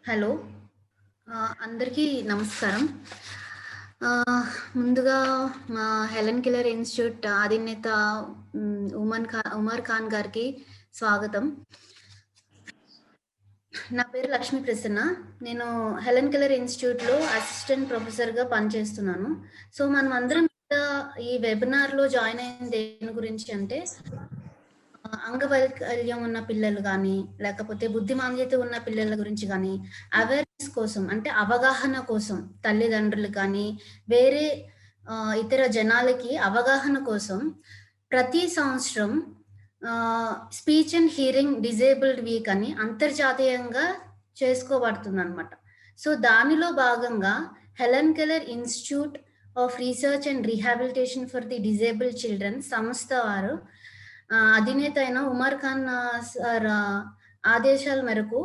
Hello. అందరికీ నమస్కారం. ముందుగా మా హెలెన్ కెల్లర్ ఇన్‌స్టిట్యూట్ అధినేత ఉమర్ ఖాన్ గారికి స్వాగతం. నా పేరు లక్ష్మీ ప్రసన్న. నేను హెలెన్ కెల్లర్ ఇన్‌స్టిట్యూట్‌లో అసిస్టెంట్ ప్రొఫెసర్‌గా పనిచేస్తున్నాను. సో, మనమందరం ఈ వెబినార్‌లో జాయిన్ అయింది దేని గురించి అంటే అంగవైకల్యం ఉన్న పిల్లలు గానీ, లేకపోతే బుద్ధిమాంద్యత ఉన్న పిల్లల గురించి గానీ, అవేర్‌నెస్ కోసం అంటే అవగాహన కోసం తల్లిదండ్రులు కానీ, వేరే ఇతర జనాలకి అవగాహన కోసం ప్రతి సంవత్సరం speech and hearing disabled week అని అంతర్జాతీయంగా చేసుకోబడుతుందనమాట. సో, దానిలో భాగంగా Helen Keller institute of research and rehabilitation for the disabled children సంస్థ వారు అధినేత అయిన ఉమర్ ఖాన్ సార్ ఆదేశాల మేరకు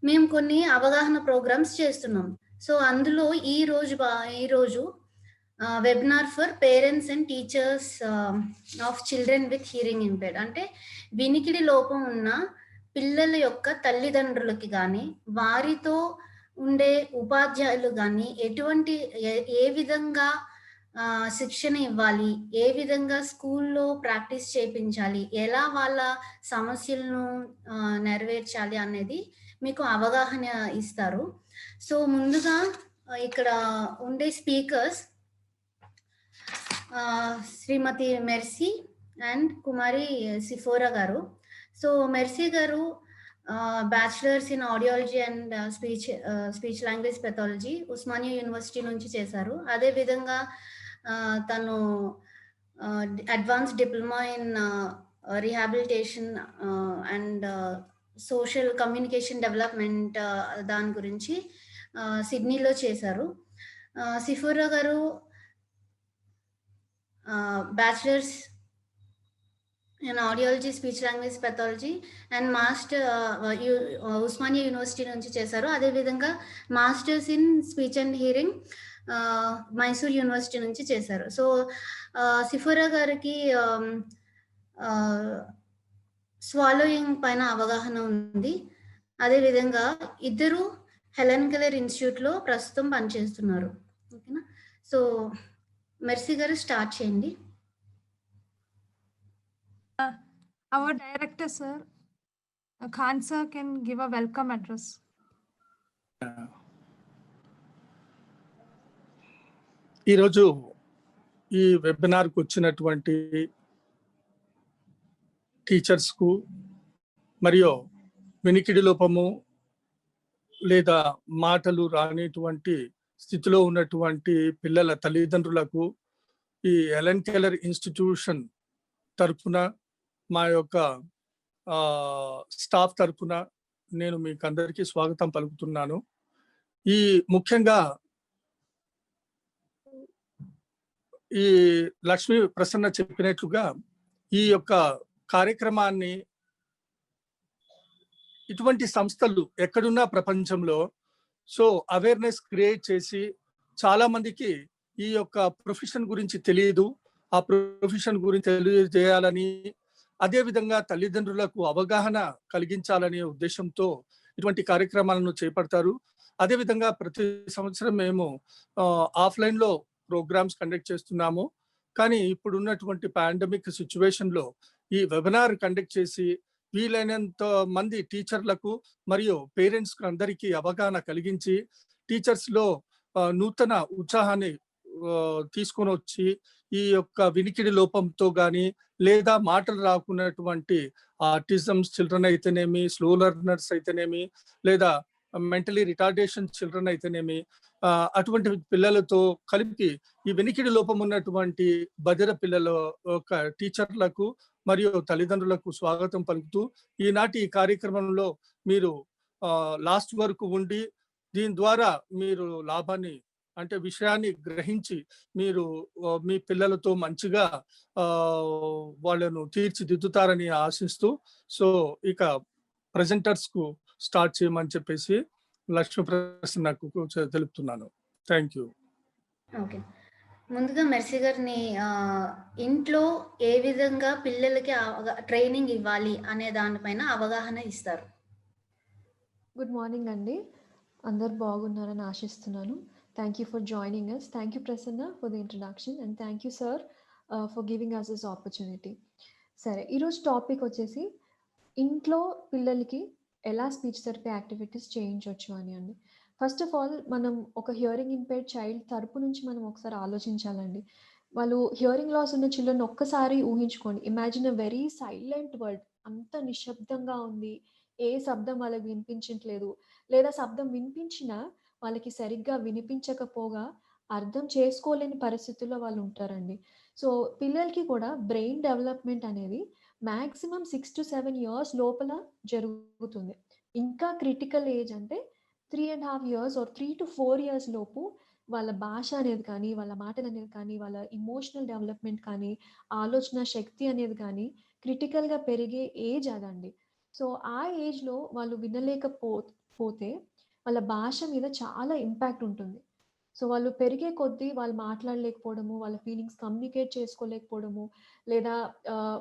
మేము కొన్ని అవగాహన ప్రోగ్రామ్స్ చేస్తున్నాం. సో, అందులో ఈరోజు webinar for parents and teachers of children with hearing impaired అంటే వినికిడి లోపం ఉన్న పిల్లల యొక్క తల్లిదండ్రులకి గానీ, వారితో ఉండే ఉపాధ్యాయులు గానీ, ఏ విధంగా శిక్షణ ఇవ్వాలి, ఏ విధంగా స్కూల్లో ప్రాక్టీస్ చేపించాలి, ఎలా వాళ్ళ సమస్యలను నెరవేర్చాలి అనేది మీకు అవగాహన ఇస్తారు. సో, ముందుగా ఇక్కడ ఉండే స్పీకర్స్ శ్రీమతి మెర్సీ అండ్ కుమారి సిఫోరా గారు. సో, మెర్సీ గారు bachelors in audiology and speech language pathology Osmania university నుంచి చేశారు. అదేవిధంగా తను advance diploma in rehabilitation and social communication development దాని గురించి సిడ్నీలో చేశారు. సిఫోరా గారు bachelors in audiology speech language pathology and master Osmania university నుంచి చేశారు. అదేవిధంగా masters in speech and hearing Mysore university నుంచి చేశారు. సో, సిఫోరా గారికి స్వాలోయింగ్ పైన అవగాహన ఉంది. అదేవిధంగా ఇద్దరు హెలెన్ కెల్లర్ ఇన్‌స్టిట్యూట్‌లో ప్రస్తుతం పనిచేస్తున్నారు. ఓకేనా. సో, మెర్సీ గారు స్టార్ట్ చేయండి. Our director, sir, Khan sir, can give a welcome address. ఈరోజు ఈ వెబినార్కు వచ్చినటువంటి టీచర్స్కు మరియు వినికిడి లోపము లేదా మాటలు రానిటువంటి స్థితిలో ఉన్నటువంటి పిల్లల తల్లిదండ్రులకు ఈ హెలెన్ కెల్లర్ ఇన్స్టిట్యూషన్ తరఫున మా యొక్క స్టాఫ్ తరఫున నేను మీకు అందరికీ స్వాగతం పలుకుతున్నాను. ఈ ముఖ్యంగా ఈ లక్ష్మీ ప్రసన్న చెప్పినట్లుగా ఈ యొక్క కార్యక్రమాన్ని ఇటువంటి సంస్థలు ఎక్కడున్నా ప్రపంచంలో సో అవేర్నెస్ క్రియేట్ చేసి చాలా మందికి ఈ యొక్క ప్రొఫెషన్ గురించి తెలియదు, ఆ ప్రొఫెషన్ గురించి తెలియజేయాలని, అదేవిధంగా తల్లిదండ్రులకు అవగాహన కలిగించాలనే ఉద్దేశంతో ఇటువంటి కార్యక్రమాలను చేపడతారు. అదేవిధంగా ప్రతి సంవత్సరం మేము ఆఫ్లైన్లో ప్రోగ్రామ్స్ కండక్ట్ చేస్తున్నాము. కానీ ఇప్పుడు ఉన్నటువంటి పాండమిక్ సిచ్యువేషన్లో ఈ వెబినార్ కండక్ట్ చేసి వీలైనంత మంది టీచర్లకు మరియు పేరెంట్స్కు అందరికీ అవగాహన కలిగించి టీచర్స్లో నూతన ఉత్సాహాన్ని తీసుకొని వచ్చి ఈ యొక్క వినికిడి లోపంతో కానీ లేదా మాటలు రాకున్నటువంటి ఆటిజమ్స్ చిల్డ్రన్ అయితేనేమి, స్లో లెర్నర్స్ అయితేనేమి, లేదా మెంటలీ రిటార్డేషన్ చిల్డ్రన్ అయితేనేమి, అటువంటి పిల్లలతో కలిపి ఈ వెనికిడి లోపం ఉన్నటువంటి బదిర పిల్లల యొక్క టీచర్లకు మరియు తల్లిదండ్రులకు స్వాగతం పలుకుతూ ఈనాటి ఈ కార్యక్రమంలో మీరు లాస్ట్ వరకు ఉండి దీని ద్వారా మీరు లాభాన్ని అంటే విషయాన్ని గ్రహించి మీరు మీ పిల్లలతో మంచిగా వాళ్ళను తీర్చిదిద్దుతారని ఆశిస్తూ సో ఇక ప్రెజెంటర్స్ కు స్టార్ట్ చేయమని చెప్పేసి లక్ష్మీ ప్రసన్నకు తెలుపుతున్నాను. Thank you. ఓకే. ముందుగా మెర్సీ గారిని ఇంట్లో ఏ విధంగా పిల్లలకి ట్రైనింగ్ ఇవ్వాలి అనే దానిపైన అవగాహన ఇస్తారు. గుడ్ మార్నింగ్ అండి. అందరు బాగున్నారని ఆశిస్తున్నాను. Thank you for joining us. Thank you Prasanna for the introduction and thank you sir for giving us this opportunity. సరే, ఈరోజు టాపిక్ వచ్చేసి ఇంట్లో పిల్లలకి ఎలా స్పీచ్ థెరపీ యాక్టివిటీస్ చేయించవచ్చు అని అండి. ఫస్ట్ ఆఫ్ ఆల్ మనం ఒక హియరింగ్ ఇంపైర్డ్ చైల్డ్ తరపు నుంచి మనం ఒకసారి ఆలోచించాలండి. వాళ్ళు హియరింగ్ లాస్ ఉన్న చిల్డ్రన్ ఒక్కసారి ఊహించుకోండి. Imagine a very silent world. అంత నిశ్శబ్దంగా ఉంది, ఏ శబ్దం వాళ్ళకి వినిపించట్లేదు, లేదా శబ్దం వినిపించినా వాళ్ళకి సరిగ్గా వినిపించకపోగా అర్థం చేసుకోలేని పరిస్థితుల్లో వాళ్ళు ఉంటారండి. సో పిల్లలకి కూడా బ్రెయిన్ డెవలప్మెంట్ అనేది మ్యాక్సిమం 6 to 7 ఇయర్స్ లోపల జరుగుతుంది. ఇంకా క్రిటికల్ ఏజ్ అంటే 3.5 ఇయర్స్ ఆర్ 3 to 4 ఇయర్స్ లోపు వాళ్ళ భాష అనేది కానీ, వాళ్ళ మాటలు అనేది కానీ, వాళ్ళ ఇమోషనల్ డెవలప్మెంట్ కానీ, ఆలోచన శక్తి అనేది కానీ క్రిటికల్గా పెరిగే ఏజ్ అదండి. సో ఆ ఏజ్లో వాళ్ళు పోతే వాళ్ళ భాష మీద చాలా ఇంపాక్ట్ ఉంటుంది. సో వాళ్ళు పెరిగే కొద్దీ వాళ్ళు మాట్లాడలేకపోవడము, వాళ్ళ ఫీలింగ్స్ కమ్యూనికేట్ చేసుకోలేకపోవడము, లేదా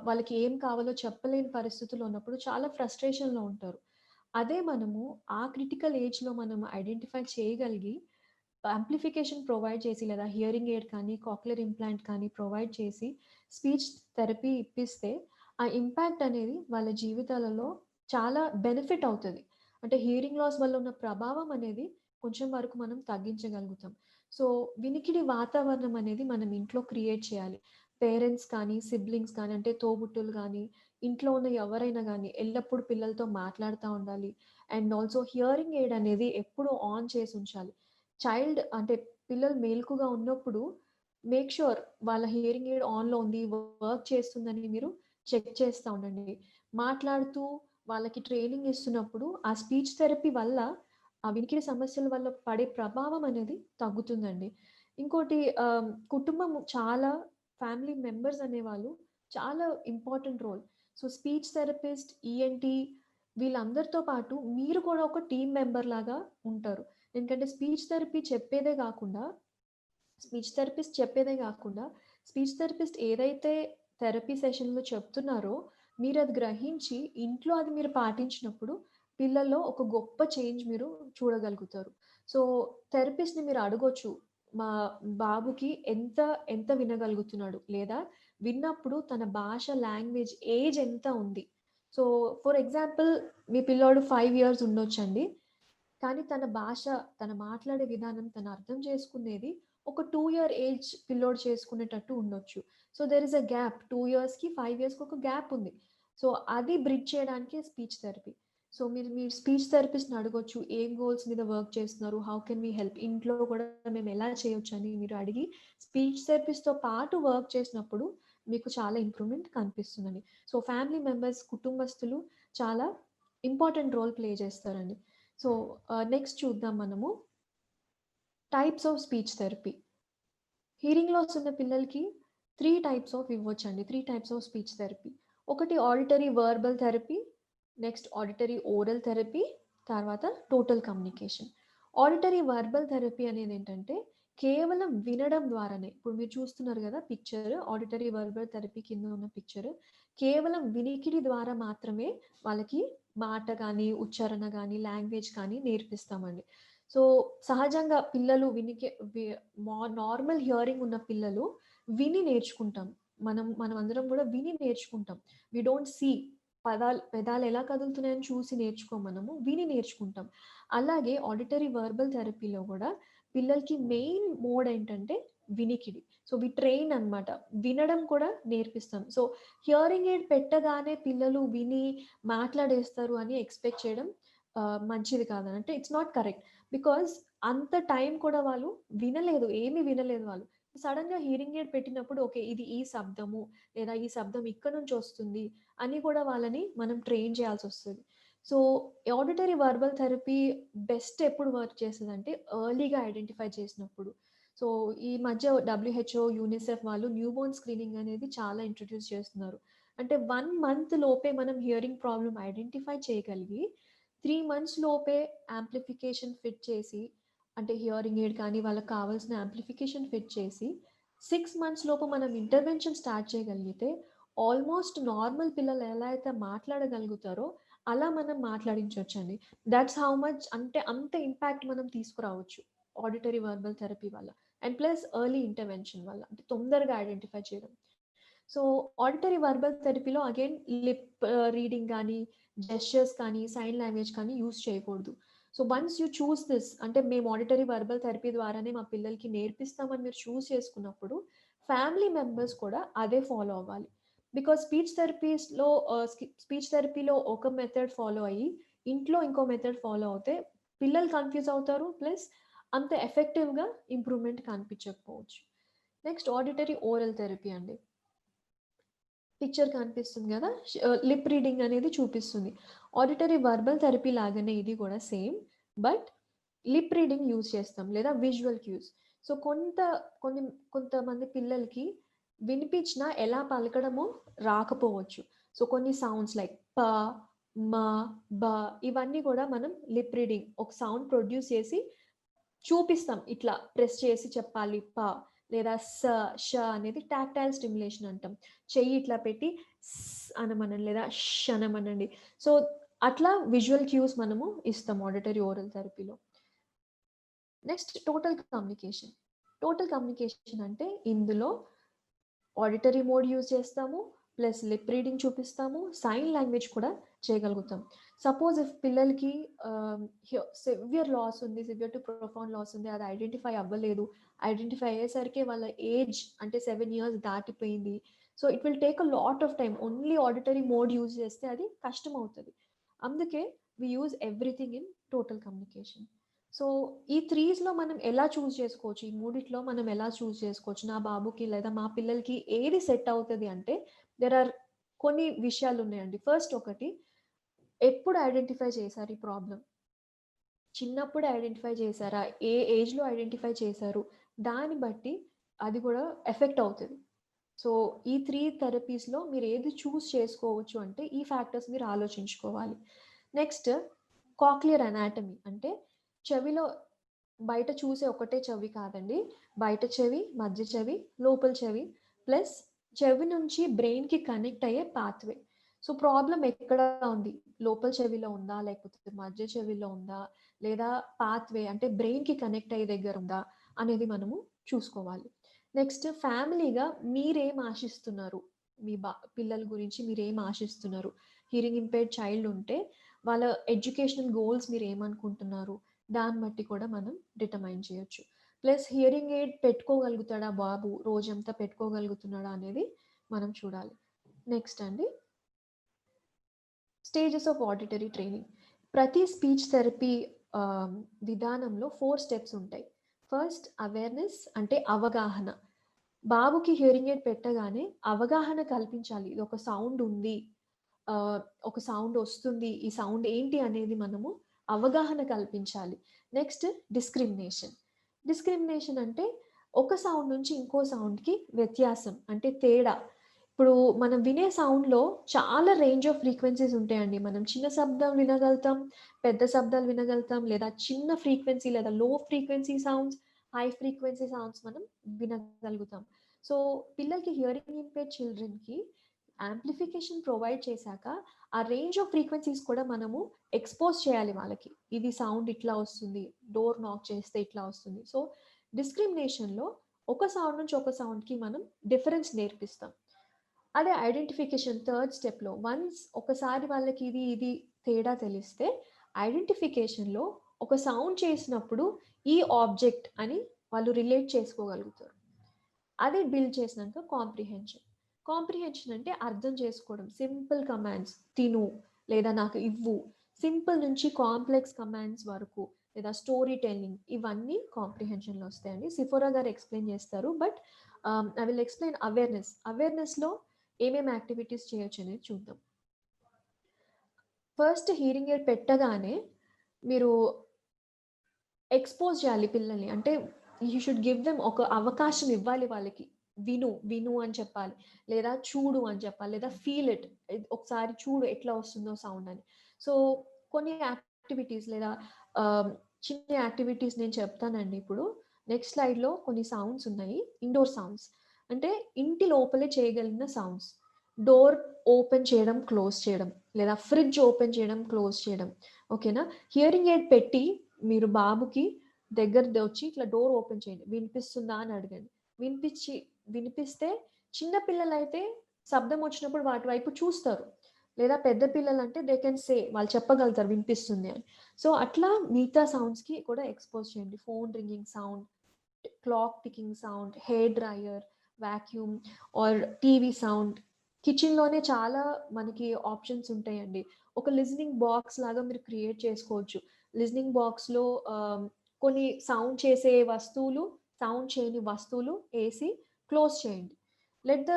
వాళ్ళకి ఏం కావాలో చెప్పలేని పరిస్థితుల్లో ఉన్నప్పుడు చాలా ఫ్రస్ట్రేషన్‌లో ఉంటారు. అదే మనము ఆ క్రిటికల్ ఏజ్‌లో మనం ఐడెంటిఫై చేయగలిగి యాంప్లిఫికేషన్ ప్రొవైడ్ చేసి, లేదా హియరింగ్ ఎయిడ్ కానీ, కాక్లియర్ ఇంప్లాంట్ కానీ ప్రొవైడ్ చేసి స్పీచ్ థెరపీ ఇప్పిస్తే ఆ ఇంపాక్ట్ అనేది వాళ్ళ జీవితాలలో చాలా బెనిఫిట్ అవుతది. అంటే హియరింగ్ లాస్ వల్ల ఉన్న ప్రభావం అనేది కొంచెం వరకు మనం తగ్గించగలుగుతాం. సో వినికిడి వాతావరణం అనేది మనం ఇంట్లో క్రియేట్ చేయాలి. పేరెంట్స్ కానీ, సిబ్లింగ్స్ కానీ, అంటే తోబుట్టువులు గానీ, ఇంట్లో ఉన్న ఎవరైనా గానీ ఎల్లప్పుడూ పిల్లలతో మాట్లాడుతా ఉండాలి. అండ్ ఆల్సో హియరింగ్ ఎయిడ్ అనేది ఎప్పుడూ ఆన్ చేసి ఉంచాలి. చైల్డ్ అంటే పిల్లలు మేల్కుగా ఉన్నప్పుడు మేక్ ష్యూర్ వాళ్ళ హియరింగ్ ఎయిడ్ ఆన్‌లో ఉంది, వర్క్ చేస్తుందని మీరు చెక్ చేస్తా ఉండండి. మాట్లాడుతూ వాళ్ళకి ట్రైనింగ్ ఇస్తున్నప్పుడు ఆ స్పీచ్ థెరపీ వల్ల ఆ వినికిడి సమస్యల వల్ల పడే ప్రభావం అనేది తగ్గుతుందండి. ఇంకోటి కుటుంబం చాలా ఫ్యామిలీ మెంబర్స్ అనేవాళ్ళు చాలా important role. So speech therapist, ENT వీళ్ళందరితో పాటు మీరు కూడా ఒక టీమ్ మెంబర్ లాగా ఉంటారు. ఎందుకంటే స్పీచ్ థెరపీ చెప్పేదే కాకుండా స్పీచ్ థెరపిస్ట్ చెప్పేదే కాకుండా స్పీచ్ థెరపిస్ట్ ఏదైతే థెరపీ సెషన్‌లో చెప్తున్నారో మీరది గ్రహించి ఇంట్లో అది మీరు పాటించినప్పుడు పిల్లల్లో ఒక గొప్ప చేంజ్ మీరు చూడగలుగుతారు. సో థెరపిస్ట్‌ని మీరు అడగొచ్చు. మా బాబుకి ఎంత వినగలుగుతున్నాడు? లేదా విన్నప్పుడు తన భాష, లాంగ్వేజ్ ఏజ్ ఎంత ఉంది? సో ఫర్ ఎగ్జాంపుల్ మీ పిల్లోడు 5 ఇయర్స్ ఉండొచ్చండి. కానీ తన భాష, తన మాట్లాడే విధానం, తను అర్థం చేసుకునేది ఒక 2 ఇయర్ ఏజ్ పిల్లోడు చేసుకునేటట్టు ఉండొచ్చు. So there is a gap. 2 ఇయర్స్‌కి, 5 ఇయర్స్‌కి ఒక గ్యాప్ ఉంది. సో అది బ్రిడ్జ్ చేయడానికి స్పీచ్ థెరపీ. సో మీరు మీ స్పీచ్ థెరపిస్ట్‌ని అడగొచ్చు. ఏం గోల్స్ మీద వర్క్ చేస్తున్నారు? How can we help? ఇంట్లో కూడా మేము ఎలా చేయొచ్చని మీరు అడిగి స్పీచ్ థెరపిస్ట్‌తో పాటు వర్క్ చేసినప్పుడు మీకు చాలా ఇంప్రూవ్‌మెంట్ కనిపిస్తుందండి. సో ఫ్యామిలీ మెంబర్స్, కుటుంబస్తులు చాలా ఇంపార్టెంట్ రోల్ ప్లే చేస్తారండి. సో నెక్స్ట్ చూద్దాం మనము types of speech therapy. Hearing loss ఉన్న పిల్లలకి 3 టైప్స్ ఆఫ్ ఇవ్వొచ్చండి. 3 టైప్స్ ఆఫ్ స్పీచ్ థెరపీ. ఒకటి auditory verbal therapy, next auditory oral therapy, తర్వాత total communication. Auditory verbal therapy అనేది ఏంటంటే కేవలం వినడం ద్వారానే, ఇప్పుడు మీరు చూస్తున్నారు కదా పిక్చర్, ఆడిటరీ వర్బల్ థెరపీ కింద ఉన్న పిక్చర్, కేవలం వినికిడి ద్వారా మాత్రమే వాళ్ళకి మాట కానీ, ఉచ్చారణ కానీ, లాంగ్వేజ్ కానీ నేర్పిస్తామండి. సో సహజంగా పిల్లలు నార్మల్ హియరింగ్ ఉన్న పిల్లలు విని నేర్చుకుంటాం. మనం అందరం కూడా విని నేర్చుకుంటాం. We don't see. పెదాలు ఎలా కదులుతున్నాయని చూసి నేర్చుకోం, మనము విని నేర్చుకుంటాం. అలాగే ఆడిటరీ వర్బల్ థెరపీలో కూడా పిల్లలకి మెయిన్ మోడ్ ఏంటంటే వినికిడి. సో వి ట్రైన్ అన్నమాట. వినడం కూడా నేర్పిస్తాం. సో హియరింగ్ ఎయిడ్ పెట్టగానే పిల్లలు విని మాట్లాడేస్తారు అని ఎక్స్పెక్ట్ చేయడం మంచిది కాదని, అంటే ఇట్స్ నాట్ కరెక్ట్. బికాజ్ అంత టైం కూడా వాళ్ళు వినలేదు, ఏమీ వినలేదు వాళ్ళు. సడన్‌గా హియరింగ్ ఎయిడ్ పెట్టినప్పుడు ఓకే, ఇది ఈ శబ్దము, లేదా ఈ శబ్దం ఇక్కడ నుంచి వస్తుంది అని కూడా వాళ్ళని మనం ట్రైన్ చేయాల్సొస్తది. So auditory verbal therapy best ఎప్పుడు వర్క్ చేస్తదంటే ఎర్లీగా ఐడెంటిఫై చేసినప్పుడు. సో ఈ మధ్య డబ్ల్యూహెచ్ఓ, యూనిసెఫ్ వాళ్ళు న్యూబోర్న్ స్క్రీనింగ్ అనేది చాలా ఇంట్రొడ్యూస్ చేస్తున్నారు. అంటే 1 మంత్ లోపే మనం హియరింగ్ ప్రాబ్లమ్ ఐడెంటిఫై చేయగలిగి 3 మంత్స్ లోపే యాంప్లిఫికేషన్ ఫిట్ చేసి, అంటే హియరింగ్ ఎయిడ్ కానీ వాళ్ళకి కావాల్సిన యాంప్లిఫికేషన్ ఫిట్ చేసి 6 మంత్స్ లోపు మనం ఇంటర్వెన్షన్ స్టార్ట్ చేయగలిగితే ఆల్మోస్ట్ నార్మల్ పిల్లలు ఎలా అయితే మాట్లాడగలుగుతారో అలా మనం మాట్లాడించవచ్చండి. దట్స్ హౌ మచ్ అంటే అంత ఇంపాక్ట్ మనం తీసుకురావచ్చు ఆడిటరీ వర్బల్ థెరపీ వల్ల. అండ్ ప్లస్ ఎర్లీ ఇంటర్వెన్షన్ వల్ల అంటే తొందరగా ఐడెంటిఫై చేయడం. సో ఆడిటరీ వర్బల్ థెరపీలో అగైన్ లిప్ రీడింగ్ కానీ, జెస్చర్స్ కానీ, సైన్ లాంగ్వేజ్ కానీ యూస్ చేయకూడదు. So once you choose this, అంటే మేము ఆడిటరీ వర్బల్ థెరపీ ద్వారానే మా పిల్లలకి నేర్పిస్తామని మీరు చూస్ చేసుకున్నప్పుడు ఫ్యామిలీ మెంబర్స్ కూడా అదే ఫాలో అవ్వాలి. బికాస్ స్పీచ్ థెరపీలో ఒక మెథడ్ ఫాలో అయ్యి ఇంట్లో ఇంకో మెథడ్ ఫాలో అవుతే పిల్లలు కన్ఫ్యూజ్ అవుతారు, ప్లస్ అంత ఎఫెక్టివ్గా ఇంప్రూవ్మెంట్ కనిపించకపోవచ్చు. నెక్స్ట్ ఆడిటరీ ఓరల్ థెరపీ అండి. పిక్చర్ కనిపిస్తుంది కదా, లిప్ రీడింగ్ అనేది చూపిస్తుంది. ఆడిటరీ వర్బల్ థెరపీ లాగానే ఇది కూడా same, but lip reading use చేస్తాం లేదా విజువల్ క్యూస్. సో కొంతమంది పిల్లలకి వినిపించినా ఎలా పలకడమో రాకపోవచ్చు. సో కొన్ని సౌండ్స్ లైక్ ప, మ, బ ఇవన్నీ కూడా మనం లిప్ రీడింగ్ ఒక సౌండ్ ప్రొడ్యూస్ చేసి చూపిస్తాం, ఇట్లా ప్రెస్ చేసి చెప్పాలి ప, లేదా స, ష అనేది టాక్టైల్ స్టిమ్యులేషన్ అంటాం. చెయ్యి ఇట్లా పెట్టి అనమనండి లేదా ష్ అనమనండి. సో అట్లా విజువల్ క్యూస్ మనము ఇస్తాం ఆడిటరీ ఓరల్ థెరపీలో. Next total communication. Total communication అంటే ఇందులో ఆడిటరీ మోడ్ యూజ్ చేస్తాము, ప్లస్ లిప్ రీడింగ్ చూపిస్తాము, సైన్ లాంగ్వేజ్ కూడా చేయగలుగుతాం. సపోజ్ ఇఫ్ పిల్లలకి సివియర్ లాస్ ఉంది, సివియర్ టు ప్రొఫౌండ్ లాస్ ఉంది, అది ఐడెంటిఫై అవ్వలేదు, ఐడెంటిఫై అయ్యేసరికి వాళ్ళ ఏజ్ అంటే 7 years దాటిపోయింది. So it will take a lot of time. Only auditory mode use చేస్తే అది కష్టం అవుతుంది. అందుకే we use everything in total communication. So ఈ త్రీస్లో మనం ఎలా చూస్ చేసుకోవచ్చు, ఈ మూడిట్లో మనం ఎలా చూస్ చేసుకోవచ్చు, నా బాబుకి లేదా మా పిల్లలకి ఏది సెట్ అవుతుంది అంటే దెర్ ఆర్ కొన్ని విషయాలు ఉన్నాయండి. ఫస్ట్ ఒకటి, ఎప్పుడు ఐడెంటిఫై చేశారు ఈ ప్రాబ్లం, చిన్నప్పుడు ఐడెంటిఫై చేశారా, ఏ ఏజ్లో ఐడెంటిఫై చేశారు, దాన్ని బట్టి అది కూడా ఎఫెక్ట్ అవుతుంది. సో ఈ 3 థెరపీస్లో మీరు ఏది చూస్ చేసుకోవచ్చు అంటే ఈ ఫ్యాక్టర్స్ మీరు ఆలోచించుకోవాలి. నెక్స్ట్ కాక్లియర్ అనాటమీ అంటే చెవిలో బయట చూసే ఒకటే చెవి కాదండి, బయట చెవి, మధ్య చెవి, లోపల చెవి, ప్లస్ చెవి నుంచి బ్రెయిన్కి కనెక్ట్ అయ్యే పాత్వే. సో ప్రాబ్లం ఎక్కడ ఉంది, లోపల చెవిలో ఉందా, లేకపోతే మధ్య చెవిలో ఉందా, లేదా పాత్వే అంటే బ్రెయిన్కి కనెక్ట్ అయ్యే దగ్గర ఉందా అనేది మనము చూసుకోవాలి. నెక్స్ట్ ఫ్యామిలీగా మీరేం ఆశిస్తున్నారు, మీ పిల్లల గురించి మీరేం ఆశిస్తున్నారు. హియరింగ్ ఇంపేర్డ్ చైల్డ్ ఉంటే వాళ్ళ ఎడ్యుకేషనల్ గోల్స్ మీరు ఏమనుకుంటున్నారు, దాన్ని బట్టి కూడా మనం డిటర్మైన్ చేయొచ్చు. ప్లస్ హియరింగ్ ఎయిడ్ పెట్టుకోగలుగుతాడా బాబు, రోజంతా పెట్టుకోగలుగుతున్నాడా అనేది మనం చూడాలి. నెక్స్ట్ అండి, స్టేజెస్ ఆఫ్ ఆడిటరీ ట్రైనింగ్. ప్రతి స్పీచ్ థెరపీ విధానంలో 4 steps ఉంటాయి. ఫస్ట్ అవేర్నెస్ అంటే అవగాహన. బాబుకి హియరింగ్ ఎయిడ్ పెట్టగానే అవగాహన కల్పించాలి, ఇది ఒక సౌండ్ ఉంది, ఒక సౌండ్ వస్తుంది, ఈ సౌండ్ ఏంటి అనేది మనము అవగాహన కల్పించాలి. Next discrimination. డిస్క్రిమినేషన్ అంటే ఒక సౌండ్ నుంచి ఇంకో సౌండ్కి వ్యత్యాసం అంటే తేడా. ఇప్పుడు మనం వినే సౌండ్లో చాలా రేంజ్ ఆఫ్ ఫ్రీక్వెన్సీస్ ఉంటాయండి. మనం చిన్న శబ్దం వినగలుగుతాం, పెద్ద శబ్దాలు వినగలుగుతాం, లేదా చిన్న ఫ్రీక్వెన్సీ లేదా లో frequency sounds, high frequency sounds మనం వినగలుగుతాం. సో పిల్లలకి హియరింగ్ ఇంపేర్డ్ చిల్డ్రన్కి యాంప్లిఫికేషన్ ప్రొవైడ్ చేశాక ఆ రేంజ్ ఆఫ్ ఫ్రీక్వెన్సీస్ కూడా మనము ఎక్స్పోజ్ చేయాలి వాళ్ళకి. ఇది సౌండ్ ఇట్లా వస్తుంది, డోర్ నాక్ చేస్తే ఇట్లా వస్తుంది. సో డిస్క్రిమినేషన్లో ఒక సౌండ్ నుంచి ఒక సౌండ్కి మనం డిఫరెన్స్ నేర్పిస్తాం. అదే ఐడెంటిఫికేషన్ థర్డ్ స్టెప్లో వన్స్ ఒకసారి వాళ్ళకి ఇది తేడా తెలిస్తే ఐడెంటిఫికేషన్లో ఒక సౌండ్ చేసినప్పుడు ఈ ఆబ్జెక్ట్ అని వాళ్ళు రిలేట్ చేసుకోగలుగుతారు. అదే బిల్డ్ చేసినాక కాంప్రిహెన్షన్. కాంప్రిహెన్షన్ అంటే అర్థం చేసుకోవడం, సింపుల్ కమాండ్స్, తిను లేదా నాకు ఇవ్వు, సింపుల్ నుంచి కాంప్లెక్స్ కమాండ్స్ వరకు, లేదా స్టోరీ టెల్లింగ్, ఇవన్నీ కాంప్రిహెన్షన్లో వస్తాయండి. సిఫోరా గారు ఎక్స్ప్లెయిన్ చేస్తారు, but I will explain awareness. అవేర్నెస్లో ఏమేమి యాక్టివిటీస్ చేయొచ్చు అనేది చూద్దాం. ఫస్ట్ హియరింగ్ ఎయిడ్ పెట్టగానే మీరు ఎక్స్పోజ్ చేయాలి పిల్లల్ని, అంటే యూ షుడ్ గివ్ దెమ్ ఒక అవకాశం ఇవ్వాలి వాళ్ళకి. విను అని చెప్పాలి, లేదా చూడు అని చెప్పాలి, లేదా ఫీల్ ఇట్, ఒకసారి చూడు ఎట్లా వస్తుందో సౌండ్ అని. సో కొన్ని యాక్టివిటీస్ లేదా చిన్న యాక్టివిటీస్ నేను చెప్తానండి ఇప్పుడు. నెక్స్ట్ స్లైడ్లో కొన్ని సౌండ్స్ ఉన్నాయి, ఇండోర్ సౌండ్స్ అంటే ఇంటి లోపలే చేయగలిగిన సౌండ్స్. డోర్ ఓపెన్ చేయడం, క్లోజ్ చేయడం, లేదా ఫ్రిడ్జ్ ఓపెన్ చేయడం, క్లోజ్ చేయడం. ఓకేనా? హియరింగ్ ఎయిడ్ పెట్టి మీరు బాబుకి దగ్గర వచ్చి ఇట్లా డోర్ ఓపెన్ చేయండి. వినిపిస్తుందా అని అడగండి. వినిపిస్తే చిన్న పిల్లలైతే శబ్దం వచ్చినప్పుడు వాటి వైపు చూస్తారు. లేదా పెద్ద పిల్లలంటే దే కెన్ సే, వాళ్ళు చెప్పగలుగుతారు వినిపిస్తుంది అని. సో అట్లా మిగతా సౌండ్స్కి కూడా ఎక్స్పోజ్ చేయండి. Phone ringing sound, clock ticking sound, hair dryer, vacuum or TV sound. కిచెన్లోనే చాలా మనకి ఆప్షన్స్ ఉంటాయండి. ఒక లిజనింగ్ బాక్స్ లాగా మీరు క్రియేట్ చేసుకోవచ్చు. లిజనింగ్ బాక్స్లో కొన్ని సౌండ్ చేసే వస్తువులు, సౌండ్ చేయని వస్తువులు వేసి క్లోజ్ చేయండి. లెట్ ద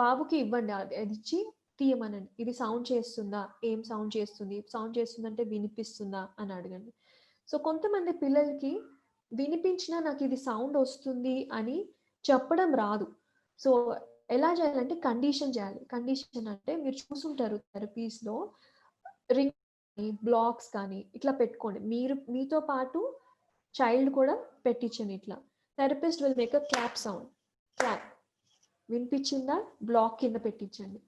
బాబుకి ఇవ్వండి, అది ఇచ్చి తీయమనండి. ఇది సౌండ్ చేస్తుందా, ఏం సౌండ్ చేస్తుంది, సౌండ్ చేస్తుందంటే వినిపిస్తుందా అని అడగండి. సో కొంతమంది పిల్లలకి వినిపించినా నాకు ఇది సౌండ్ వస్తుంది అని చెప్పడం రాదు. సో ఎలా చేయాలంటే కండిషన్ చేయాలి. కండిషన్ అంటే మీరు చూసుంటారు థెరపీస్లో రింగ్ కానీ బ్లాక్స్ కానీ ఇట్లా పెట్టుకోండి. మీరు మీతో పాటు చైల్డ్ కూడా పెట్టించండి. ఇట్లా therapist will make a clap sound. Clap వినిపించిందా, బ్లాక్ కింద పెట్టించండి.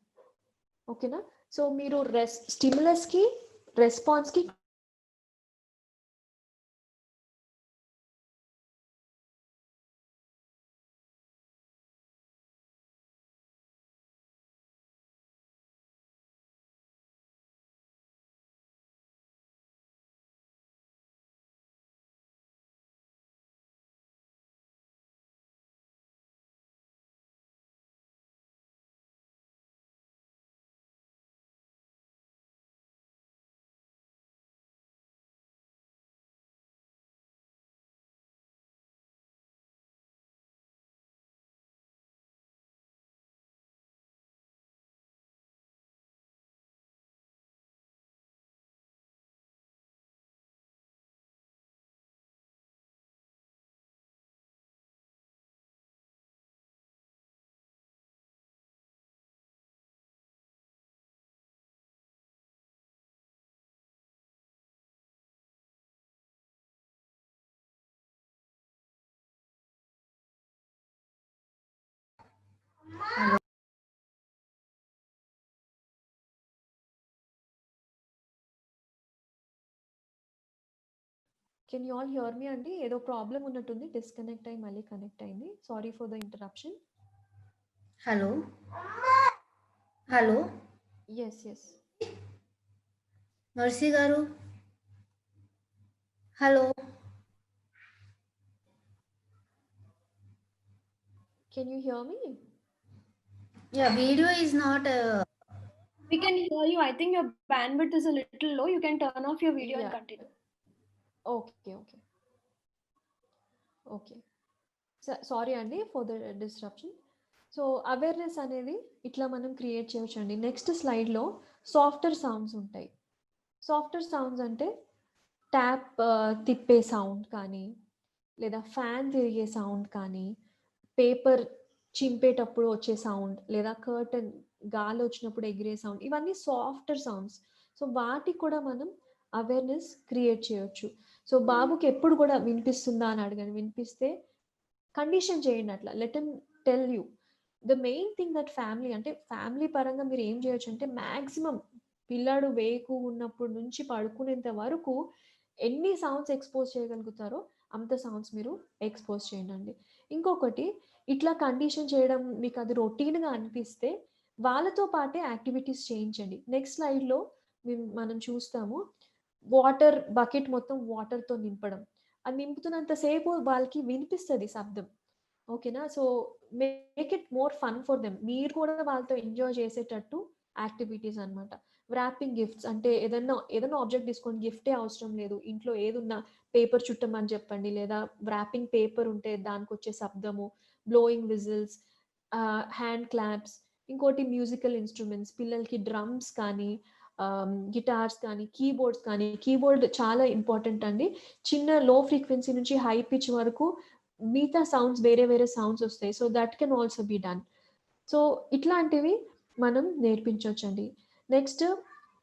ఓకేనా? సో మీరు స్టిమ్యులస్కి రెస్పాన్స్కి can you all hear me అండి? ఏదో ప్రాబ్లం ఉన్నట్టుంది, డిస్కనెక్ట్ అయ్యి మళ్ళీ కనెక్ట్ అయింది. Sorry for the interruption. Hello hello yes yes Mercy గారు, hello. Can you hear me? Yeah, video is not We can hear you. I think your bandwidth is a little low. You can turn off your video and Yeah. continue. Okay okay okay. Sorry అండి for the disruption. So awareness అనేది ఇట్లా మనం create చేయొచ్చు అండి. Next స్లైడ్లో software sounds ఉంటాయి. Software sounds అంటే tap తిప్పే సౌండ్ కానీ, లేదా ఫ్యాన్ తిరిగే సౌండ్ కానీ, పేపర్ చింపేటప్పుడు వచ్చే సౌండ్, లేదా కర్టన్ గాలి వచ్చినప్పుడు ఎగిరే సౌండ్, ఇవన్నీ సాఫ్ట్వేర్ సౌండ్స్. సో వాటికి కూడా మనం అవేర్నెస్ క్రియేట్ చేయొచ్చు. సో బాబుకి ఎప్పుడు కూడా వినిపిస్తుందా అని అడగండి. వినిపిస్తే కండిషన్ చేయండి అట్లా. Let him tell you. The main thing that family అంటే ఫ్యామిలీ పరంగా మీరు ఏం చేయొచ్చు అంటే మ్యాక్సిమం పిల్లాడు వేకు ఉన్నప్పటి నుంచి పడుకునేంత వరకు ఎన్ని సౌండ్స్ ఎక్స్పోజ్ చేయగలుగుతారో అంత సౌండ్స్ మీరు ఎక్స్పోజ్ చేయండి. ఇంకొకటి, ఇట్లా కండిషన్ చేయడం మీకు అది రొటీన్గా అనిపిస్తే వాళ్ళతో పాటే యాక్టివిటీస్ చేయించండి. నెక్స్ట్ స్లైడ్లో మనం చూస్తాము వాటర్ బకెట్ మొత్తం వాటర్తో నింపడం. అది నింపుతున్నంతసేపు వాళ్ళకి వినిపిస్తుంది శబ్దం. ఓకేనా? So make it more fun for them. మీరు కూడా వాళ్ళతో ఎంజాయ్ చేసేటట్టు యాక్టివిటీస్ అనమాట. వ్రాపింగ్ గిఫ్ట్స్ అంటే ఏదైనా ఆబ్జెక్ట్ తీసుకొని, గిఫ్టే అవసరం లేదు, ఇంట్లో ఏదున్నా పేపర్ చుట్టమని చెప్పండి, లేదా వ్రాపింగ్ పేపర్ ఉంటే దానికి వచ్చే శబ్దము, బ్లోయింగ్ విజిల్స్, హ్యాండ్ క్లాప్స్. ఇంకోటి మ్యూజికల్ ఇన్స్ట్రుమెంట్స్, పిల్లలకి డ్రమ్స్ కానీ, గిటార్స్ కానీ, కీబోర్డ్స్ కానీ. కీబోర్డ్ చాలా ఇంపార్టెంట్ అండి. చిన్న లో ఫ్రీక్వెన్సీ నుంచి హై పిచ్ వరకు మిగతా సౌండ్స్ వేరే సౌండ్స్ వస్తాయి. So that can also be done. So ఇట్లాంటివి మనం నేర్పించవచ్చండి. నెక్స్ట్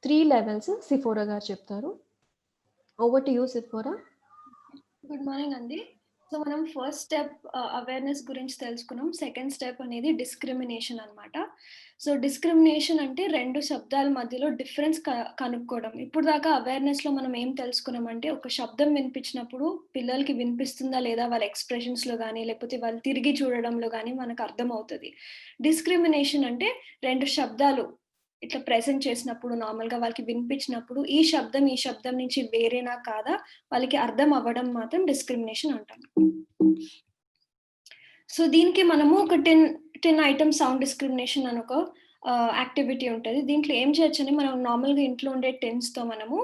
3 లెవెల్స్ సిఫోరా గారు చెప్తారు. ఓవర్ టు యూ సిఫోరా. Good morning, Andy. సో మనం ఫస్ట్ స్టెప్ అవేర్నెస్ గురించి తెలుసుకున్నాం. సెకండ్ స్టెప్ అనేది డిస్క్రిమినేషన్ అన్నమాట. సో డిస్క్రిమినేషన్ అంటే 2 శబ్దాల మధ్యలో డిఫరెన్స్ కనుక్కోవడం. ఇప్పుడు దాకా అవేర్నెస్‌లో మనం ఏం తెలుసుకున్నామంటే, ఒక శబ్దం వినిపించినప్పుడు పిల్లలకి వినిపిస్తుందా లేదా వాళ్ళ ఎక్స్‌ప్రెషన్స్‌లో గాని, లేకపోతే వాళ్ళు తిరిగి చూడడంలో గాని మనకు అర్థమవుతది. డిస్క్రిమినేషన్ అంటే 2 శబ్దాలు ఇట్లా ప్రెజెంట్ చేసినప్పుడు నార్మల్‌గా వాళ్ళకి వినిపించినప్పుడు ఈ శబ్దం నుంచి వేరేనా కాదా వాళ్ళకి అర్థం అవ్వడం మాత్రం డిస్క్రిమినేషన్ అంటాం. సో దీనికి మనము ఒక 10 ఐటెమ్ సౌండ్ డిస్క్రిమినేషన్ అని ఒక యాక్టివిటీ ఉంటది. దీంట్లో ఏం చేయొచ్చని మనం నార్మల్‌గా ఇంట్లో ఉండే టిన్స్‌తో మనము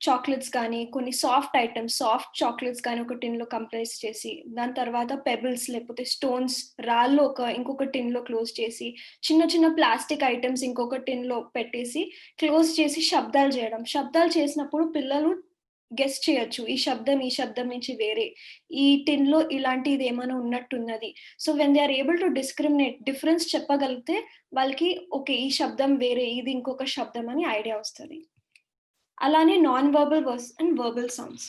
చాక్లెట్స్ కానీ, కొన్ని సాఫ్ట్ ఐటెమ్స్, సాఫ్ట్ చాక్లెట్స్ కానీ ఒక టిన్‌లో కంప్రెస్ చేసి, దాని తర్వాత పెబుల్స్ లేకపోతే స్టోన్స్, రాళ్ళు ఇంకొక టిన్‌లో క్లోజ్ చేసి, చిన్న చిన్న ప్లాస్టిక్ ఐటెమ్స్ ఇంకొక టిన్‌లో పెట్టేసి, క్లోజ్ చేసి శబ్దాలు చేయడం. శబ్దాలు చేసినప్పుడు పిల్లలు గెస్ చేయొచ్చు. ఈ శబ్దం నుంచి వేరే. ఈ టిన్‌లో ఇలాంటిది ఏమైనా ఉన్నట్టున్నది. So when they are able to discriminate difference చెప్పగలిగితే వాళ్ళకి ఓకే. ఈ శబ్దం వేరే, ఇది ఇంకొక శబ్దం అని ఐడియా వస్తది. అలానే non verbal and verbal sounds.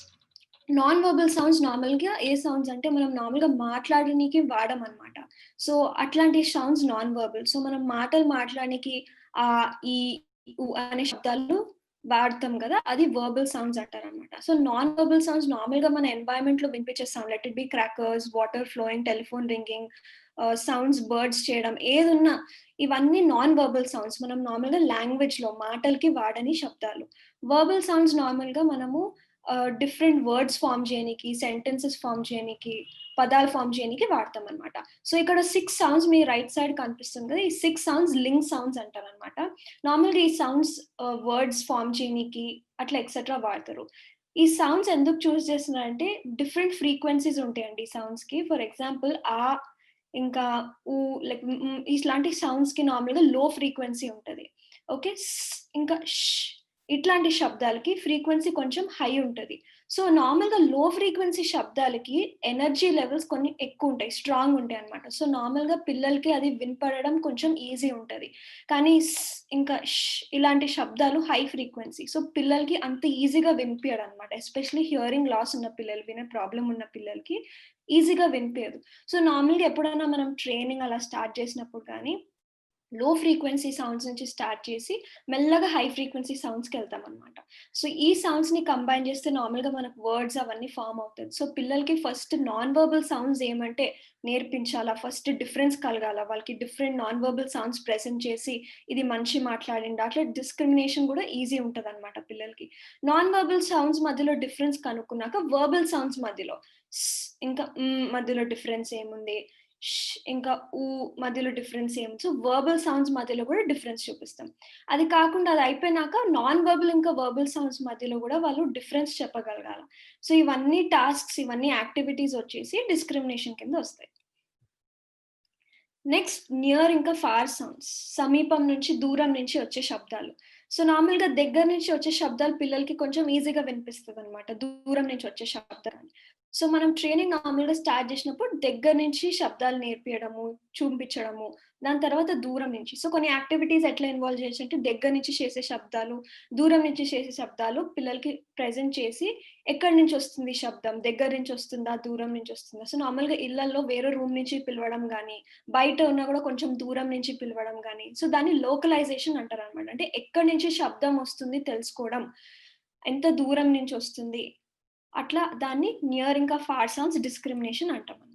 Non verbal sounds నార్మల్‌గా ఏ సౌండ్స్ అంటే మనం నార్మల్‌గా మాట్లాడనీకి వాడమనమాట. సో అట్లాంటి సౌండ్స్ నాన్ వెర్బల్. సో మనం మాటలు మాట్లాడనీకి ఈ, ఉ అనే శబ్దాలు వాడతాం గదా! అది వెర్బల్ సౌండ్స్ అంటారనమాట. సో నాన్ వెర్బల్ సౌండ్స్ నార్మల్‌గా మన ఎన్వైర్న్‌మెంట్‌లో వినిపించే sound let it be crackers, water flowing, telephone ringing, sounds birds చేయడం ఏదున్నా ఇవన్నీ నాన్ వెర్బల్ సౌండ్స్. మనం నార్మల్‌గా లాంగ్వేజ్‌లో మాటలకి వాడని శబ్దాలు. వెర్బల్ సౌండ్స్ నార్మల్‌గా మనము డిఫరెంట్ వర్డ్స్ ఫార్మ్ చేయనీకి, సెంటెన్సెస్ ఫార్మ్ చేయనీకి, పదాలు ఫార్మ్ చేయనీకి వాడతామనమాట. సో ఇక్కడ 6 సౌండ్స్ మీ రైట్ సైడ్ కనిపిస్తుంది కదా! ఈ 6 సౌండ్స్ లింక్ సౌండ్స్ అంటారనమాట. నార్మల్‌గా ఈ సౌండ్స్ వర్డ్స్ ఫార్మ్ చేయనీకి అట్లా ఎక్సెట్రా వాడతారు. ఈ సౌండ్స్ ఎందుకు చూస్ చేస్తున్నారంటే డిఫరెంట్ ఫ్రీక్వెన్సీస్ ఉంటాయండి ఈ సౌండ్స్‌కి. ఫర్ ఎగ్జాంపుల్ ఇంకా ఊ ఇట్లాంటి సౌండ్స్‌కి నార్మల్‌గా లో ఫ్రీక్వెన్సీ ఉంటది. ఓకే. ఇంకా ఇట్లాంటి శబ్దాలకి ఫ్రీక్వెన్సీ కొంచెం హై ఉంటది. సో నార్మల్‌గా లో ఫ్రీక్వెన్సీ శబ్దాలకి ఎనర్జీ లెవెల్స్ కొన్ని ఎక్కువుంటాయి. స్ట్రాంగ్ ఉంటాయన్నమాట. సో నార్మల్‌గా పిల్లలకి అది వినపడడం కొంచెం ఈజీ ఉంటది. కానీ ఇంకా ఇలాంటి శబ్దాలు హై ఫ్రీక్వెన్సీ. సో పిల్లలకి అంత ఈజీగా వినిపియదన్నమాట. ఎస్పెషల్లీ హియరింగ్ లాస్ ఉన్న పిల్లలు, వినే ప్రాబ్లమ్ ఉన్న పిల్లలకి ఈజీగా వినిపియదు. సో నార్మల్‌గా ఎప్పుడైనా మనం ట్రైనింగ్ అలా స్టార్ట్ చేసినప్పుడు గానీ, లో ఫ్రీక్వెన్సీ సౌండ్స్ నుంచి స్టార్ట్ చేసి మెల్లగా హై ఫ్రీక్వెన్సీ సౌండ్స్‌కెళ్తామనమాట. సో ఈ సౌండ్స్‌ని కంబైన్ చేస్తే నార్మల్‌గా మనకు వర్డ్స్ అవన్నీ ఫార్మ్ అవుతది. సో పిల్లలకి ఫస్ట్ నాన్ వెర్బల్ సౌండ్స్ ఏమంటే నేర్పించాలా, ఫస్ట్ డిఫరెన్స్ కలగాల. వాళ్ళకి different non verbal sounds present చేసి ఇది మనిషి మాట్లాడిండా అట్లా డిస్క్రిమినేషన్ కూడా ఈజీ ఉంటదనమాట పిల్లలకి. నాన్ వెర్బల్ సౌండ్స్ మధ్యలో డిఫరెన్స్ కనుక్కున్నాక వెర్బల్ సౌండ్స్ మధ్యలో ఇంకా మధ్యలో డిఫరెన్స్ ఏముంది, ఇంకా మధ్యలో డిఫరెన్స్ ఏముంది. సో వెర్బల్ సౌండ్స్ మధ్యలో కూడా డిఫరెన్స్ చూపిస్తాం. అది కాకుండా అది అయిపోయినాక నాన్ వెర్బల్ ఇంకా వెర్బల్ సౌండ్స్ మధ్యలో కూడా వాళ్ళు డిఫరెన్స్ చెప్పగలగాల. సో ఇవన్నీ టాస్క్స్, ఇవన్నీ యాక్టివిటీస్ వచ్చేసి డిస్క్రిమినేషన్ కింద వస్తాయి. నెక్స్ట్ నియర్ ఇంకా ఫార్ సౌండ్స్. సమీపం నుంచి, దూరం నుంచి వచ్చే శబ్దాలు. సో నార్మల్‌గా దగ్గర నుంచి వచ్చే శబ్దాలు పిల్లలకి కొంచెం ఈజీగా వినిపిస్తదనమాట. దూరం నుంచి వచ్చే శబ్దాలు. సో మనం ట్రైనింగ్ నార్మల్‌గా స్టార్ట్ చేసినప్పుడు దగ్గర నుంచి శబ్దాలు నేర్పియడము, చూపించడము. దాని తర్వాత దూరం నుంచి. సో కొన్ని యాక్టివిటీస్ ఎట్లా ఇన్వాల్వ్ చేయొచ్చంటే దగ్గర నుంచి చేసే శబ్దాలు, దూరం నుంచి చేసే శబ్దాలు పిల్లలకి ప్రెజెంట్ చేసి ఎక్కడి నుంచి వస్తుంది శబ్దం, దగ్గర నుంచి వస్తుందా, దూరం నుంచి వస్తుందా. సో నార్మల్‌గా ఇళ్లల్లో వేరే రూమ్ నుంచి పిలవడం గానీ, బయట ఉన్నా కూడా కొంచెం దూరం నుంచి పిలవడం గానీ, సో దాన్ని లోకలైజేషన్ అంటారనమాట. అంటే ఎక్కడి నుంచి శబ్దం వస్తుంది తెలుసుకోవడం, ఎంత దూరం నుంచి వస్తుంది, అట్లా దాన్ని నియర్ ఇంకా ఫార్ సౌండ్స్ డిస్క్రిమినేషన్ అంటామనమాట.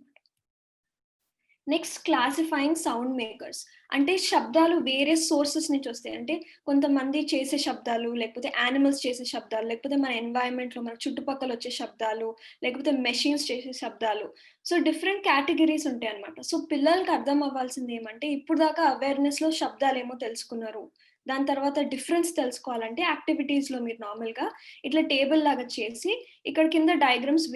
Next classifying sound makers. అంటే శబ్దాలు వేరే సోర్సెస్ నుంచి వస్తాయి. అంటే కొంతమంది చేసే శబ్దాలు, లేకపోతే యానిమల్స్ చేసే శబ్దాలు, లేకపోతే మన ఎన్వైరన్మెంట్‌లో మన చుట్టుపక్కల వచ్చే శబ్దాలు, లేకపోతే మెషిన్స్ చేసే శబ్దాలు. సో డిఫరెంట్ కేటగరీస్ ఉంటాయన్నమాట. సో పిల్లలకి అర్థం అవ్వాల్సింది ఏమంటే ఇప్పుడు దాకా అవేర్‌నెస్‌లో శబ్దాలేమో తెలుసుకున్నారు. దాని తర్వాత డిఫరెన్స్ తెలుసుకోవాలంటే యాక్టివిటీస్‌లో మీరు నార్మల్‌గా ఇట్లా టేబుల్ లాగా చేసి ఇక్కడ కింద డయాగ్రామ్స్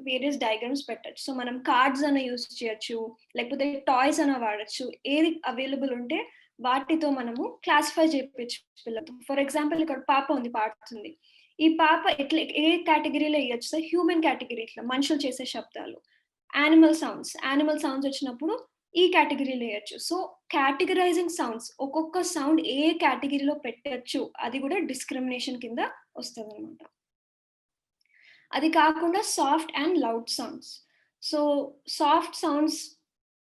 వేరియస్ డయాగ్రామ్స్ పెట్టొచ్చు. సో మనం కార్డ్స్ అన్న యూజ్ చేయొచ్చు, లేకపోతే టాయ్స్ అన్న వాడొచ్చు. ఏది అవైలబుల్ ఉంటే వాటితో మనము క్లాసిఫై చేపియొచ్చు పిల్లలతో. ఫర్ ఎగ్జాంపుల్ ఇక్కడ పాప ఉంది పాడుతుంది. ఈ పాప ఎట్లా ఏ కేటగిరీలో ఎయొచ్చు సార్? హ్యూమన్ కేటగిరీ ఇట్లా మనుషులు చేసే శబ్దాలు. యానిమల్ సౌండ్స్ వచ్చినప్పుడు ఈ కేటగిరీలో ఎయొచ్చు. సో కేటగరైజింగ్ సౌండ్స్ ఒక్కొక్క సౌండ్ ఏ కేటగిరీలో పెట్టొచ్చు అది కూడా డిస్క్రిమినేషన్ కింద వస్తదనమాట. అది కాకుండా soft and loud sounds. So soft sounds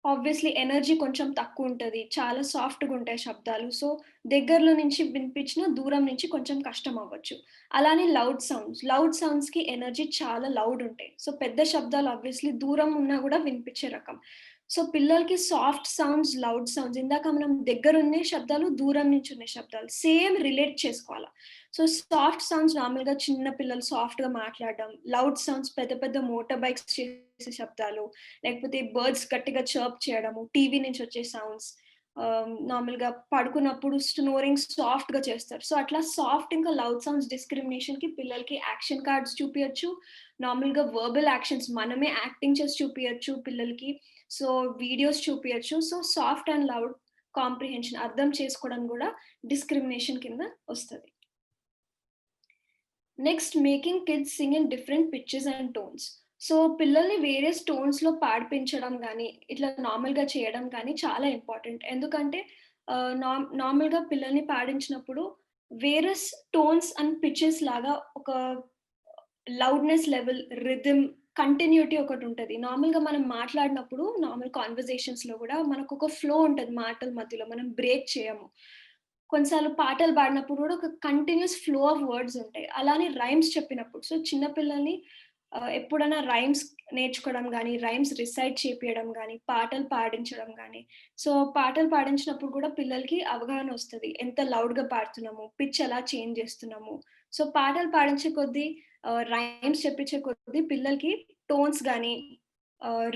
obviously energy కొంచెం తక్కువ ఉంటది. చాలా సాఫ్ట్‌గా ఉంటాయి శబ్దాలు. సో దగ్గరలో నుంచి వినిపించినా దూరం నుంచి కొంచెం కష్టం అవ్వచ్చు. అలానే లౌడ్ సౌండ్స్‌కి ఎనర్జీ చాలా లౌడ్ ఉంటాయి. సో పెద్ద శబ్దాలు ఆబ్వియస్లీ దూరం ఉన్నా గూడా వినిపించే రకం. సో పిల్లలకి సాఫ్ట్ సౌండ్స్, లౌడ్ సౌండ్స్ ఇందాక మనం దగ్గరున్నే శబ్దాలు, దూరం నుంచి ఉన్న శబ్దాలు సేమ్ రిలేట్ చేసుకోవాల. సో సాఫ్ట్ సౌండ్స్ నార్మల్‌గా చిన్న పిల్లలు సాఫ్ట్‌గా మాట్లాడడం, లౌడ్ సౌండ్స్ పెద్ద పెద్ద మోటార్ బైక్స్ చేసే శబ్దాలు, లేకపోతే బర్డ్స్ గట్టిగా చర్ప్ చేయడము, టీవీ నుంచి వచ్చే సౌండ్స్, నార్మల్‌గా పడుకున్నప్పుడు స్నోరింగ్ సాఫ్ట్‌గా చేస్తారు. సో అట్లా సాఫ్ట్ ఇంకా లౌడ్ సౌండ్స్ డిస్క్రిమినేషన్‌కి పిల్లలకి యాక్షన్ కార్డ్స్ చూపియొచ్చు. నార్మల్‌గా వర్బల్ యాక్షన్స్ మనమే యాక్టింగ్ చేసి చూపియొచ్చు పిల్లలకి. సో వీడియోస్ చూపియొచ్చు. So soft and loud comprehension అర్థం చేసుకోవడం కూడా డిస్క్రిమినేషన్ కింద వస్తది. Next making kids sing in different pitches and tones. So పిల్లల్ని వేరియస్ టోన్స్‌లో పాడిపించడం గానీ, ఇట్లా నార్మల్‌గా చేయడం గానీ చాలా ఇంపార్టెంట్. ఎందుకంటే నార్మల్‌గా పిల్లల్ని పాడించినప్పుడు వేరియస్ టోన్స్ అండ్ పిచెస్ లాగా ఒక లౌడ్‌నెస్ లెవెల్, రిథమ్, కంటిన్యూటీ ఒకటుంటది. నార్మల్‌గా మనం మాట్లాడినప్పుడు నార్మల్ కన్వర్జేషన్స్‌లో గూడా మనకొక ఫ్లో ఉంటది మాటల మధ్యలో. మనం బ్రేక్ చేయము. కొన్నిసార్లు పాటలు పాడినప్పుడు గూడా ఒక కంటిన్యూయస్ ఫ్లో ఆఫ్ వర్డ్స్ ఉంటాయి. అలానే రైమ్స్ చెప్పినప్పుడు. సో చిన్న పిల్లల్ని ఎప్పుడైనా రైమ్స్ నేర్చుకోవడం గానీ, రైమ్స్ రిసైట్ చేపియడం గానీ, పాటలు పాడించడం గానీ, సో పాటలు పాడించినప్పుడు గూడా పిల్లలకి అవగాహన వస్తది. ఎంత లౌడ్‌గా పాడుతున్నాము, పిచ్ ఎలా చేంజ్ చేస్తున్నాము. సో పాటలు పాడించే కొద్దీ రైమ్స్ చెప్పించే కొద్దీ పిల్లలకి టోన్స్ గానీ,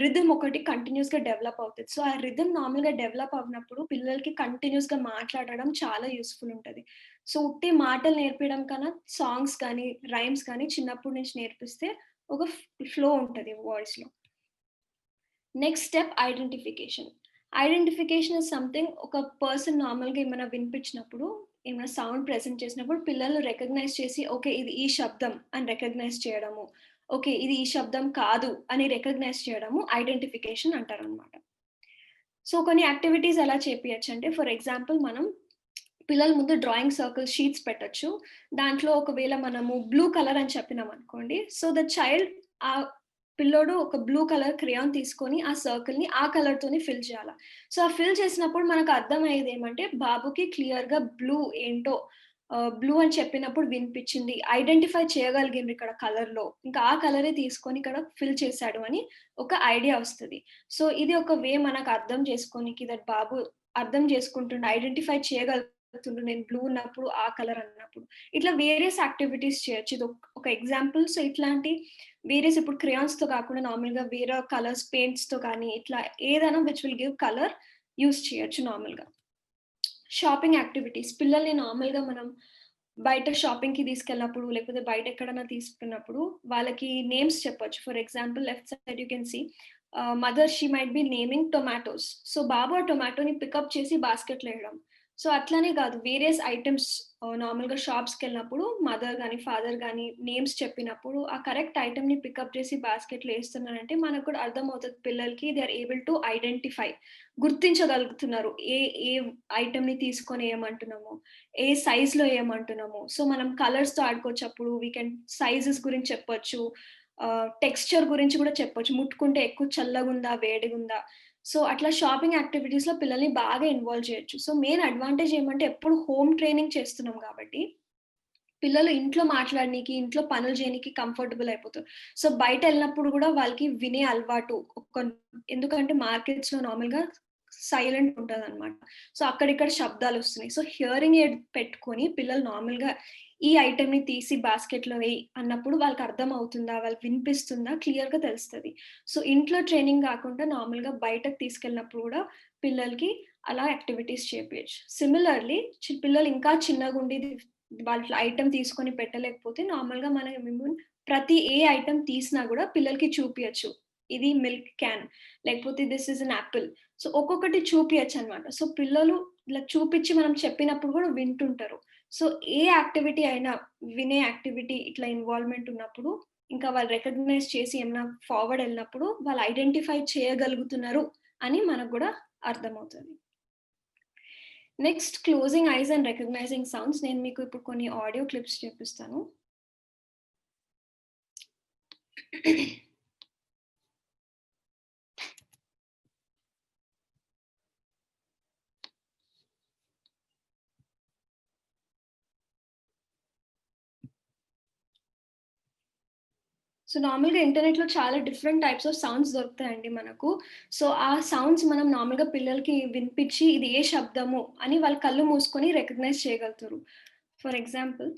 రిథమ్ ఒకటి కంటిన్యూయస్‌గా డెవలప్ అవుతది. సో ఆ రిథమ్ నార్మల్‌గా డెవలప్ అవ్వనప్పుడు పిల్లలకి కంటిన్యూయస్‌గా మాట్లాడడం చాలా యూజ్‌ఫుల్ ఉంటది. సో ఉట్టి మాటలు నేర్పియడం కన్నా సాంగ్స్ గానీ, రైమ్స్ గానీ చిన్నప్పటి నుంచి నేర్పిస్తే ఒక ఫ్లో ఉంటది వాయిస్‌లో. Next step identification. Identification is something ఒక పర్సన్ నార్మల్‌గా ఏమైనా వినిపించినప్పుడు, ఏమైనా సౌండ్ ప్రెజెంట్ చేసినప్పుడు పిల్లలు రికగ్నైజ్ చేసి ఓకే. ఇది ఈ శబ్దం అని రికగ్నైజ్ చేయడము. ఓకే. ఇది ఈ శబ్దం కాదు అని రికగ్నైజ్ చేయడము ఐడెంటిఫికేషన్ అంటారనమాట. సో కొన్ని యాక్టివిటీస్ ఎలా చేపియొచ్చంటే ఫర్ ఎగ్జాంపుల్ మనం పిల్లల ముందు డ్రాయింగ్ సర్కిల్ షీట్స్ పెట్టొచ్చు. దాంట్లో ఒకవేళ మనము బ్లూ కలర్ అని చెప్పినామనుకోండి. సో ద చైల్డ్ పిల్లోడు ఒక బ్లూ కలర్ క్రేయాన్ తీసుకొని ఆ సర్కిల్‌ని ఆ కలర్‌తోని ఫిల్ చేయాల. సో ఆ ఫిల్ చేసినప్పుడు మనకు అర్థమయ్యేది ఏమంటే బాబుకి క్లియర్‌గా బ్లూ ఏంటో బ్లూ అని చెప్పినప్పుడు వినిపించింది. ఐడెంటిఫై చేయగలిగిండ్రు ఇక్కడ కలర్‌లో. ఇంకా ఆ కలరే తీసుకొని ఇక్కడ ఫిల్ చేశాడు అని ఒక ఐడియా వస్తది. సో ఇది ఒక వే మనకు అర్థం చేసుకోనికి దట్ బాబు అర్థం చేసుకుంటుండు, ఐడెంటిఫై చేయగలుగుతుండు నేను బ్లూ ఉన్నప్పుడు, ఆ కలర్ అన్నప్పుడు. ఇట్లా వేరియస్ యాక్టివిటీస్ చేయొచ్చు. ఇది ఒక ఎగ్జాంపుల్. సో ఇట్లాంటి వేరియస్ ఇప్పుడు క్రేయాన్స్‌తో కాకుండా నార్మల్‌గా వేరే కలర్స్ పెయింట్స్‌తో కానీ ఇట్లా ఏదైనా which will give colour use చేయొచ్చు నార్మల్‌గా. Shopping activities. పిల్లల్ని నార్మల్‌గా మనం బయట షాపింగ్‌కి తీసుకెళ్ళినప్పుడు, లేకపోతే బయట ఎక్కడైనా తీసుకున్నప్పుడు వాళ్ళకి నేమ్స్ చెప్పొచ్చు. For example left side you can see mother she might be naming tomatoes. So బాబు ఆ టొమాటోని పికప్ చేసి బాస్కెట్‌లో ఎయడం. సో అట్లనే కాదు వేరియస్ ఐటెమ్స్ నార్మల్‌గా షాప్స్‌కెళ్ళినప్పుడు మదర్ గాని, ఫాదర్ గాని నేమ్స్ చెప్పినప్పుడు ఆ కరెక్ట్ ఐటెమ్‌ని పికప్ చేసి బాస్కెట్‌లో ఏస్తున్నారంటే మనకు కూడా అర్థమవుతది పిల్లలకి they are able to identify. గుర్తించగలుగుతున్నారు. ఏ ఏ ఐటెమ్‌ని తీసుకొని ఏయమంటున్నాము, ఏ సైజ్‌లో ఏయమంటున్నాము. సో మనం కలర్స్‌తో ఆడుకోవచ్చు అప్పుడు. వీ కెన్ సైజెస్ గురించి చెప్పొచ్చు. టెక్స్చర్ గురించి కూడా చెప్పొచ్చు. ముట్టుకుంటే ఎక్కువ చల్లగుందా? వేడిగుందా? సో అట్లా షాపింగ్ యాక్టివిటీస్‌లో పిల్లల్ని బాగా ఇన్వాల్వ్ చేయొచ్చు. సో మెయిన్ అడ్వాంటేజ్ ఏమంటే ఎప్పుడు హోమ్ ట్రైనింగ్ చేస్తున్నాం కాబట్టి పిల్లలు ఇంట్లో మాట్లాడనీకి, ఇంట్లో పనులు చేయనీకి కంఫర్టబుల్ అయిపోతారు. సో బయటెళ్ళినప్పుడు గూడా వాళ్ళకి వినే అలవాటు ఎందుకంటే మార్కెట్స్‌లో నార్మల్‌గా సైలెంట్ ఉంటదనమాట. సో అక్కడిక్కడ శబ్దాలొస్తున్నాయి. సో హియరింగ్ ఎయిడ్ పెట్టుకొని పిల్లలు నార్మల్‌గా ఈ ఐటెమ్‌ని తీసి బాస్కెట్‌లో వెయ్యి అన్నప్పుడు వాళ్ళకి అర్థమవుతుందా? వాళ్ళకి వినిపిస్తుందా? క్లియర్‌గా తెలుస్తది. సో ఇంట్లో ట్రైనింగ్ గాకుండా నార్మల్‌గా బయటకి తీసుకెళ్ళినప్పుడు గూడా పిల్లలకి అలా యాక్టివిటీస్ చేపియొచ్చు. సిమిలర్‌లీ పిల్లలు ఇంకా చిన్నగుండి వాళ్ళ ఐటెమ్ తీసుకొని పెట్టలేకపోతే నార్మల్‌గా మేము ప్రతి ఐటెమ్ తీసినా గూడా పిల్లలకి చూపియొచ్చు. ఇది మిల్క్ క్యాన్, లేకపోతే this is an apple. So ఒక్కొక్కటి చూపియొచ్చనమాట. సో పిల్లలు ఇలా చూపిచ్చి మనం చెప్పినప్పుడు గూడా వింటుంటారు. సో ఏ యాక్టివిటీ అయినా వినే యాక్టివిటీ ఇట్లా ఇన్వాల్వ్‌మెంట్ ఉన్నప్పుడు ఇంకా వాళ్ళు రికగ్నైజ్ చేసి ఏమన్నా ఫార్వర్డ్ ఎళ్ళినప్పుడు వాళ్ళు ఐడెంటిఫై చేయగలుగుతున్నారు అని మనకు గూడా అర్థమవుతది. Next closing eyes and recognizing sounds. నేను మీకు ఇప్పుడు కొన్ని ఆడియో క్లిప్స్ చూపిస్తాను. సో నార్మల్‌గా ఇంటర్నెట్‌లో చాలా డిఫరెంట్ టైప్స్ ఆఫ్ సౌండ్స్ దొరుకుతాయండి మనకు. సో ఆ సౌండ్స్ మనం నార్మల్‌గా పిల్లలకి వినిపించి ఇది ఏ శబ్దము అని వాళ్ళు కళ్ళు మూసుకొని రికగ్నైజ్ చేయగలుగుతారు. ఫర్ ఎగ్జాంపుల్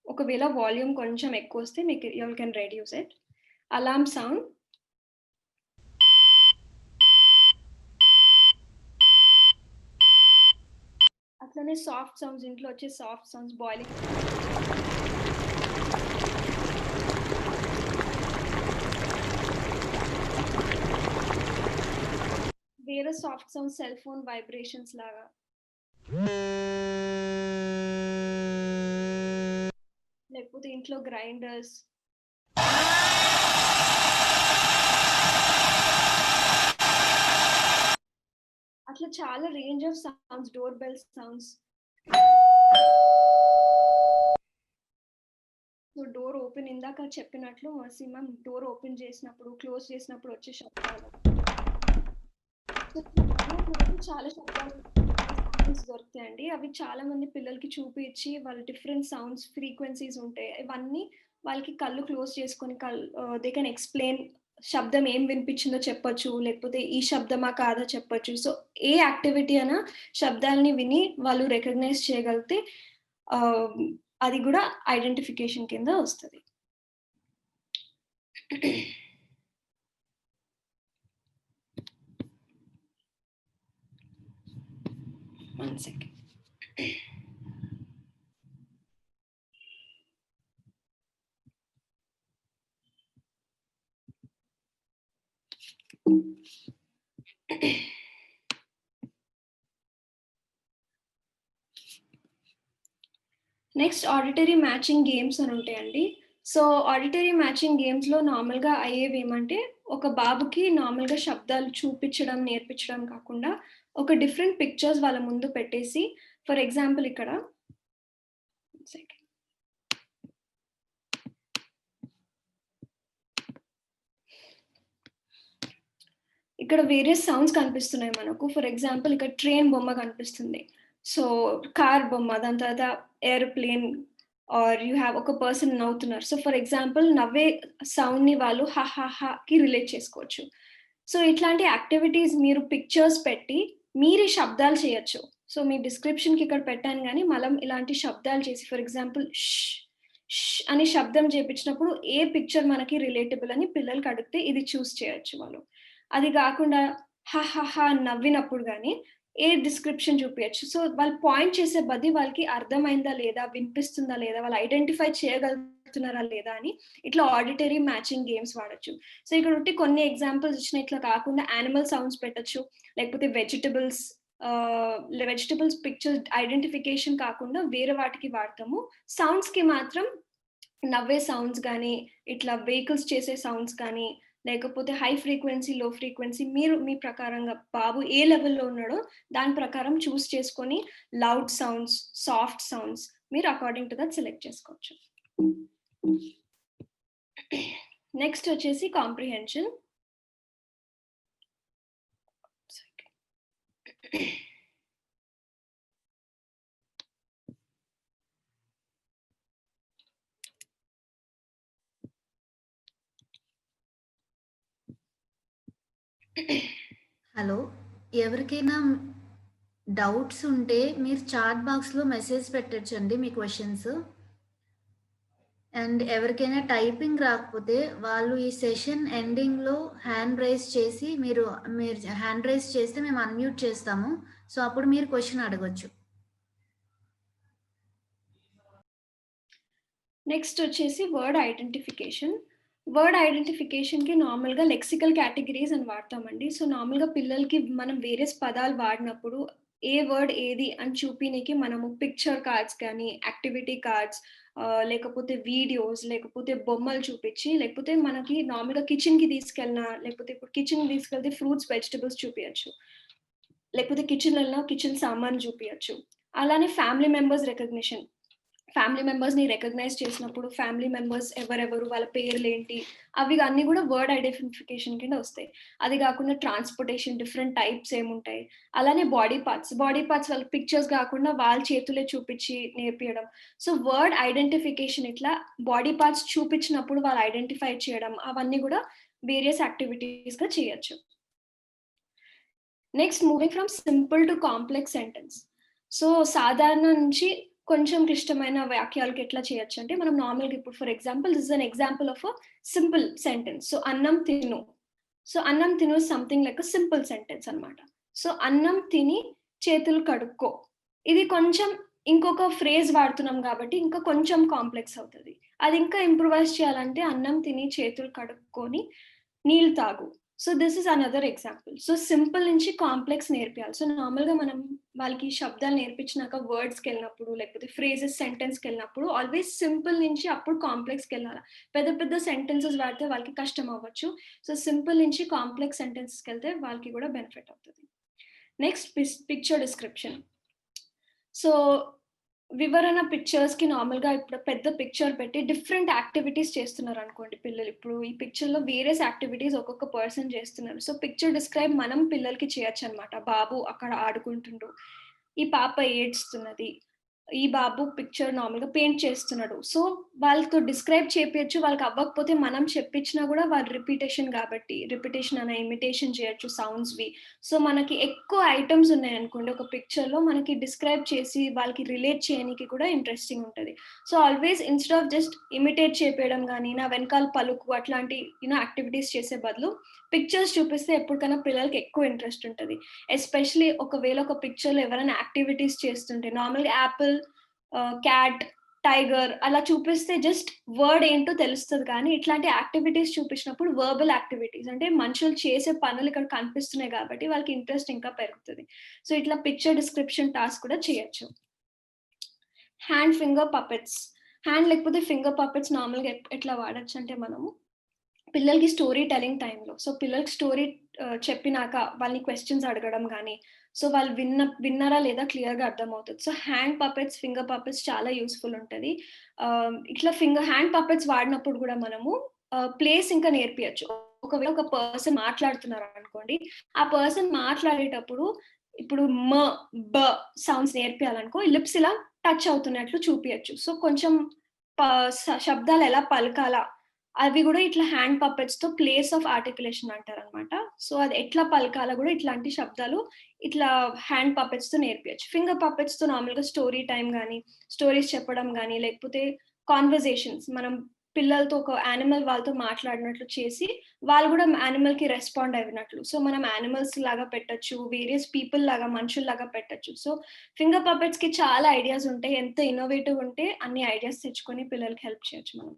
ఒకవేళ వాల్యూమ్ కొంచెం ఎక్కువొస్తే మీకు you all can reduce it. Alarm sound. అట్లనే సాఫ్ట్ సౌండ్స్, ఇంట్లో వచ్చే సాఫ్ట్ సౌండ్స్ బాయిలింగ్. వేరే soft sounds cell phone vibrations లాగా. లేకపోతే ఇంట్లో గ్రైండర్స్. అట్లా చాలా range of sounds, door bell sounds. So door open ఇందాక చెప్పినట్లు మ్యామ్ డోర్ ఓపెన్ చేసినప్పుడు, క్లోజ్ చేసినప్పుడు వచ్చే శబ్దాలు. సో చాలా శబ్దాలు సౌండ్స్ దొరుకుతాయండి. అవి చాలా మంది పిల్లలకి చూపించి వాళ్ళు డిఫరెంట్ సౌండ్స్ ఫ్రీక్వెన్సీస్ ఉంటాయి. ఇవన్నీ వాళ్ళకి కళ్ళు క్లోజ్ చేసుకొని దే కెన్ ఎక్స్‌ప్లెయిన్ శబ్దం ఏం వినిపించిందో చెప్పొచ్చు. లేకపోతే ఈ శబ్దమా కాదా చెప్పొచ్చు. సో ఏ యాక్టివిటీ అయినా శబ్దాలని విని వాళ్ళు రికగ్నైజ్ చేయగలిగితే అది కూడా ఐడెంటిఫికేషన్ కింద వస్తది. One second. Next auditory matching games అని ఉంటాయండి. సో ఆడిటరీ మ్యాచింగ్ గేమ్స్‌లో నార్మల్‌గా అయ్యేవి ఏమంటే ఒక బాబుకి నార్మల్‌గా శబ్దాలు చూపించడం, నేర్పించడం కాకుండా ఒక డిఫరెంట్ పిక్చర్స్ వాళ్ళ ముందు పెట్టేసి ఫర్ ఎగ్జాంపుల్ ఇక్కడ సెకండ్. ఇక్కడ వేరియస్ సౌండ్స్ కనిపిస్తున్నాయి మనకు. ఫర్ ఎగ్జాంపుల్ ఇక్కడ ట్రైన్ బొమ్మ కనిపిస్తుంది. సో కార్ బొమ్మ, దాని తర్వాత ఏరోప్లేన్ ఆర్ యూ హ్యావ్ ఒక పర్సన్ నవ్వుతున్నారు. సో ఫర్ ఎగ్జాంపుల్ నవ్వే సౌండ్‌ని వాళ్ళు హ హ హకి రిలేట్ చేసుకోవచ్చు. సో ఇట్లాంటి యాక్టివిటీస్ మీరు పిక్చర్స్ పెట్టి మీరే శబ్దాలు చేయొచ్చు. సో మీ డిస్క్రిప్షన్‌కి ఇక్కడ పెట్టాను గానీ మనం ఇలాంటి శబ్దాలు చేసి ఫర్ ఎగ్జాంపుల్ అనే శబ్దం చేపించినప్పుడు ఏ పిక్చర్ మనకి రిలేటబుల్ అని పిల్లలకి అడిగితే ఇది చూస్ చేయొచ్చు వాళ్ళు. అది కాకుండా హ హ హ అని నవ్వినప్పుడు గానీ ఏ డిస్క్రిప్షన్ చూపియొచ్చు. సో వాళ్ళు పాయింట్ చేసే బది వాళ్ళకి అర్థమైందా లేదా, వినిపిస్తుందా లేదా, వాళ్ళు ఐడెంటిఫై చేయగలుగుతున్నారా లేదా అని ఇట్లా ఆడిటరీ మ్యాచింగ్ గేమ్స్ వాడొచ్చు. సో ఇక్కడ ఉంటే కొన్ని ఎగ్జాంపుల్స్ ఇచ్చిన ఇట్లా కాకుండా యానిమల్ సౌండ్స్ పెట్టొచ్చు. లేకపోతే వెజిటబుల్స్ పిక్చర్స్ ఐడెంటిఫికేషన్ కాకుండా వేరే వాటికి వాడతాము. సౌండ్స్‌కి మాత్రం నవ్వే సౌండ్స్ గానీ, ఇట్లా వెహికల్స్ చేసే సౌండ్స్ కానీ, లేకపోతే హై ఫ్రీక్వెన్సీ, లో ఫ్రీక్వెన్సీ మీరు మీ ప్రకారంగా బాబు ఏ లెవెల్‌లో ఉన్నాడో దాని ప్రకారం చూస్ చేసుకొని లౌడ్ సౌండ్స్, సాఫ్ట్ సౌండ్స్ మీరు అకార్డింగ్ టు దట్ సెలెక్ట్ చేసుకోవచ్చు. నెక్స్ట్ వచ్చేసి కాంప్రిహెన్షన్. హలో! ఎవరికైనా డౌట్స్ ఉంటే మీరు చాట్ బాక్స్‌లో మెసేజ్ పెట్టొచ్చండి మీ క్వెషన్స్. అండ్ ఎవరికైనా టైపింగ్ రాకపోతే వాళ్ళు ఈ సెషన్ ఎండింగ్‌లో హ్యాండ్ రైజ్ చేసి మీరు హ్యాండ్ రైజ్ చేస్తే మేము అన్‌మ్యూట్ చేస్తాము. సో అప్పుడు మీరు క్వెషన్ అడగొచ్చు. నెక్స్ట్ వచ్చేసి వర్డ్ ఐడెంటిఫికేషన్. వర్డ్ ఐడెంటిఫికేషన్‌కి నార్మల్‌గా లెక్సికల్ కేటగిరీస్ అని వాడతామండి. సో నార్మల్‌గా పిల్లలకి మనం వేరియస్ పదాలు వాడినప్పుడు ఏ వర్డ్ ఏది అని చూపినీకి మనము పిక్చర్ కార్డ్స్ కానీ, యాక్టివిటీ కార్డ్స్ లేకపోతే వీడియోస్, లేకపోతే బొమ్మలు చూపించి, లేకపోతే మనకి నార్మల్‌గా కిచెన్‌కి తీసుకెళ్ళినా, లేకపోతే ఇప్పుడు కిచెన్‌కి తీసుకెళ్తే ఫ్రూట్స్, వెజిటబుల్స్ చూపియొచ్చు. లేకపోతే కిచెన్‌లలో కిచెన్ సామాను చూపియొచ్చు. అలానే ఫ్యామిలీ మెంబర్స్ రికగ్నిషన్. ఫ్యామిలీ మెంబర్స్ని రికగ్నైజ్ చేసినప్పుడు ఫ్యామిలీ మెంబర్స్ ఎవరెవరు, వాళ్ళ పేర్లు ఏంటి, అవి అన్నీ కూడా వర్డ్ ఐడెంటిఫికేషన్ కింద వస్తాయి. అది కాకుండా ట్రాన్స్పోర్టేషన్, డిఫరెంట్ టైప్స్ ఏముంటాయి, అలానే బాడీ పార్ట్స్ వాళ్ళ పిక్చర్స్ కాకుండా వాళ్ళ చేతులే చూపించి నేర్పియడం. సో వర్డ్ ఐడెంటిఫికేషన్ ఇట్లా బాడీ పార్ట్స్ చూపించినప్పుడు వాళ్ళు ఐడెంటిఫై చేయడం, అవన్నీ కూడా వేరియస్ యాక్టివిటీస్ గా చేయొచ్చు. Next moving from simple to complex sentence. So సాధారణ నుంచి కొంచెం క్లిష్టమైన వాక్యాలకి ఎట్లా చేయొచ్చు అంటే, మనం నార్మల్గా ఇప్పుడు for example this is an example of a simple sentence. So అన్నం తిను. సో అన్నం తిను something like a simple sentence అనమాట. సో అన్నం తిని చేతులు కడుక్కో, ఇది కొంచెం ఇంకొక ఫ్రేజ్ వాడుతున్నాం కాబట్టి ఇంకా కొంచెం కాంప్లెక్స్ అవుతుంది. అది ఇంకా ఇంప్రూవైజ్ చేయాలంటే అన్నం తిని చేతులు కడుక్కొని నీళ్ళు తాగు. So this is another example. So simple నుంచి కాంప్లెక్స్ నేర్పియాలి. సో నార్మల్గా మనం వాళ్ళకి శబ్దాలు నేర్పించినాక వర్డ్స్కి వెళ్ళినప్పుడు లేకపోతే ఫ్రేజెస్ సెంటెన్స్కి వెళ్ళినప్పుడు ఆల్వేస్ సింపుల్ నుంచి అప్పుడు కాంప్లెక్స్కి వెళ్ళాలి. పెద్ద పెద్ద సెంటెన్సెస్ వాడితే వాళ్ళకి కష్టం అవ్వచ్చు. సో సింపుల్ నుంచి కాంప్లెక్స్ సెంటెన్సెస్కి వెళ్తే వాళ్ళకి కూడా బెనిఫిట్ అవుతుంది. Next picture description. సో వివరణ పిక్చర్స్ కి నార్మల్గా ఇప్పుడు పెద్ద పిక్చర్ పెట్టి డిఫరెంట్ యాక్టివిటీస్ చేస్తున్నారు అనుకోండి పిల్లలు. ఇప్పుడు ఈ పిక్చర్ లో వేరియస్ యాక్టివిటీస్ ఒక్కొక్క పర్సన్ చేస్తున్నారు. సో పిక్చర్ డిస్క్రైబ్ మనం పిల్లలకి చేయొచ్చు అనమాట. బాబు అక్కడ ఆడుకుంటుండు, ఈ పాప ఏడ్స్తున్నది, ఈ బాబు పిక్చర్ నార్మల్గా పెయింట్ చేస్తున్నాడు. సో వాళ్ళతో డిస్క్రైబ్ చేపించచ్చు. వాళ్ళకి అవ్వకపోతే మనం చెప్పించినా కూడా వాళ్ళు రిపీటేషన్ కాబట్టి రిపీటేషన్ అనే ఇమిటేషన్ చేయొచ్చు సౌండ్స్వి. సో మనకి ఎక్కువ ఐటమ్స్ ఉన్నాయి అనుకోండి ఒక పిక్చర్లో, మనకి డిస్క్రైబ్ చేసి వాళ్ళకి రిలేట్ చేయడానికి కూడా ఇంట్రెస్టింగ్ ఉంటుంది. So always instead of just imitate చేపేయడం కానీ నా వెనకాల పలుకు అట్లాంటి యాక్టివిటీస్ చేసే బదులు పిక్చర్స్ చూపిస్తే ఎప్పటికైనా పిల్లలకి ఎక్కువ ఇంట్రెస్ట్ ఉంటుంది. ఎస్పెషలీ ఒకవేళ ఒక పిక్చర్లో ఎవరైనా యాక్టివిటీస్ చేస్తుంటే నార్మల్గా యాపిల్, క్యాట్, టైగర్ అలా చూపిస్తే జస్ట్ వర్డ్ ఏంటో తెలుస్తుంది. కానీ ఇట్లాంటి యాక్టివిటీస్ చూపించినప్పుడు వర్బల్ యాక్టివిటీస్ అంటే మనుషులు చేసే పనులు ఇక్కడ కనిపిస్తున్నాయి కాబట్టి వాళ్ళకి ఇంట్రెస్ట్ ఇంకా పెరుగుతుంది. సో ఇట్లా పిక్చర్ డిస్క్రిప్షన్ టాస్క్ కూడా చేయొచ్చు. Hand finger puppets. హ్యాండ్ లేకపోతే ఫింగర్ పపెట్స్ నార్మల్గా ఎట్లా వాడచ్చు అంటే మనము పిల్లలకి స్టోరీ టెలింగ్ టైంలో, సో పిల్లలకి స్టోరీ చెప్పినాక వాళ్ళని క్వశ్చన్స్ అడగడం కానీ, సో వాళ్ళు విన్నారా లేదా క్లియర్గా అర్థమవుతుంది. So hand puppets, finger puppets చాలా యూస్ఫుల్ ఉంటుంది. ఇట్లా హ్యాండ్ పపెట్స్ వాడినప్పుడు కూడా మనము ప్లేస్ ఇంకా నేర్పియచ్చు. ఒకవేళ ఒక పర్సన్ మాట్లాడుతున్నారు అనుకోండి, ఆ పర్సన్ మాట్లాడేటప్పుడు ఇప్పుడు బ సౌండ్స్ నేర్పియాలనుకో లిప్స్ ఇలా టచ్ అవుతున్నట్లు చూపించచ్చు. సో కొంచెం శబ్దాలు ఎలా పలకాలా అవి కూడా ఇట్లా హ్యాండ్ పపెట్స్ తో ప్లేస్ ఆఫ్ ఆర్టికులేషన్ అంటారు అనమాట. సో అది ఎట్లా పలకాల కూడా ఇట్లాంటి శబ్దాలు ఇట్లా హ్యాండ్ పపెట్స్ తో నేర్పించచ్చు. ఫింగర్ పపెట్స్ తో నార్మల్గా స్టోరీ టైం కానీ, స్టోరీస్ చెప్పడం కానీ, లేకపోతే కాన్వర్జేషన్స్ మనం పిల్లలతో ఒక యానిమల్ వాళ్ళతో మాట్లాడినట్లు చేసి వాళ్ళు కూడా యానిమల్ కి రెస్పాండ్ అయినట్లు. సో మనం యానిమల్స్ లాగా పెట్టచ్చు, వేరియస్ పీపుల్ లాగా మనుషుల్లాగా పెట్టచ్చు. సో ఫింగర్ పపెట్స్ కి చాలా ఐడియాస్ ఉంటాయి. ఎంత ఇన్నోవేటివ్ ఉంటే అన్ని ఐడియాస్ తెచ్చుకొని పిల్లలకి హెల్ప్ చేయొచ్చు మనం.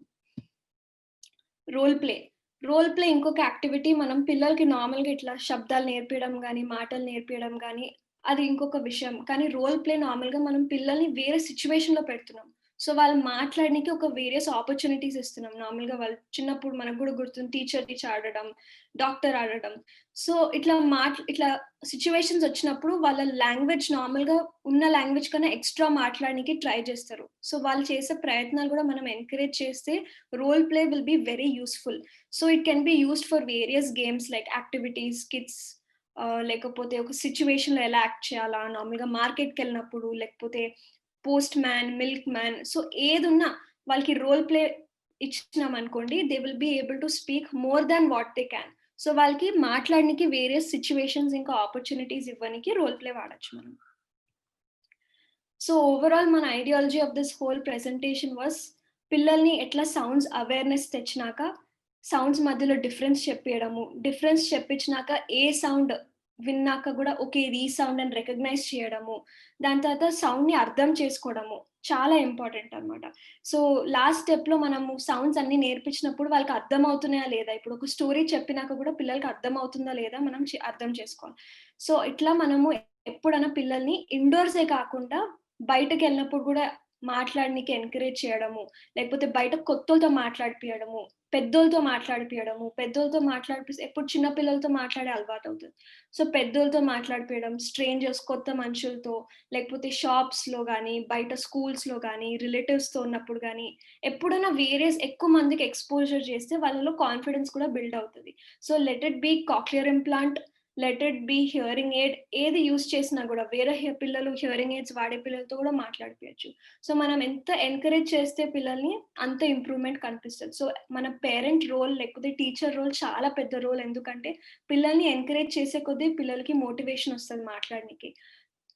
రోల్ ప్లే ఇంకొక యాక్టివిటీ. మనం పిల్లలకి నార్మల్గా ఇట్లా శబ్దాలు నేర్పించడం కానీ, మాటలు నేర్పించడం కానీ అది ఇంకొక విషయం. కానీ రోల్ ప్లే నార్మల్గా మనం పిల్లల్ని వేరే సిచ్యువేషన్ లో పెడుతున్నాం. సో వాళ్ళు మాట్లాడడానికి ఒక వేరియస్ ఆపర్చునిటీస్ ఇస్తున్నాం. నార్మల్గా వాళ్ళు చిన్నప్పుడు మనకు కూడా గుర్తుంది టీచర్ ఆడడం, డాక్టర్ ఆడడం. సో ఇట్లా సిచ్యువేషన్స్ వచ్చినప్పుడు వాళ్ళ లాంగ్వేజ్ నార్మల్గా ఉన్న లాంగ్వేజ్ కన్నా ఎక్స్ట్రా మాట్లాడడానికి ట్రై చేస్తారు. సో వాళ్ళు చేసే ప్రయత్నాలు కూడా మనం ఎంకరేజ్ చేస్తే role play will be very useful. So it can be used for various games like activities, kids, లేకపోతే ఒక సిచ్యువేషన్ లో ఎలా యాక్ట్ చేయాలా, నార్మల్గా మార్కెట్కి వెళ్ళినప్పుడు, లేకపోతే post man, milk man. So ఏదున్నా వాళ్ళకి రోల్ ప్లే ఇచ్చినాం అనుకోండి, they will be able to speak more than what they can. So వాళ్ళకి మాట్లాడడానికి వేరియస్ సిచ్యువేషన్స్ ఇంకా ఆపర్చునిటీస్ ఇవ్వడానికి రోల్ ప్లే వాడచ్చు మనం. సో ఓవరాల్ మన ideology of this whole presentation was పిల్లల్ని ఎట్లా సౌండ్స్ అవేర్నెస్ తెచ్చినాక సౌండ్స్ మధ్యలో డిఫరెన్స్ చెప్పేయడము, డిఫరెన్స్ చెప్పించినాక ఏ సౌండ్ విన్నాక కూడా ఓకే ఇది ఈ సౌండ్ అని రికగ్నైజ్ చేయడము, దాని తర్వాత సౌండ్ ని అర్థం చేసుకోవడము చాలా ఇంపార్టెంట్ అనమాట. సో లాస్ట్ స్టెప్ లో మనము సౌండ్స్ అన్ని నేర్పించినప్పుడు వాళ్ళకి అర్థం అవుతున్నాయా లేదా, ఇప్పుడు ఒక స్టోరీ చెప్పినాక కూడా పిల్లలకి అర్థం అవుతుందా లేదా మనం అర్థం చేసుకోవాలి. సో ఇట్లా మనము ఎప్పుడైనా పిల్లల్ని ఇండోర్సే కాకుండా బయటకు వెళ్ళినప్పుడు కూడా మాట్లాడనీకి ఎంకరేజ్ చేయడము, లేకపోతే బయట కొత్తోళ్ళతో మాట్లాడిపియడము, పెద్దోళ్ళతో మాట్లాడిపిస్తే ఎప్పుడు చిన్న పిల్లలతో మాట్లాడే అలవాటవుతది. సో, పెద్దోళ్ళతో మాట్లాడిపియడం, స్ట్రేంజర్స్ కొత్త మనుషులతో, లేకపోతే షాప్స్‌లో గానీ, బయట స్కూల్స్‌లో గానీ, రిలేటివ్స్‌తో ఉన్నప్పుడు గానీ, ఎప్పుడైనా ఎక్కువ మందికి ఎక్స్‌పోజర్ చేస్తే వాళ్ళలో కాన్ఫిడెన్స్ కూడా బిల్డ్ అవుతది. So, let it be cochlear implant, let it be hearing aid, ఏది యూజ్ చేసినా గూడా వేరే పిల్లలు హియరింగ్ ఎయిడ్స్ వాడే పిల్లలతో గూడా మాట్లాడిపియొచ్చు. సో, మనం ఎంత ఎంకరేజ్ చేస్తే పిల్లల్ని అంత ఇంప్రూవ్‌మెంట్ కనిపిస్తది. సో, మన పేరెంట్ రోల్ లేకపోతే టీచర్ రోల్ చాలా పెద్ద రోల్. ఎందుకంటే పిల్లల్ని ఎంకరేజ్ చేసే కొద్దీ పిల్లలకి మోటివేషన్ ఒస్తది మాట్లాడనీకి.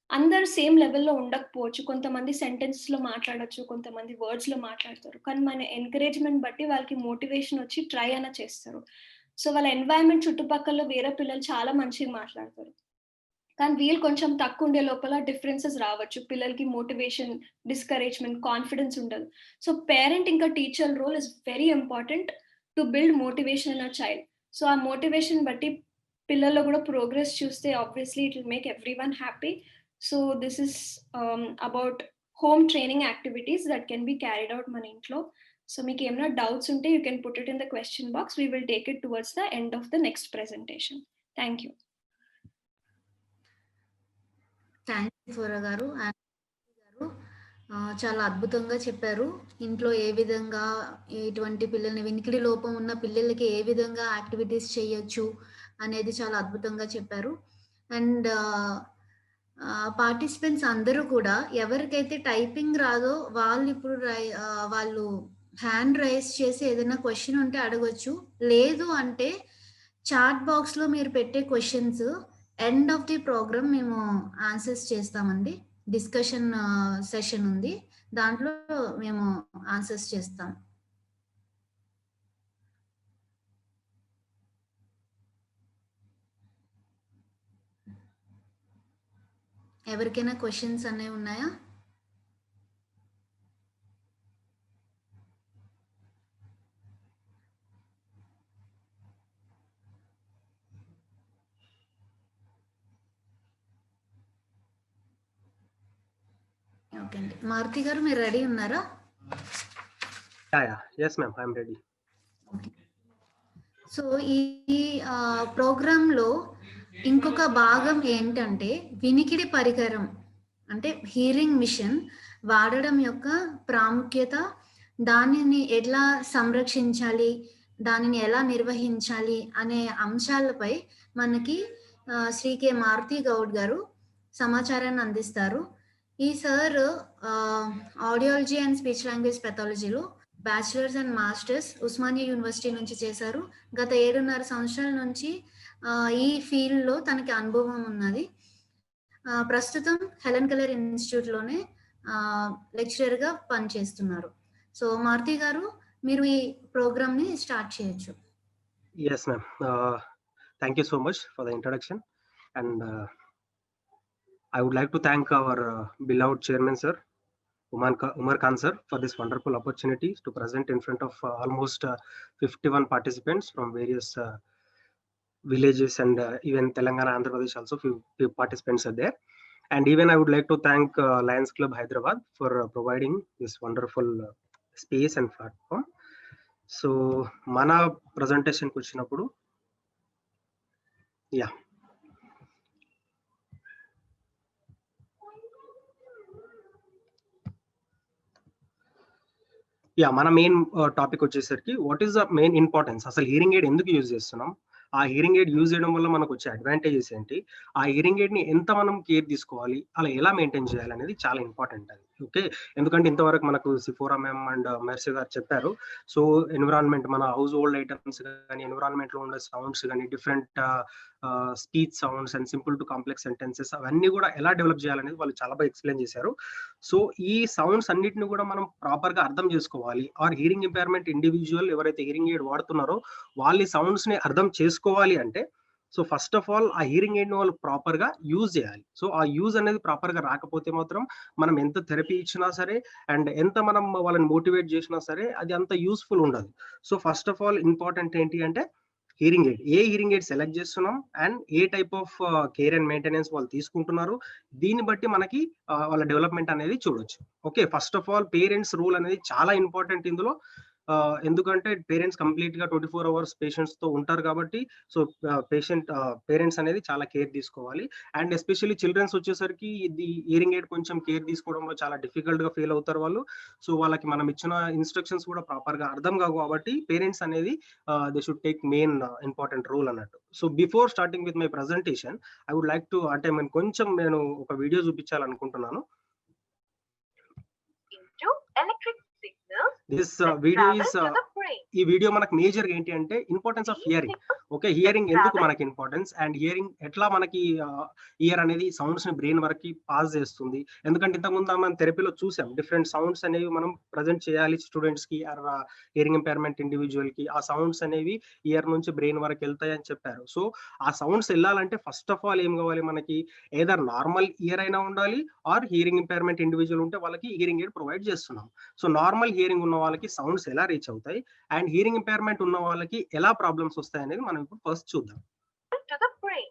అందరూ సేమ్ లెవెల్‌లో ఉండకపోవచ్చు. కొంతమంది సెంటెన్స్‌లో మాట్లాడొచ్చు, కొంతమంది వర్డ్స్‌లో మాట్లాడతారు. కానీ మన ఎంకరేజ్‌మెంట్ బట్టి వాళ్ళకి మోటివేషన్ ఒచ్చి ట్రై అయినా చేస్తారు. సో, వాళ్ళ ఎన్వైర్న్‌మెంట్ చుట్టుపక్కల వేరే పిల్లలు చాలా మంచిగా మాట్లాడతారు. కానీ వీళ్ళు కొంచెం తక్కువుండే లోపల డిఫరెన్సెస్ రావచ్చు. పిల్లలకి మోటివేషన్, డిస్కరేజ్‌మెంట్, కాన్ఫిడెన్స్ ఉండదు. సో, పేరెంట్ ఇంకా teacher role is very important to build motivation in a child. So, ఆ మోటివేషన్ బట్టి పిల్లల్లో గూడా ప్రోగ్రెస్ చూస్తే obviously it will make everyone happy. So, this is about home training activities that can be carried out మన ఇంట్లో. సో, మీకేమైనా doubts ఉంటే you can put it in the question box. We will take it towards the end of the next presentation. Thank you. Thank you ఫోరా గారు. గారు చాలా అద్భుతంగా చెప్పారు. ఇంట్లో ఏ విధంగా ఇటువంటి పిల్లల్ని, వినికిడి లోపం ఉన్న పిల్లలకి ఏ విధంగా యాక్టివిటీస్ చేయొచ్చు అనేది చాలా అద్భుతంగా చెప్పారు. అండ్ పార్టిసిపెంట్స్ అందరూ కూడా ఎవరికైతే టైపింగ్ రాదో వాళ్ళు ఇప్పుడు వాళ్ళు హ్యాండ్ రైజ్ చేసి ఏదైనా క్వశ్చన్ ఉంటే అడగొచ్చు. లేదు అంటే చాట్ బాక్స్‌లో మీరు పెట్టే questions end of the program మేము ఆన్సర్స్ చేస్తామండి. డిస్కషన్ సెషన్ ఉంది. దాంట్లో మేము ఆన్సర్స్ చేస్తాం. ఎవరికైనా క్వశ్చన్స్ అనేవి ఉన్నాయా? ఓకే అండి. మారుతి గారు మీరు రెడీ ఉన్నారా? Yes, ma'am. I'm ready. Okay. So, ఈ ప్రోగ్రాంలో ఇంకొక భాగం ఏంటంటే వినికిడి పరికరం అంటే హియరింగ్ మిషన్ వాడడం యొక్క ప్రాముఖ్యత, దానిని ఎలా సంరక్షించాలి, దానిని ఎలా నిర్వహించాలి అనే అంశాలపై మనకి శ్రీ కె మారుతి గౌడ్ గారు సమాచారాన్ని అందిస్తారు. ఈ sir audiology and speech language పెథాలజీలో bachelors and masters Osmania university నుంచి చేశారు. గత 7.5 సంవత్సరాల నుంచి ఈ ఫీల్డ్లో తనకి అనుభవం ఉన్నది. ప్రస్తుతం హెలెన్ కెల్లర్ ఇన్స్టిట్యూట్లోనే లెక్చరర్గా పనిచేస్తున్నారు. సో, మారుతి గారు మీరు ఈ ప్రోగ్రామ్ని స్టార్ట్ చేయొచ్చు. Yes, ma'am. Thank you so much for the introduction. And I would like to thank our beloved chairman, sir, Umar Khan, sir, for this wonderful opportunity to present in front of almost 51 participants from various villages and even Telangana, Andhra Pradesh also few participants are there. And even I would like to thank Lions Club Hyderabad for providing this wonderful space and platform. So, mana presentation ku vachinappudu, yeah. Yeah మన main topic వచ్చేసరికి what is the main importance, అసలు hearing aid ఎందుకు use చేస్తున్నాం, ఆ hearing aid use చేయడం వల్ల మనకు వచ్చే అడ్వాంటేజెస్ ఏంటి, ఆ హియరింగ్ ఎయిడ్ ని ఎంత మనం కేర్ తీసుకోవాలి, అలా ఎలా మెయింటైన్ చేయాలి అనేది చాలా ఇంపార్టెంట్ అది. ఓకే, ఎందుకంటే ఇంతవరకు మనకు సిఫోరా మ్యామ్ అండ్ మెర్సీ గారు చెప్పారు. సో ఎన్విరాన్మెంట్, మన హౌస్ హోల్డ్ ఐటమ్స్ కానీ, ఎన్విరాన్మెంట్ లో ఉండే సౌండ్స్ కానీ, different speech sounds and simple to complex sentences అవన్నీ కూడా ఎలా డెవలప్ చేయాలనేది వాళ్ళు చాలా బాగా ఎక్స్ప్లెయిన్ చేశారు. సో ఈ సౌండ్స్ అన్నిటిని కూడా మనం ప్రాపర్ గా అర్థం చేసుకోవాలి. ఆర్ హియరింగ్ ఇంపైర్మెంట్ ఇండివిజువల్ ఎవరైతే హియరింగ్ ఎయిడ్ వాడుతున్నారో వాళ్ళ సౌండ్స్ ని అర్థం చేసుకోవాలి అంటే, సో ఫస్ట్ ఆఫ్ ఆల్ ఆ హియరింగ్ ఎయిడ్ ని వాళ్ళు ప్రాపర్ గా యూజ్ చేయాలి. సో ఆ యూజ్ అనేది ప్రాపర్ గా రాకపోతే మాత్రం మనం ఎంత థెరపీ ఇచ్చినా సరే అండ్ ఎంత మనం వాళ్ళని మోటివేట్ చేసినా సరే అది అంత యూస్ఫుల్ ఉండదు. So first of all important ఏంటి అంటే హీరింగ్ ఎయిడ్, ఏ హీరింగ్ ఎయిడ్ సెలెక్ట్ చేస్తున్నాం అండ్ ఏ type of care and maintenance వాళ్ళు తీసుకుంటున్నారు, దీన్ని బట్టి మనకి వాళ్ళ డెవలప్మెంట్ అనేది చూడొచ్చు. Okay, first of all parents role అనేది చాలా ఇంపార్టెంట్ ఇందులో. ఎందుకంటే పేరెంట్స్ కంప్లీట్ గా 24 hours పేషెంట్స్ తో ఉంటారు కాబట్టి, సో పేరెంట్స్ అనేది చాలా కేర్ తీసుకోవాలి. అండ్ ఎస్పెషల్లీ చిల్డ్రన్స్ వచ్చేసరికి ఇది హియరింగ్ ఎయిడ్ కొంచెం కేర్ తీసుకోవడంలో చాలా డిఫికల్ట్ గా ఫీల్ అవుతారు వాళ్ళు. సో వాళ్ళకి మనం ఇచ్చిన ఇన్స్ట్రక్షన్స్ కూడా ప్రాపర్ గా అర్థం కావు కాబట్టి పేరెంట్స్ అనేది they should take main important role అన్నట్టు. So before starting with my presentation I would like to, అంటే నేను ఒక వీడియో చూపించాలనుకుంటున్నాను. దిస్ వీడియో ఇస్, ఈ వీడియో మనకు మేజర్ ఏంటి అంటే importance of hearing. Okay, hearing ఎందుకు మనకి ఇంపార్టెన్స్ అండ్ హియరింగ్ ఎట్లా మనకి ఇయర్ అనేది సౌండ్స్ ని బ్రెయిన్ వరకు పాస్ చేస్తుంది. ఎందుకంటే ఇంతకుముందు మనం థెరపీలో చూసాం డిఫరెంట్ సౌండ్స్ అనేవి మనం ప్రజెంట్ చేయాలి స్టూడెంట్స్ కి ఆర్ హియరింగ్ ఇంపైర్మెంట్ ఇండివిజువల్ కి. ఆ సౌండ్స్ అనేవి ఇయర్ నుంచి బ్రెయిన్ వరకు వెళ్తాయి అని చెప్పారు. సో ఆ సౌండ్స్ వెళ్ళాలంటే ఫస్ట్ ఆఫ్ ఆల్ ఏం కావాలి మనకి, ఏదర్ నార్మల్ ఇయర్ అయినా ఉండాలి ఆర్ హియరింగ్ ఇంపైర్మెంట్ ఇండివిజువల్ ఉంటే వాళ్ళకి హియరింగ్ ఎయిడ్ ప్రొవైడ్ చేస్తున్నాం. సో నార్మల్ హియరింగ్ ఉన్న వాళ్ళకి సౌండ్స్ ఎలా రీచ్ అవుతాయి అండ్ హియరింగ్ ఇంపైర్మెంట్ ఉన్న వాళ్ళకి ఎలా ప్రాబ్లమ్స్ వస్తాయి అనేది మనం ఇప్పుడు ఫస్ట్ చూద్దాం. To the brain.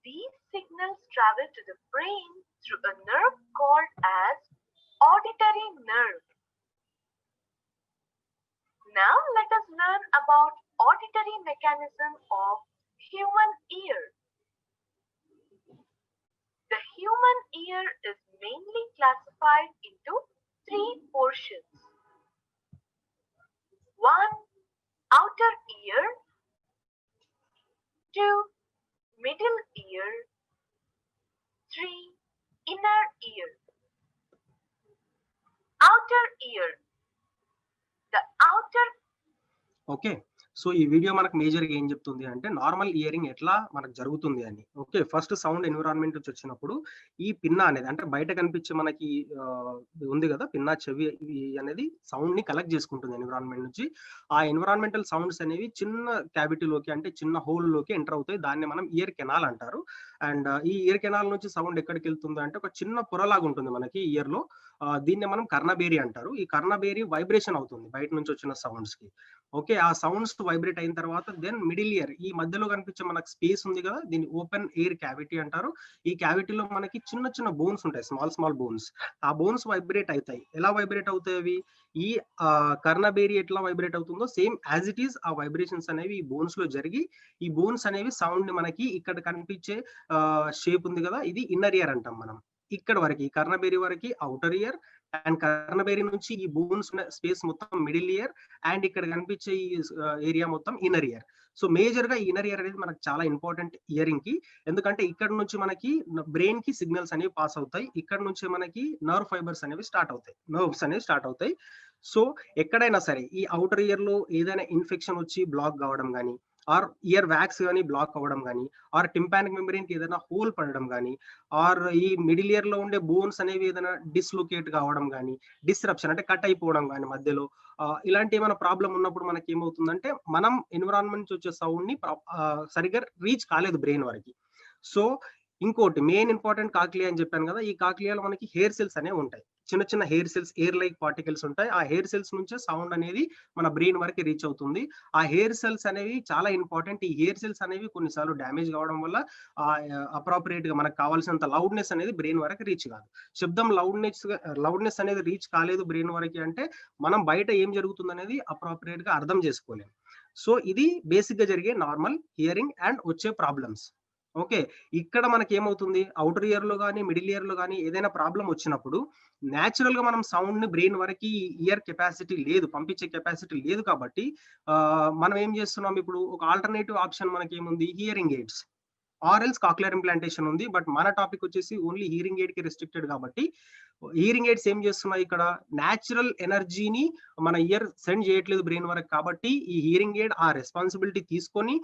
These signals travel to the brain through a nerve called as auditory nerve. Now let us learn about auditory mechanism of human ear. The human ear is mainly classified into 3 portions. 1. Outer ear. 2. Middle ear. 3. Inner ear. Outer ear. The outer. Okay, so ఈ video మనకు major గా ఏం చెప్తుంది అంటే normal earring ఎట్లా మనకు జరుగుతుంది అని. ఓకే, ఫస్ట్ సౌండ్ ఎన్విరాన్మెంట్ నుంచి వచ్చినప్పుడు ఈ పిన్నా అనేది, అంటే బయట కనిపించే మనకి ఉంది కదా పిన్నా, చెవి అనేది సౌండ్ ని కలెక్ట్ చేసుకుంటుంది ఎన్విరాన్మెంట్ నుంచి. ఆ ఎన్విరాన్మెంటల్ సౌండ్స్ అనేవి చిన్న క్యావిటీలోకి, అంటే చిన్న హోల్ లోకి ఎంటర్ అవుతాయి. దాన్ని మనం ఇయర్ కెనాల్ అంటారు. అండ్ ఈ ఇయర్ కెనాల్ నుంచి సౌండ్ ఎక్కడికి వెళ్తుంది అంటే ఒక చిన్న పొరలాగా ఉంటుంది మనకి ఇయర్ లో. దీన్ని మనం కర్ణబేరి అంటారు. ఈ కర్ణబేరి వైబ్రేషన్ అవుతుంది బయట నుంచి వచ్చిన సౌండ్స్ కి. ఓకే, ఆ సౌండ్స్ వైబ్రేట్ అయిన తర్వాత దెన్ మిడిల్ ఇయర్, ఈ మధ్యలో కనిపించే మనకు స్పేస్ ఉంది కదా, దీన్ని ఓపెన్ ఎయిర్ క్యావిటీ అంటారు. ఈ క్యావిటీలో మనకి చిన్న చిన్న బోన్స్ ఉంటాయి, స్మాల్ బోన్స్. ఆ బోన్స్ వైబ్రేట్ అవుతాయి. ఎలా వైబ్రేట్ అవుతాయి అవి, ఈ కర్ణబేరి ఎట్లా వైబ్రేట్ అవుతుందో సేమ్ యాజ్ ఇట్ ఈస్ ఆ వైబ్రేషన్స్ అనేవి ఈ బోన్స్ లో జరిగి, ఈ బోన్స్ అనేవి సౌండ్ ని మనకి ఇక్కడ కనిపించే షేప్ ఉంది కదా, ఇది ఇన్నర్ ఇయర్ అంటాం మనం. ఇక్కడ వరకు ఈ కర్ణబేరి వరకు అవుటర్ ఇయర్, అండ్ కర్ణబేరి నుంచి ఈ బోన్స్ స్పేస్ మొత్తం మిడిల్ ఇయర్, అండ్ ఇక్కడ కనిపించే ఈ ఏరియా మొత్తం ఇన్నర్ ఇయర్. సో మేజర్ గా ఇన్నర్ ఇయర్ అనేది మనకు చాలా ఇంపార్టెంట్ ఇయరింగ్ కి. ఎందుకంటే ఇక్కడ నుంచి మనకి బ్రెయిన్ కి సిగ్నల్స్ అనేవి పాస్ అవుతాయి. ఇక్కడ నుంచి మనకి నర్వ్ ఫైబర్స్ అనేవి స్టార్ట్ అవుతాయి, నర్వ్స్ అనేవి స్టార్ట్ అవుతాయి. సో ఎక్కడైనా సరే ఈ అవుటర్ ఇయర్ లో ఏదైనా ఇన్ఫెక్షన్ వచ్చి బ్లాక్ కావడం కానీ, ఆర్ ఇయర్ వ్యాక్స్ కానీ బ్లాక్ అవ్వడం కానీ, ఆర్ టింపానిక్ మెంబ్రెయిన్ కి ఏదైనా హోల్ పడడం కానీ, ఆర్ ఈ మిడిల్ ఇయర్ లో ఉండే బోన్స్ అనేవి ఏదైనా డిస్లొకేట్ కావడం కానీ, డిస్రప్షన్ అంటే కట్ అయిపోవడం కానీ మధ్యలో, ఇలాంటి ఏమైనా ప్రాబ్లం ఉన్నప్పుడు మనకి ఏమవుతుందంటే మనం ఎన్విరాన్మెంట్ నుంచి వచ్చే సౌండ్ ని సరిగ్గా రీచ్ కాలేదు బ్రెయిన్ వరకు. సో ఇంకోటి మెయిన్ ఇంపార్టెంట్ కాక్లియా అని చెప్పాను కదా, ఈ కాక్లియాలో మనకి హెయిర్ సెల్స్ అనేవి ఉంటాయి. చిన్న చిన్న hair cells, air like particles ఉంటాయి. ఆ హెయిర్ సెల్స్ నుంచే సౌండ్ అనేది మన బ్రెయిన్ వరకు రీచ్ అవుతుంది. ఆ హెయిర్ సెల్స్ అనేవి చాలా ఇంపార్టెంట్. ఈ హెయిర్ సెల్స్ అనేవి కొన్నిసార్లు డ్యామేజ్ కావడం వల్ల అప్రాపరియేట్ గా మనకు కావాల్సినంత లౌడ్నెస్ అనేది బ్రెయిన్ వరకు రీచ్ కాదు. శబ్దం లౌడ్నెస్ అనేది రీచ్ కాలేదు బ్రెయిన్ వరకు అంటే మనం బయట ఏం జరుగుతుంది అనేది అప్రాపరియేట్ గా అర్థం చేసుకోలేము. సో ఇది బేసిక్ గా జరిగే నార్మల్ హియరింగ్ అండ్ వచ్చే ప్రాబ్లమ్స్. ఓకే, ఇక్కడ మనకి ఏమవుతుంది, అవుటర్ ఇయర్ లో కానీ మిడిల్ ఇయర్ లో కానీ ఏదైనా ప్రాబ్లం వచ్చినప్పుడు న్యాచురల్ గా మనం సౌండ్ ని బ్రెయిన్ వరకు ఇయర్ కెపాసిటీ లేదు, పంపించే కెపాసిటీ లేదు. కాబట్టి మనం ఏం చేస్తున్నాం, ఇప్పుడు ఒక ఆల్టర్నేటివ్ ఆప్షన్ మనకి ఏముంది, hearing AIDS or else cochlear implantation ఉంది. బట్ మన టాపిక్ వచ్చేసి ఓన్లీ హియరింగ్ ఎయిడ్ కి రెస్ట్రిక్టెడ్ కాబట్టి హియరింగ్ ఎయిడ్స్ ఏం చేస్తున్నాయి, ఇక్కడ న్యాచురల్ ఎనర్జీని మన ఇయర్ సెండ్ చేయట్లేదు బ్రెయిన్ వరకు. కాబట్టి ఈ హియరింగ్ ఎయిడ్ ఆ రెస్పాన్సిబిలిటీ తీసుకొని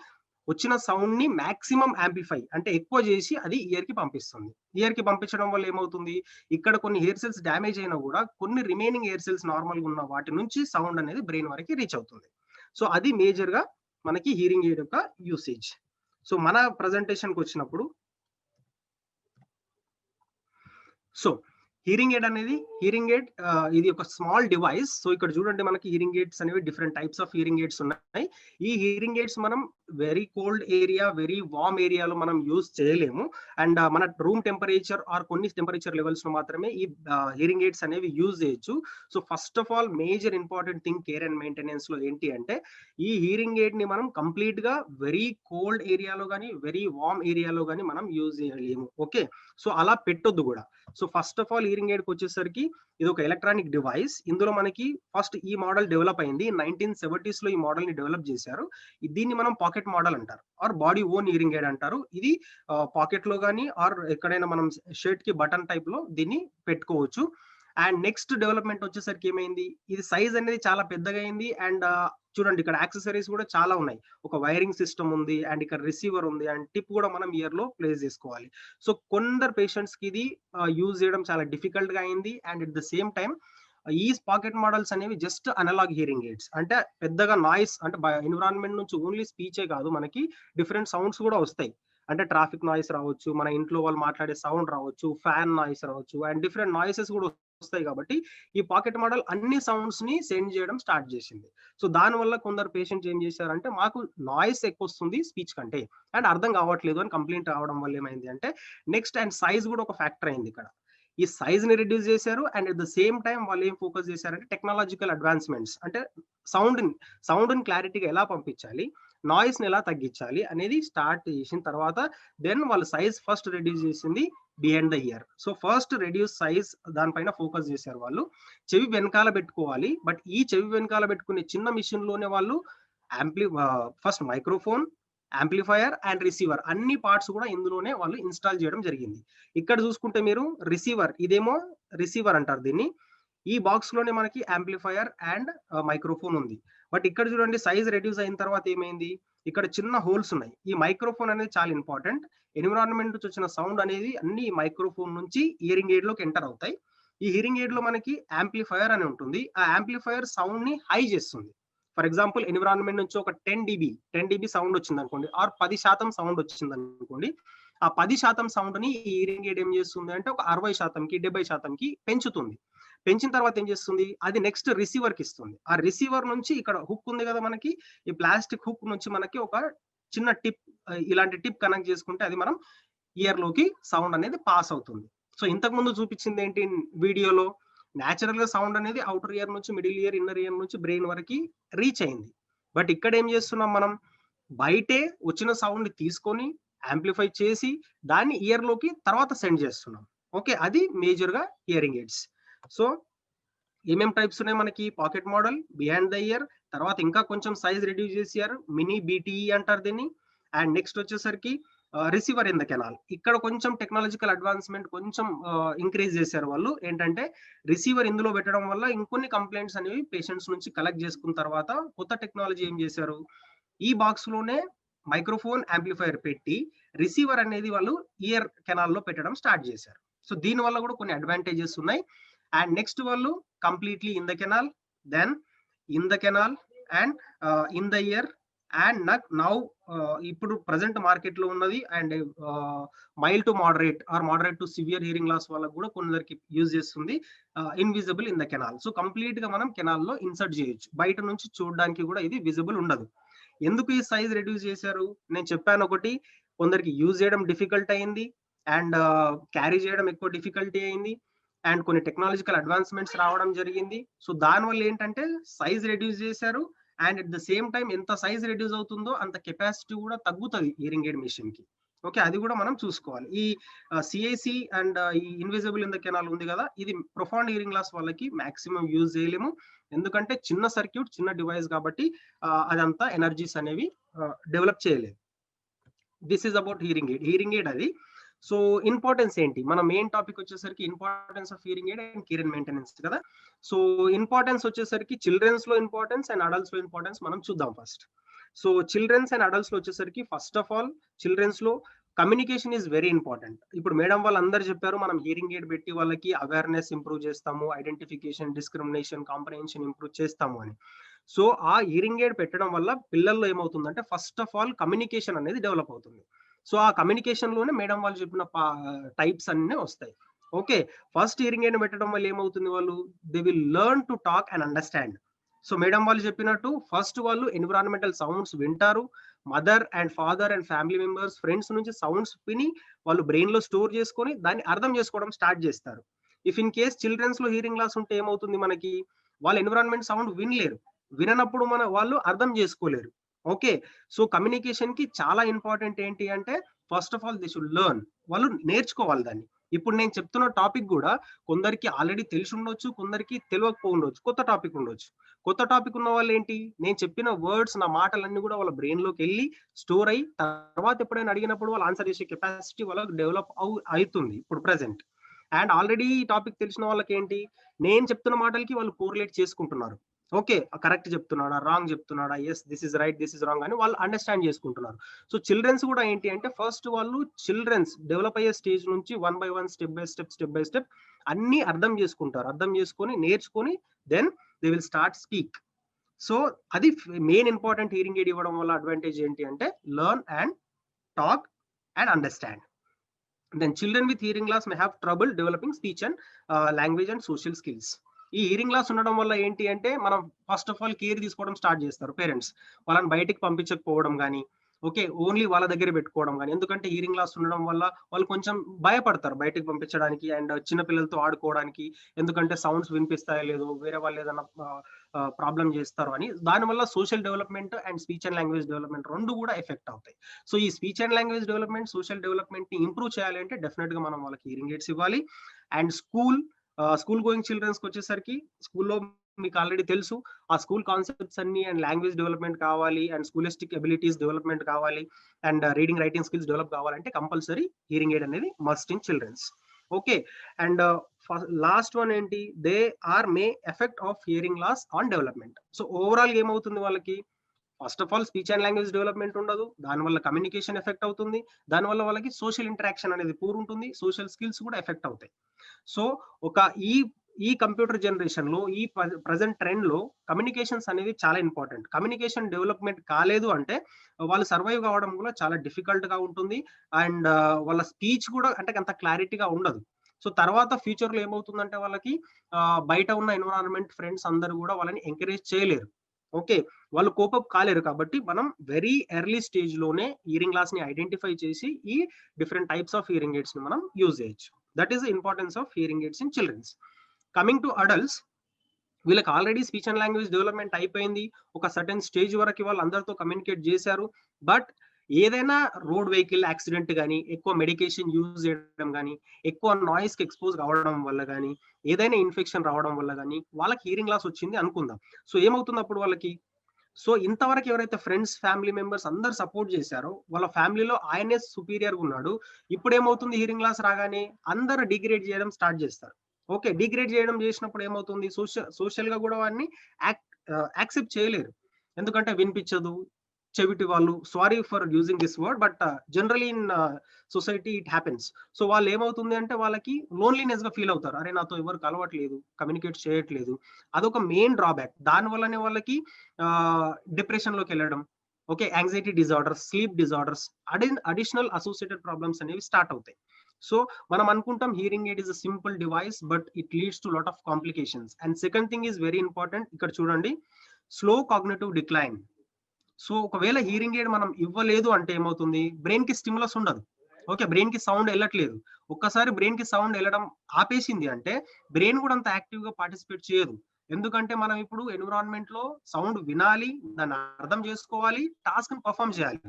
వచ్చిన సౌండ్ ని మాక్సిమం యాంప్లిఫై అంటే ఎక్కువ చేసి అది ఇయర్ కి పంపిస్తుంది. ఇయర్ కి పంపించడం వల్ల ఏమవుతుంది, ఇక్కడ కొన్ని హెయిర్ సెల్స్ డ్యామేజ్ అయినా కూడా కొన్ని రిమైనింగ్ హెయిర్ సెల్స్ నార్మల్ గా ఉన్న వాటి నుంచి సౌండ్ అనేది బ్రెయిన్ వరకు రీచ్ అవుతుంది. సో అది మేజర్ గా మనకి హియరింగ్ ఎయిడ్ యొక్క యూసేజ్. సో మన ప్రజెంటేషన్ కి వచ్చినప్పుడు, సో హీరింగ్ ఎయిడ్ అనేది ఇది ఒక స్మాల్ డివైస్. సో ఇక్కడ చూడండి మనకి హీరింగ్ ఎయిడ్స్ అనేవి different types of hearing aids ఉన్నాయి. ఈ హీరింగ్ ఎయిడ్స్ మనం very cold area, very warm ఏరియాలో మనం యూజ్ చేయలేము. అండ్ మన రూమ్ టెంపరేచర్ ఆర్ కొన్ని టెంపరేచర్ లెవెల్స్ లో మాత్రమే ఈ హీరింగ్ ఎయిడ్స్ అనేవి యూజ్ చేయొచ్చు. So first of all major important thing care and maintenance లో ఏంటి అంటే ఈ హీరింగ్ ఎయిడ్ ని మనం కంప్లీట్ గా వెరీ కోల్డ్ ఏరియాలో కానీ వెరీ వార్మ్ ఏరియాలో కానీ మనం యూజ్ చేయలేము. ఓకే, సో అలా పెట్టొద్దు కూడా. So first of all hearing ఎయిడ్కి వచ్చేసరికి ఇది ఒక ఎలక్ట్రానిక్ డివైస్. ఇందులో మనకి ఫస్ట్ ఈ మోడల్ డెవలప్ అయింది 1970s లో. ఈ మోడల్ ని డెవలప్ చేశారు. దీన్ని మనం పాకెట్ మోడల్ అంటారు or body worn hearing aid అంటారు. ఇది పాకెట్ లో కానీ ఆర్ ఎక్కడైనా మనం షర్ట్ కి బటన్ టైప్ లో దీన్ని పెట్టుకోవచ్చు. అండ్ నెక్స్ట్ డెవలప్మెంట్ వచ్చేసరికి ఏమైంది, ఇది సైజ్ అనేది చాలా పెద్దగా అయింది. అండ్ చూడండి ఇక్కడ యాక్సెసరీస్ కూడా చాలా ఉన్నాయి. ఒక వైరింగ్ సిస్టమ్ ఉంది, అండ్ ఇక్కడ రిసీవర్ ఉంది, అండ్ టిప్ కూడా మనం ఇయర్ లో ప్లేస్ చేసుకోవాలి. సో కొందరు పేషెంట్స్ కి ఇది యూజ్ చేయడం చాలా డిఫికల్ట్ గా అయింది. And at the same time ఈ పాకెట్ మోడల్స్ అనేవి జస్ట్ అనలాగ్ హీరింగ్ ఎయిడ్స్, అంటే పెద్దగా నాయిస్ అంటే ఎన్విరాన్మెంట్ నుంచి ఓన్లీ స్పీచే కాదు, మనకి డిఫరెంట్ సౌండ్స్ కూడా వస్తాయి. అంటే ట్రాఫిక్ నాయిస్ రావచ్చు, మన ఇంట్లో వాళ్ళు మాట్లాడే సౌండ్ రావచ్చు, ఫ్యాన్ నాయిస్ రావచ్చు, అండ్ డిఫరెంట్ నాయిసెస్ కూడా వస్తాయి. కాబట్టి ఈ పాకెట్ మోడల్ అన్ని సౌండ్స్ ని సెండ్ చేయడం స్టార్ట్ చేసింది. సో దాని వల్ల కొందరు పేషెంట్స్ ఏం చేశారంటే మాకు నాయిస్ ఎక్కువ వస్తుంది స్పీచ్ కంటే అండ్ అర్థం కావట్లేదు అని కంప్లైంట్ రావడం వల్ల ఏమైంది అంటే నెక్స్ట్ అండ్ సైజ్ కూడా ఒక ఫ్యాక్టర్ అయింది. ఇక్కడ ఈ సైజ్ ని రిడ్యూస్ చేశారు. And at the same time వాళ్ళు ఏం ఫోకస్ చేశారంటే టెక్నాలజికల్ అడ్వాన్స్మెంట్స్, అంటే సౌండ్ క్లారిటీగా ఎలా పంపించాలి, నాయిస్ ని ఎలా తగ్గించాలి అనేది స్టార్ట్ చేసిన తర్వాత దెన్ వాళ్ళు సైజ్ ఫస్ట్ రిడ్యూస్ చేసింది behind the year. So first reduce size దానిపైన ఫోకస్ చేశారు వాళ్ళు. చెవి వెనకాల పెట్టుకోవాలి, బట్ ఈ చెవి వెనకాల పెట్టుకునే చిన్న మిషన్ లోనే వాళ్ళు first microphone, amplifier and receiver అన్ని పార్ట్స్ కూడా ఇందులోనే వాళ్ళు ఇన్స్టాల్ చేయడం జరిగింది. ఇక్కడ చూసుకుంటే మీరు రిసీవర్, ఇదేమో రిసీవర్ అంటారు దీన్ని. ఈ బాక్స్ లోనే మనకి యాంప్లిఫైయర్ అండ్ మైక్రోఫోన్ ఉంది. బట్ ఇక్కడ చూడండి సైజ్ రెడ్యూస్ అయిన తర్వాత ఏమైంది, ఇక్కడ చిన్న హోల్స్ ఉన్నాయి. ఈ మైక్రోఫోన్ అనేది చాలా ఇంపార్టెంట్. ఎన్విరాన్మెంట్ నుంచి వచ్చిన సౌండ్ అనేది అన్ని మైక్రోఫోన్ నుంచి హియరింగ్ ఎయిడ్ లోకి ఎంటర్ అవుతాయి. ఈ హియరింగ్ ఎయిడ్ లో మనకి యాంప్లిఫైయర్ అని ఉంటుంది. ఆ యాంప్లిఫైయర్ సౌండ్ ని హై చేస్తుంది. ఫర్ ఎగ్జాంపుల్ ఎన్విరాన్మెంట్ నుంచి ఒక 10 dB సౌండ్ వచ్చింది అనుకోండి, ఆర్ 10% సౌండ్ వచ్చింది అనుకోండి, ఆ 10% సౌండ్ ని ఈ హియరింగ్ ఎయిడ్ ఏం చేస్తుంది అంటే ఒక 60%కి 70%కి పెంచుతుంది. పెంచిన తర్వాత ఏం చేస్తుంది, అది నెక్స్ట్ రిసీవర్ కి ఇస్తుంది. ఆ రిసీవర్ నుంచి ఇక్కడ హుక్ ఉంది కదా మనకి, ఈ ప్లాస్టిక్ హుక్ నుంచి మనకి ఒక చిన్న టిప్, ఇలాంటి టిప్ కనెక్ట్ చేసుకుంటే అది మనం ఇయర్ లోకి సౌండ్ అనేది పాస్ అవుతుంది. సో ఇంతకు ముందు చూపించింది ఏంటి వీడియోలో, న్యాచురల్ గా సౌండ్ అనేది అవుటర్ ఇయర్ నుంచి మిడిల్ ఇయర్, ఇన్నర్ ఇయర్ నుంచి బ్రెయిన్ వరకు రీచ్ అయింది. బట్ ఇక్కడ ఏం చేస్తున్నాం మనం, బయటే వచ్చిన సౌండ్ ని తీసుకొని యాంప్లిఫై చేసి దాన్ని ఇయర్ లోకి తర్వాత సెండ్ చేస్తున్నాం. ఓకే, అది మేజర్ గా హియరింగ్ ఎయిడ్స్. సో ఏమేం టైప్స్ ఉన్నాయి మనకి, pocket model, behind the year, తర్వాత ఇంకా కొంచెం సైజ్ రెడ్యూస్ చేశారు, మినీ BTE అంటారు దీన్ని. అండ్ నెక్స్ట్ వచ్చేసరికి రిసీవర్ ఇన్ ద కెనాల్. ఇక్కడ కొంచెం టెక్నాలజికల్ అడ్వాన్స్మెంట్ కొంచెం ఇంక్రీజ్ చేశారు వాళ్ళు. ఏంటంటే రిసీవర్ ఇందులో పెట్టడం వల్ల ఇంకొన్ని కంప్లైంట్స్ అనేవి పేషెంట్స్ నుంచి కలెక్ట్ చేసుకున్న తర్వాత కొత్త టెక్నాలజీ ఏం చేశారు, ఈ బాక్స్ లోనే మైక్రోఫోన్, యాంప్లిఫైయర్ పెట్టి రిసీవర్ అనేది వాళ్ళు ఇయర్ కెనాల్ లో పెట్టడం స్టార్ట్ చేశారు. సో దీని వల్ల కూడా కొన్ని అడ్వాంటేజెస్ ఉన్నాయి. అండ్ నెక్స్ట్ వాళ్ళు completely in the canal, then in the canal and in the ear and now ఇప్పుడు ప్రజెంట్ మార్కెట్ లో ఉన్నది and mild to moderate or moderate to severe hearing loss వాళ్ళకు కూడా కొందరికి యూజ్ చేస్తుంది invisible in the canal. So complete గా మనం canal లో ఇన్సర్ట్ చేయొచ్చు, బయట నుంచి చూడడానికి కూడా ఇది విజిబుల్ ఉండదు. ఎందుకు ఈ సైజ్ రెడ్యూస్ చేశారు, నేను చెప్పాను ఒకటి, కొందరికి యూజ్ చేయడం డిఫికల్ట్ అయింది అండ్ క్యారీ చేయడం ఎక్కువ డిఫికల్టీ అయింది అండ్ కొన్ని టెక్నాలజికల్ అడ్వాన్స్మెంట్స్ రావడం జరిగింది. సో దానివల్ల ఏంటంటే సైజ్ రెడ్యూస్ చేశారు and at the same time ఎంత సైజ్ రెడ్యూస్ అవుతుందో అంత కెపాసిటీ కూడా తగ్గుతుంది హియరింగ్ ఎయిడ్ మిషన్ కి. ఓకే, అది కూడా మనం చూసుకోవాలి. ఈ CIC అండ్ ఈ ఇన్విజిబుల్ ఇన్ ద కెనాల్ ఉంది కదా, ఇది ప్రొఫౌండ్ హియరింగ్ లాస్ వాళ్ళకి మాక్సిమం యూజ్ చేయలేము, ఎందుకంటే చిన్న సర్క్యూట్, చిన్న డివైస్ కాబట్టి అదంతా ఎనర్జీస్ అనేవి డెవలప్ చేయలేదు. This is about hearing aid అది. సో ఇంపార్టెన్స్ ఏంటి, మన మెయిన్ టాపిక్ వచ్చేసరికి importance of hearing aid and care and maintenance కదా. సో ఇంపార్టెన్స్ వచ్చేసరికి చిల్డ్రన్స్ లో ఇంపార్టెన్స్ అండ్ అడల్ట్స్ లో ఇంపార్టెన్స్ మనం చూద్దాం first. So childrens and adults లో వచ్చేసరికి ఫస్ట్ ఆఫ్ ఆల్ చిల్డ్రన్స్ లో కమ్యూనికేషన్ ఈజ్ వెరీ ఇంపార్టెంట్. ఇప్పుడు మేడం వాళ్ళు అందరు చెప్పారు మనం హియరింగ్ ఎయిడ్ పెట్టి వాళ్ళకి అవేర్నెస్ ఇంప్రూవ్ చేస్తాము, ఐడెంటిఫికేషన్, డిస్క్రిమినేషన్, కాంప్రహెన్షన్ ఇంప్రూవ్ చేస్తాము అని. సో ఆ హియరింగ్ ఎయిడ్ పెట్టడం వల్ల పిల్లల్లో ఏమవుతుందంటే ఫస్ట్ ఆఫ్ ఆల్ కమ్యూనికేషన్ అనేది డెవలప్ అవుతుంది. సో ఆ కమ్యూనికేషన్ లోనే మేడం వాళ్ళు చెప్పిన టైప్స్ అన్ని వస్తాయి. ఓకే, ఫస్ట్ హియరింగ్ ఎయిడ్ పెట్టడం వల్ల ఏమవుతుంది, వాళ్ళు they will learn to talk and understand. So madam వాళ్ళు చెప్పినట్టు ఫస్ట్ వాళ్ళు ఎన్విరాన్మెంటల్ సౌండ్స్ వింటారు, mother and father and family members friends నుంచి సౌండ్స్ విని వాళ్ళు బ్రెయిన్ లో స్టోర్ చేసుకొని దాన్ని అర్థం చేసుకోవడం స్టార్ట్ చేస్తారు. ఇఫ్ ఇన్ కేస్ చిల్డ్రన్స్ లో హియరింగ్ లాస్ ఉంటే ఏమవుతుంది, మనకి వాళ్ళ ఎన్విరాన్మెంట్ సౌండ్ వినలేరు, విననప్పుడు వాళ్ళు అర్థం చేసుకోలేరు. ఓకే, సో కమ్యూనికేషన్ కి చాలా ఇంపార్టెంట్ ఏంటి అంటే first of all they should learn, వాళ్ళు నేర్చుకోవాలి దాన్ని. ఇప్పుడు నేను చెప్తున్న టాపిక్ కూడా కొందరికి ఆల్రెడీ తెలిసి ఉండొచ్చు, కొందరికి తెలియకపో ఉండొచ్చు, కొత్త టాపిక్ ఉండొచ్చు. కొత్త టాపిక్ ఉన్న వాళ్ళు ఏంటి, నేను చెప్పిన వర్డ్స్ నా మాటలన్నీ కూడా వాళ్ళ బ్రెయిన్ లోకి వెళ్ళి స్టోర్ అయ్యి తర్వాత ఎప్పుడైనా అడిగినప్పుడు వాళ్ళు ఆన్సర్ చేసే కెపాసిటీ వాళ్ళకి డెవలప్ అవుతుంది ఇప్పుడు ప్రెసెంట్. అండ్ ఆల్రెడీ ఈ టాపిక్ తెలిసిన వాళ్ళకి ఏంటి, నేను చెప్తున్న మాటలకి వాళ్ళు కోరిలేట్ చేసుకుంటున్నారు. ఓకే, కరెక్ట్ చెప్తున్నాడా, రాంగ్ చెప్తున్నాడా, yes this is right, this is wrong అని వాళ్ళు అండర్స్టాండ్ చేసుకుంటున్నారు. సో చిల్డ్రన్స్ కూడా ఏంటి అంటే ఫస్ట్ వాళ్ళు చిల్డ్రన్స్ డెవలప్ అయ్యే స్టేజ్ నుంచి 1 by 1 స్టెప్ బై స్టెప్ అన్ని అర్థం చేసుకుంటారు, అర్థం చేసుకొని నేర్చుకొని then they will start speak. So అది మెయిన్ ఇంపార్టెంట్ హియరింగ్ ఎయిడ్ ఇవ్వడం వల్ల అడ్వాంటేజ్ ఏంటి అంటే learn and talk and understand. Then children with hearing loss may have trouble developing speech and language and social skills. ఈ hearing loss ఉండడం వల్ల ఏంటి అంటే మనం ఫస్ట్ ఆఫ్ ఆల్ కేర్ తీసుకోవడం స్టార్ట్ చేస్తారు పేరెంట్స్, వాళ్ళని బయటికి పంపించకపోవడం కానీ, ఓకే ఓన్లీ వాళ్ళ దగ్గర పెట్టుకోవడం కానీ. ఎందుకంటే హియరింగ్ లాస్ ఉండడం వల్ల వాళ్ళు కొంచెం భయపడతారు బయటికి పంపించడానికి అండ్ చిన్న పిల్లలతో ఆడుకోవడానికి, ఎందుకంటే సౌండ్స్ వినిపిస్తాయో లేదో, వేరే వాళ్ళు ఏదైనా ప్రాబ్లం చేస్తారు అని. దానివల్ల social development and speech and language development రెండు కూడా ఎఫెక్ట్ అవుతాయి. సో ఈ speech and language development, social development ని ఇంప్రూవ్ చేయాలి అంటే డెఫినెట్ గా మనం వాళ్ళకి హియరింగ్ ఎయిడ్స్ ఇవ్వాలి. అండ్ స్కూల్ గోయింగ్ చిల్డ్రన్స్ కి వచ్చేసరికి స్కూల్లో మీకు ఆల్రెడీ తెలుసు ఆ స్కూల్ కాన్సెప్ట్స్ అన్ని అండ్ లాంగ్వేజ్ డెవలప్మెంట్ కావాలి అండ్ స్కూలిస్టిక్ ఎబిలిటీస్ డెవలప్మెంట్ కావాలి and reading writing skills develop కావాలంటే కంపల్సరీ హియరింగ్ ఎయిడ్ అనేది must in children's. Okay, and last one ఏంటి, they are may effect of hearing loss on development. So overall ఏమవుతుంది వాళ్ళకి, first of all speech and language development ఉండదు, దానివల్ల communication effect అవుతుంది, దానివల్ల వాళ్ళకి సోషల్ ఇంటరాక్షన్ అనేది పూర్ ఉంటుంది, సోషల్ స్కిల్స్ కూడా ఎఫెక్ట్ అవుతాయి. సో ఒక ఈ కంప్యూటర్ జనరేషన్ లో ఈ ప్రజెంట్ ట్రెండ్ లో కమ్యూనికేషన్స్ అనేది చాలా ఇంపార్టెంట్. కమ్యూనికేషన్ డెవలప్మెంట్ కాలేదు అంటే వాళ్ళు సర్వైవ్ కావడం కూడా చాలా డిఫికల్ట్ గా ఉంటుంది అండ్ వాళ్ళ స్పీచ్ కూడా అంటే అంత క్లారిటీగా ఉండదు. సో తర్వాత ఫ్యూచర్ లో ఏమవుతుందంటే వాళ్ళకి బయట ఉన్న ఎన్విరాన్మెంట్ ఫ్రెండ్స్ అందరూ కూడా వాళ్ళని ఎంకరేజ్ చేయలేరు. ఓకే, వాళ్ళు కోపప్ కాలేరు. కాబట్టి మనం వెరీ ఎర్లీ స్టేజ్ లోనే హియరింగ్ లాస్ ని ఐడెంటిఫై చేసి ఈ different types of hearing aids ని మనం యూజ్ చేయొచ్చు. That is the importance of hearing aids in childrens. Coming to adults, వీళ్ళకి already speech and language development అయిపోయింది, ఒక సర్టెన్ స్టేజ్ వరకు వాళ్ళు అందరితో కమ్యూనికేట్ చేశారు. బట్ ఏదైనా రోడ్ వెహికల్ యాక్సిడెంట్ కానీ, ఎక్కువ మెడికేషన్ యూజ్ చేయడం కానీ, ఎక్కువ నాయిస్ కి ఎక్స్పోజ్ కావడం వల్ల కానీ, ఏదైనా ఇన్ఫెక్షన్ రావడం వల్ల కానీ వాళ్ళకి హియరింగ్ లాస్ వచ్చింది అనుకుందాం. సో ఏమవుతుంది అప్పుడు వాళ్ళకి, సో ఇంతవరకు ఎవరైతే ఫ్రెండ్స్ ఫ్యామిలీ మెంబర్స్ అందరు సపోర్ట్ చేశారో వాళ్ళ ఫ్యామిలీలో ఆయనే సుపీరియర్ గా ఉన్నాడు, ఇప్పుడు ఏమవుతుంది హియరింగ్ లాస్ రాగానే అందరు డిగ్రేడ్ చేయడం స్టార్ట్ చేస్తారు. ఓకే, డిగ్రేడ్ చేయడం చేసినప్పుడు ఏమవుతుంది, సోషల్ గా కూడా వాడిని యాక్సెప్ట్ చేయలేరు, ఎందుకంటే వినిపించదు, చెవిటి వాళ్ళు, sorry for using this word but generally in society it happens. So వాళ్ళు ఏమవుతుంది అంటే వాళ్ళకి లోన్లీనెస్ గా ఫీల్ అవుతారు, అరే నాతో ఎవరు కలవట్లేదు, కమ్యూనికేట్ చేయట్లేదు. అదొక మెయిన్ డ్రాబ్యాక్. దాని వల్లనే వాళ్ళకి డిప్రెషన్ లోకి వెళ్ళడం, okay anxiety disorders, sleep disorders, additional associated problems అనేవి స్టార్ట్ అవుతాయి. సో మనం అనుకుంటాం hearing aid is a simple device but it leads to lot of complications. And second thing is very important, ఇక్కడ చూడండి, స్లో కాగ్నిటివ్ డిక్లైన్. సో ఒకవేళ hearing aid మనం ఇవ్వలేదు అంటే ఏమవుతుంది, బ్రెయిన్ కి స్టిమ్యులస్ ఉండదు. ఓకే, బ్రెయిన్ కి సౌండ్ వెళ్ళట్లేదు. ఒక్కసారి బ్రెయిన్ కి సౌండ్ వెళ్ళడం ఆపేసింది అంటే బ్రెయిన్ కూడా అంత యాక్టివ్ గా పార్టిసిపేట్ చేయదు. ఎందుకంటే మనం ఇప్పుడు ఎన్విరాన్మెంట్ లో సౌండ్ వినాలి, దాన్ని అర్థం చేసుకోవాలి, టాస్క్ ని పర్ఫామ్ చేయాలి.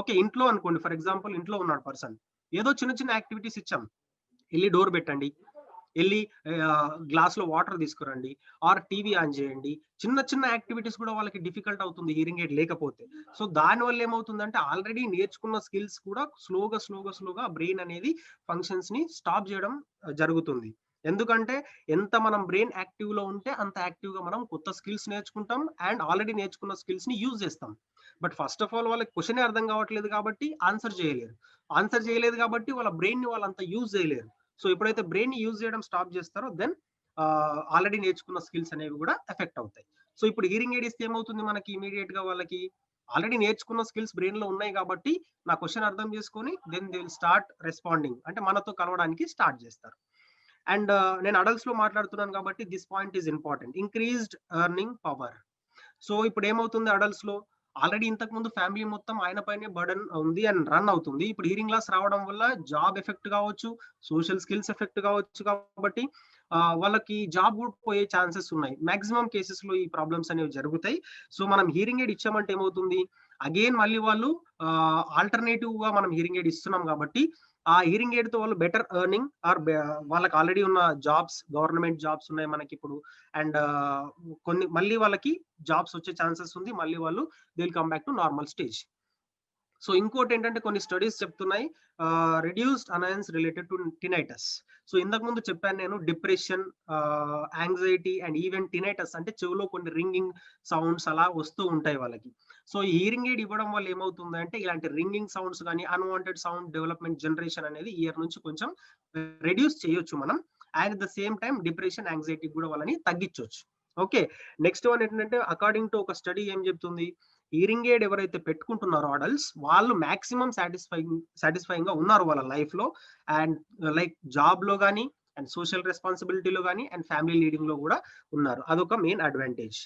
ఓకే, ఇంట్లో అనుకోండి, ఫర్ ఎగ్జాంపుల్ ఇంట్లో ఉన్నాడు పర్సన్, ఏదో చిన్న చిన్న యాక్టివిటీస్ ఇచ్చాం, వెళ్ళి డోర్ పెట్టండి, వెళ్ళి గ్లాస్ లో వాటర్ తీసుకురండి, ఆర్ టీవీ ఆన్ చేయండి, చిన్న చిన్న యాక్టివిటీస్ కూడా వాళ్ళకి డిఫికల్ట్ అవుతుంది హియరింగ్ ఎయిడ్ లేకపోతే. సో దాని వల్ల ఏమవుతుందంటే ఆల్రెడీ నేర్చుకున్న స్కిల్స్ కూడా స్లోగా బ్రెయిన్ అనేది ఫంక్షన్స్ ని స్టాప్ చేయడం జరుగుతుంది. ఎందుకంటే ఎంత మనం బ్రెయిన్ యాక్టివ్ లో ఉంటే అంత యాక్టివ్ గా మనం కొత్త స్కిల్స్ నేర్చుకుంటాం అండ్ ఆల్రెడీ నేర్చుకున్న స్కిల్స్ ని యూజ్ చేస్తాం. బట్ ఫస్ట్ ఆఫ్ ఆల్ వాళ్ళకి క్వశ్చన్ అర్థం కావట్లేదు కాబట్టి ఆన్సర్ చేయలేదు కాబట్టి వాళ్ళ బ్రెయిన్ ని వాళ్ళంతా యూజ్ చేయలేరు. సో ఎప్పుడైతే బ్రెయిన్ ని యూజ్ చేయడం స్టాప్ చేస్తారో దెన్ ఆల్రెడీ నేర్చుకున్న స్కిల్స్ అనేవి కూడా ఎఫెక్ట్ అవుతాయి. సో ఇప్పుడు హియరింగ్ ఎయిడ్ ఇస్తే ఏమవుతుంది, మనకి ఇమీడియట్ గా వాళ్ళకి ఆల్రెడీ నేర్చుకున్న స్కిల్స్ బ్రెయిన్ లో ఉన్నాయి కాబట్టి నా క్వశ్చన్ అర్థం చేసుకొని then they will start responding, అంటే మనతో కలవడానికి స్టార్ట్ చేస్తారు. అండ్ నేను అడల్ట్స్ లో మాట్లాడుతున్నాను కాబట్టి this point is important. Increased earning power. So ఇప్పుడు ఏమవుతుంది, అడల్ట్స్ లో ఆల్రెడీ ఇంతకు ముందు ఫ్యామిలీ మొత్తం ఆయన పైనే బర్డన్ ఉంది అండ్ రన్ అవుతుంది. ఇప్పుడు హీరింగ్ లాస్ రావడం వల్ల జాబ్ ఎఫెక్ట్ కావచ్చు, సోషల్ స్కిల్స్ ఎఫెక్ట్ కావచ్చు, కాబట్టి వాళ్ళకి జాబ్ కూడా పోయే ఛాన్సెస్ ఉన్నాయి. మాక్సిమం కేసెస్ లో ఈ ప్రాబ్లమ్స్ అనేవి జరుగుతాయి. సో మనం హీరింగ్ ఎయిడ్ ఇచ్చామంటే ఏమవుతుంది, అగైన్ మళ్ళీ వాళ్ళు ఆల్టర్నేటివ్ గా మనం హీరింగ్ ఎయిడ్ ఇస్తున్నాం కాబట్టి ఆ హీరింగ్ ఎయిడ్ తో వాళ్ళు బెటర్ ఎర్నింగ్ ఆర్ వాళ్ళకి ఆల్రెడీ ఉన్న జాబ్స్, గవర్నమెంట్ జాబ్స్ ఉన్నాయి మనకి ఇప్పుడు, అండ్ కొన్ని మళ్ళీ వాళ్ళకి జాబ్స్ వచ్చే ఛాన్సెస్ ఉంది. మళ్ళీ వాళ్ళు they will come back to normal stage. So ఇంకోటి ఏంటంటే కొన్ని స్టడీస్ చెప్తున్నాయి రిడ్యూస్డ్ అనయన్స్ రిలేటెడ్ టు టినైటస్. సో ఇంతకు ముందు చెప్పాను నేను, డిప్రెషన్, యాంగ్జైటీ అండ్ ఈవెన్ టినైటస్ అంటే చెవులో కొన్ని రింగింగ్ సౌండ్స్ అలా వస్తూ ఉంటాయి వాళ్ళకి. సో ఈ హీరింగ్ ఎయిడ్ ఇవ్వడం వల్ల ఏమవుతుంది అంటే ఇలాంటి రింగింగ్ సౌండ్స్ కానీ అన్వాంటెడ్ సౌండ్ డెవలప్మెంట్ జనరేషన్ అనేది ఇయర్ నుంచి కొంచెం రెడ్యూస్ చేయొచ్చు మనం. And the same time depression, anxiety కూడా వాళ్ళని తగ్గించవచ్చు. ఓకే, నెక్స్ట్ వన్ ఏంటంటే అకార్డింగ్ టు ఒక స్టడీ ఏం చెప్తుంది, హీరింగ్ ఎయిడ్ ఎవరైతే పెట్టుకుంటున్నారో అడల్ట్స్, వాళ్ళు మాక్సిమం సాటిస్ఫైయింగ్ గా ఉన్నారు వాళ్ళ లైఫ్ లో, అండ్ లైక్ జాబ్ లో కానీ అండ్ సోషల్ రెస్పాన్సిబిలిటీలో కానీ అండ్ ఫ్యామిలీ లీడింగ్ లో కూడా ఉన్నారు. అదొక main advantage.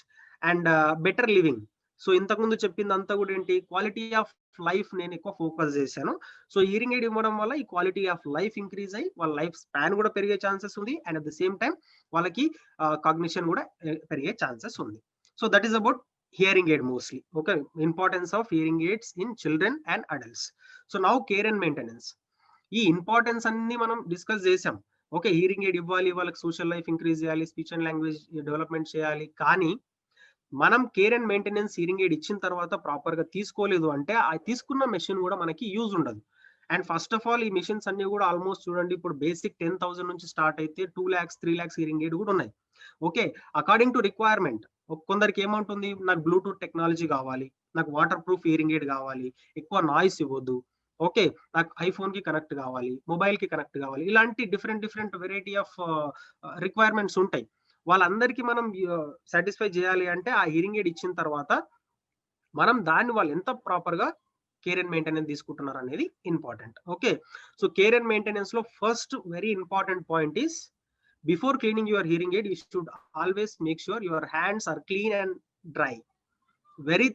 And better living. So ఇంతకుముందు చెప్పింది అంతా కూడా ఏంటి, క్వాలిటీ ఆఫ్ లైఫ్ నేను ఎక్కువ ఫోకస్ చేశాను. సో హీరింగ్ ఎయిడ్ ఇవ్వడం వల్ల ఈ క్వాలిటీ ఆఫ్ లైఫ్ ఇంక్రీజ్ అయ్యి వాళ్ళ లైఫ్ స్పాన్ కూడా పెరిగే ఛాన్సెస్ ఉంది. And at the same time వాళ్ళకి కాగ్నిషన్ కూడా పెరిగే ఛాన్సెస్ ఉంది. So that is about hearing aid mostly. Okay, importance of hearing aids in children and adults. So now care and maintenance. ఈ importance అన్ని మనం డిస్కస్ చేసాం. Okay, hearing aid ఇవ్వాలి, వాళ్ళకి సోషల్ లైఫ్ ఇంక్రీజ్ చేయాలి, స్పీచ్ అండ్ లాంగ్వేజ్ డెవలప్మెంట్ చేయాలి, కానీ మనం care and maintenance hearing aid ఇచ్చిన తర్వాత ప్రాపర్ గా తీసుకోలేదు అంటే ఆ తీసుకున్న మెషిన్ కూడా మనకి యూజ్ ఉండదు. అండ్ ఫస్ట్ ఆఫ్ ఆల్ ఈ మెషిన్స్ అన్ని కూడా ఆల్మోస్ట్ చూడండి, ఇప్పుడు బేసిక్ 10,000 నుంచి స్టార్ట్ అయితే 2 lakhs 3 lakhs హీరింగ్ ఎయిడ్ కూడా ఉన్నాయి. Okay, according to requirement. కొందరికి ఏమంటుంది, నాకు బ్లూటూత్ టెక్నాలజీ కావాలి, నాకు వాటర్ ప్రూఫ్ హీరింగ్ ఎయిడ్ కావాలి, ఎక్కువ నాయిస్ ఇవ్వద్దు, ఓకే, నాకు ఐఫోన్ కి కనెక్ట్ కావాలి, మొబైల్ కి కనెక్ట్ కావాలి, ఇలాంటి డిఫరెంట్ వెరైటీ ఆఫ్ రిక్వైర్మెంట్స్ ఉంటాయి. వాళ్ళందరికీ మనం సాటిస్ఫై చేయాలి అంటే ఆ హీరింగ్ ఎయిడ్ ఇచ్చిన తర్వాత మనం దాన్ని వాళ్ళు ఎంత ప్రాపర్ గా కేర్ అండ్ మెయింటెనెన్స్ తీసుకుంటున్నారు అనేది important. Okay, so care and maintenance లో first very important point is, before cleaning your hearing aid, you should always make sure your hands are clean and dry. Very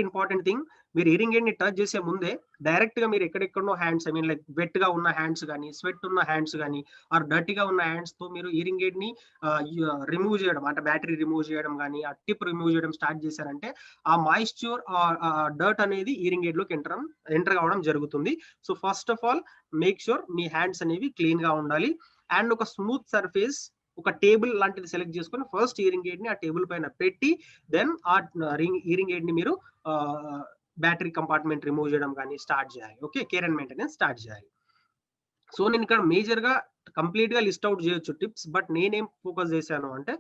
important thing. మీరు hearing aid ని touch చేసే ముందే direct గా మీరు ఎక్కడెక్కడో hands, I mean like wet గా ఉన్న hands కానీ, స్వెట్ ఉన్న హ్యాండ్స్ కానీ, ఆర్ డర్టీగా ఉన్న హ్యాండ్స్ తో మీరు హీరింగ్ ఎయిడ్ ని రిమూవ్ చేయడం, అంటే బ్యాటరీ రిమూవ్ చేయడం కానీ, ఆ టిప్ రిమూవ్ చేయడం స్టార్ట్ చేశారంటే ఆ మాయిశ్చర్, డర్ట్ అనేది హీరింగ్ ఎయిడ్ లోకి ఎంటర్ కావడం జరుగుతుంది. So first of all make sure me hands అనేవి క్లీన్ గా ఉండాలి. అండ్ ఒక స్మూత్ సర్ఫేస్, ఒక టేబుల్ లాంటిది సెలెక్ట్ చేసుకొని ఫస్ట్ హీరింగ్ ఎయిడ్ ని ఆ టేబుల్ పైన పెట్టి దెన్ ఆ హీరింగ్ ఎయిడ్ ని మీరు బ్యాటరీ కంపార్ట్మెంట్ రిమూవ్ చేయడం కానీ స్టార్ట్ చేయాలి. Okay, care and maintenance start చేయాలి. సో నేను ఇక్కడ మేజర్ గా కంప్లీట్ గా లిస్ట్ అవుట్ చేయొచ్చు టిప్స్, బట్ నేనేం ఫోకస్ చేశాను అంటే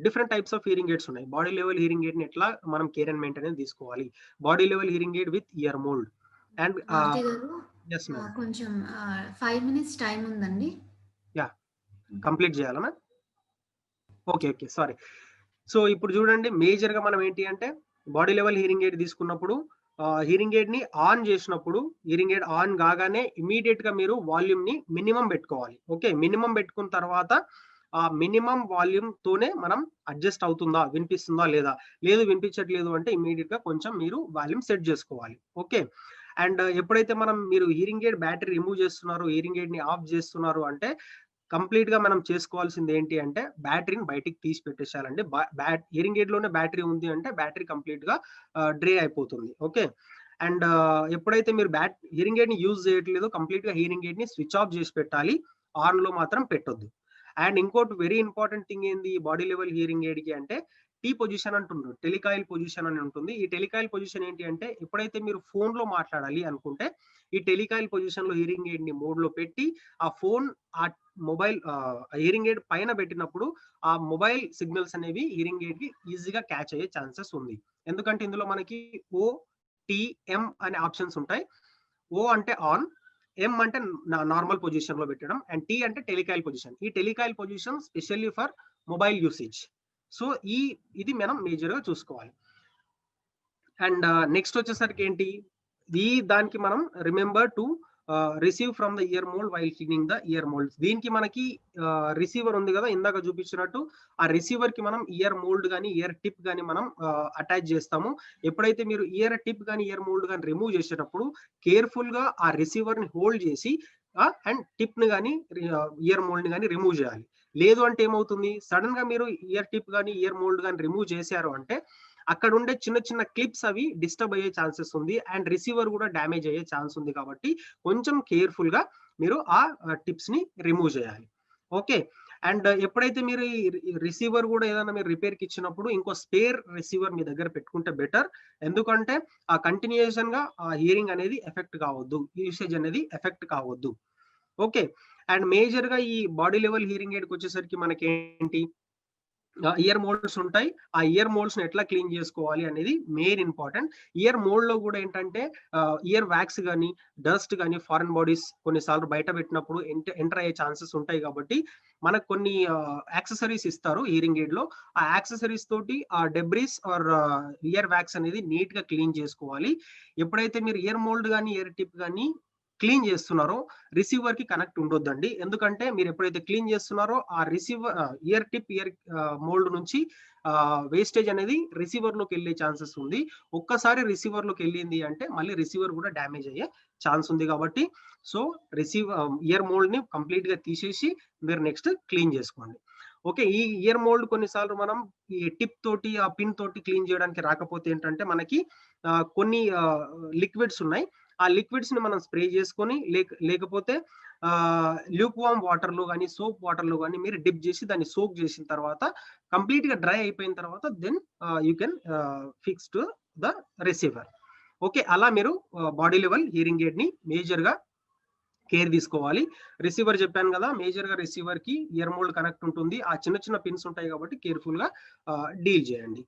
different types of hearing aids ఉన్నాయి. బాడీ లెవెల్ హీరింగ్ ఎయిడ్ ని ఎట్లా మనం కేర్ అండ్ మెయింటెనెన్స్ తీసుకోవాలి, body level hearing aid with ear mould. And కొంచెం 5 minutes టైం ఉందండి. కంప్లీట్ చేయాలనా? Okay, sorry. సో ఇప్పుడు చూడండి, మేజర్ గా మనం ఏంటి అంటే బాడీ లెవెల్ హీరింగ్ ఎయిడ్ తీసుకున్నప్పుడు హీరింగ్ ఎయిడ్ ని ఆన్ చేసినప్పుడు, హీరింగ్ ఎయిడ్ ఆన్ కాగానే ఇమీడియట్ గా మీరు వాల్యూమ్ ని మినిమం పెట్టుకోవాలి. ఓకే, మినిమం పెట్టుకున్న తర్వాత ఆ మినిమం వాల్యూమ్ తోనే మనం అడ్జస్ట్ అవుతుందా, వినిపిస్తుందా లేదా, లేదు వినిపించట్లేదు అంటే ఇమీడియట్ గా కొంచెం మీరు వాల్యూమ్ సెట్ చేసుకోవాలి. ఓకే, అండ్ ఎప్పుడైతే మీరు హీరింగ్ ఎయిడ్ బ్యాటరీ రిమూవ్ చేస్తున్నారు, హీరింగ్ ఎయిడ్ ని ఆఫ్ చేస్తున్నారు అంటే కంప్లీట్ గా మనం చేసుకోవాల్సింది ఏంటి అంటే బ్యాటరీని బయటికి తీసి పెట్టేసాలండి. హీరింగ్ ఎయిడ్ లోనే బ్యాటరీ ఉంది అంటే బ్యాటరీ కంప్లీట్ గా డ్రే అయిపోతుంది. ఓకే, అండ్ ఎప్పుడైతే మీరు హీరింగ్ ఎయిడ్ ని యూజ్ చేయట్లేదు, కంప్లీట్ గా హీరింగ్ ఎయిడ్ ని స్విచ్ ఆఫ్ చేసి పెట్టాలి, ఆన్ లో మాత్రం పెట్టొద్దు. అండ్ ఇంకోటి వెరీ ఇంపార్టెంట్ థింగ్ ఏంది బాడీ లెవెల్ హీరింగ్ ఎయిడ్ కి అంటే టీ పొజిషన్ అంటున్నారు, టెలికాయిల్ పొజిషన్ అని ఉంటుంది. ఈ టెలికాయిల్ పొజిషన్ ఏంటి అంటే ఎప్పుడైతే మీరు ఫోన్ లో మాట్లాడాలి అనుకుంటే ఈ టెలికాయిల్ పొజిషన్ లో హీరింగ్ ఎయిడ్ ని మోడ్ లో పెట్టి ఆ ఫోన్ ఆ మొబైల్ హీరింగ్ ఎయిడ్ పైన పెట్టినప్పుడు ఆ మొబైల్ సిగ్నల్స్ అనేవి హీరింగ్ ఎయిడ్ కి ఈజీగా క్యాచ్ అయ్యే ఛాన్సెస్ ఉంది. ఎందుకంటే ఇందులో మనకి OTM అనే ఆప్షన్స్ ఉంటాయి. O అంటే ఆన్, M అంటే నార్మల్ పొజిషన్ లో పెట్టడం, అండ్ T అంటే టెలికాయిల్ పొజిషన్. ఈ telecoil position specially for mobile usage. So ఇది మనం మేజర్ గా చూసుకోవాలి. అండ్ నెక్స్ట్ వచ్చేసరికి ఏంటి, దానికి మనం remember to receive from the year mould while cleaning the year moulds. దీనికి మనకి రిసీవర్ ఉంది కదా ఇందాక చూపించినట్టు, ఆ రిసీవర్ కి మనం ఇయర్ మోల్డ్ కానీ ఇయర్ టిప్ కానీ మనం అటాచ్ చేస్తాము. ఎప్పుడైతే మీరు ఇయర్ టిప్ కానీ ఇయర్ మోల్డ్ కానీ రిమూవ్ చేసేటప్పుడు కేర్ఫుల్ గా ఆ రిసీవర్ ని హోల్డ్ చేసి అండ్ టిప్ ని కానీ ఇయర్ మోల్డ్ ని కానీ రిమూవ్ చేయాలి. లేదు అంటే ఏమవుతుంది, సడన్ గా మీరు ఇయర్ టిప్ కానీ ఇయర్ మోల్డ్ కానీ రిమూవ్ చేశారు అంటే అక్కడ ఉండే చిన్న చిన్న క్లిప్స్ అవి డిస్టర్బ్ అయ్యే ఛాన్సెస్ ఉంది అండ్ రిసీవర్ కూడా డ్యామేజ్ అయ్యే ఛాన్స్ ఉంది. కాబట్టి కొంచెం కేర్ఫుల్ గా మీరు ఆ టిప్స్ ని రిమూవ్ చేయాలి. ఓకే, అండ్ ఎప్పుడైతే మీరు ఈ రిసీవర్ కూడా ఏదైనా మీరు రిపేర్ కి ఇచ్చినప్పుడు ఇంకో స్పేర్ రిసీవర్ మీ దగ్గర పెట్టుకుంటే బెటర్. ఎందుకంటే ఆ కంటిన్యూషన్ గా ఆ హియరింగ్ అనేది ఎఫెక్ట్ కావద్దు, యూసేజ్ అనేది ఎఫెక్ట్ కావద్దు. ఓకే, అండ్ మేజర్ గా ఈ బాడీ లెవెల్ హియరింగ్ ఎయిడ్ కి వచ్చేసరికి మనకి ఏంటి, ఇయర్ మోల్డ్స్ ఉంటాయి. ఆ ఇయర్ మోల్డ్స్ ని ఎట్లా క్లీన్ చేసుకోవాలి అనేది మెయిన్ ఇంపార్టెంట్. ఇయర్ మోల్డ్ లో కూడా ఏంటంటే ఇయర్ వ్యాక్స్ కానీ డస్ట్ కానీ ఫారెన్ బాడీస్ కొన్నిసార్లు బయట పెట్టినప్పుడు ఎంటర్ అయ్యే ఛాన్సెస్ ఉంటాయి. కాబట్టి మనకు కొన్ని యాక్సెసరీస్ ఇస్తారు హియరింగ్ ఎయిడ్ లో. ఆ యాక్సెసరీస్ తోటి ఆ డెబ్రీస్ ఆర్ ఇయర్ వ్యాక్స్ అనేది నీట్ గా క్లీన్ చేసుకోవాలి. ఎప్పుడైతే మీరు ఇయర్ మోల్డ్ కానీ ఇయర్ టిప్ కానీ క్లీన్ చేస్తున్నారో రిసీవర్ కి కనెక్ట్ ఉండొద్దండి. ఎందుకంటే మీరు ఎప్పుడైతే క్లీన్ చేస్తున్నారో ఆ receiver year tip year mould నుంచి వేస్టేజ్ అనేది రిసీవర్ లోకి వెళ్ళే ఛాన్సెస్ ఉంది. ఒక్కసారి రిసీవర్ లోకి వెళ్ళింది అంటే మళ్ళీ రిసీవర్ కూడా డ్యామేజ్ అయ్యే ఛాన్స్ ఉంది. కాబట్టి సో ఇయర్ మోల్డ్ ని కంప్లీట్ గా తీసేసి మీరు నెక్స్ట్ క్లీన్ చేసుకోండి. ఓకే, ఈ ఇయర్ మోల్డ్ కొన్నిసార్లు మనం ఈ టిప్ తోటి ఆ పిన్ తోటి క్లీన్ చేయడానికి రాకపోతే ఏంటంటే మనకి కొన్ని లిక్విడ్స్ ఉన్నాయి. ఆ లిక్విడ్స్ ని మనం స్ప్రే చేసుకొని లేకపోతే ల్యూక్ వామ్ వాటర్ లో కానీ సోప్ వాటర్ లో కానీ మీరు డిప్ చేసి దాన్ని సోక్ చేసిన తర్వాత కంప్లీట్ గా డ్రై అయిపోయిన తర్వాత then you can fix to the receiver. Okay, అలా మీరు బాడీ లెవెల్ హియరింగ్ ఎయిడ్ ని మేజర్ గా కేర్ తీసుకోవాలి. రిసీవర్ చెప్పాను కదా, మేజర్ గా రిసీవర్ కి ఇయర్ మోల్డ్ కనెక్ట్ ఉంటుంది. ఆ చిన్న చిన్న పిన్స్ ఉంటాయి కాబట్టి కేర్ఫుల్ గా డీల్ చేయండి.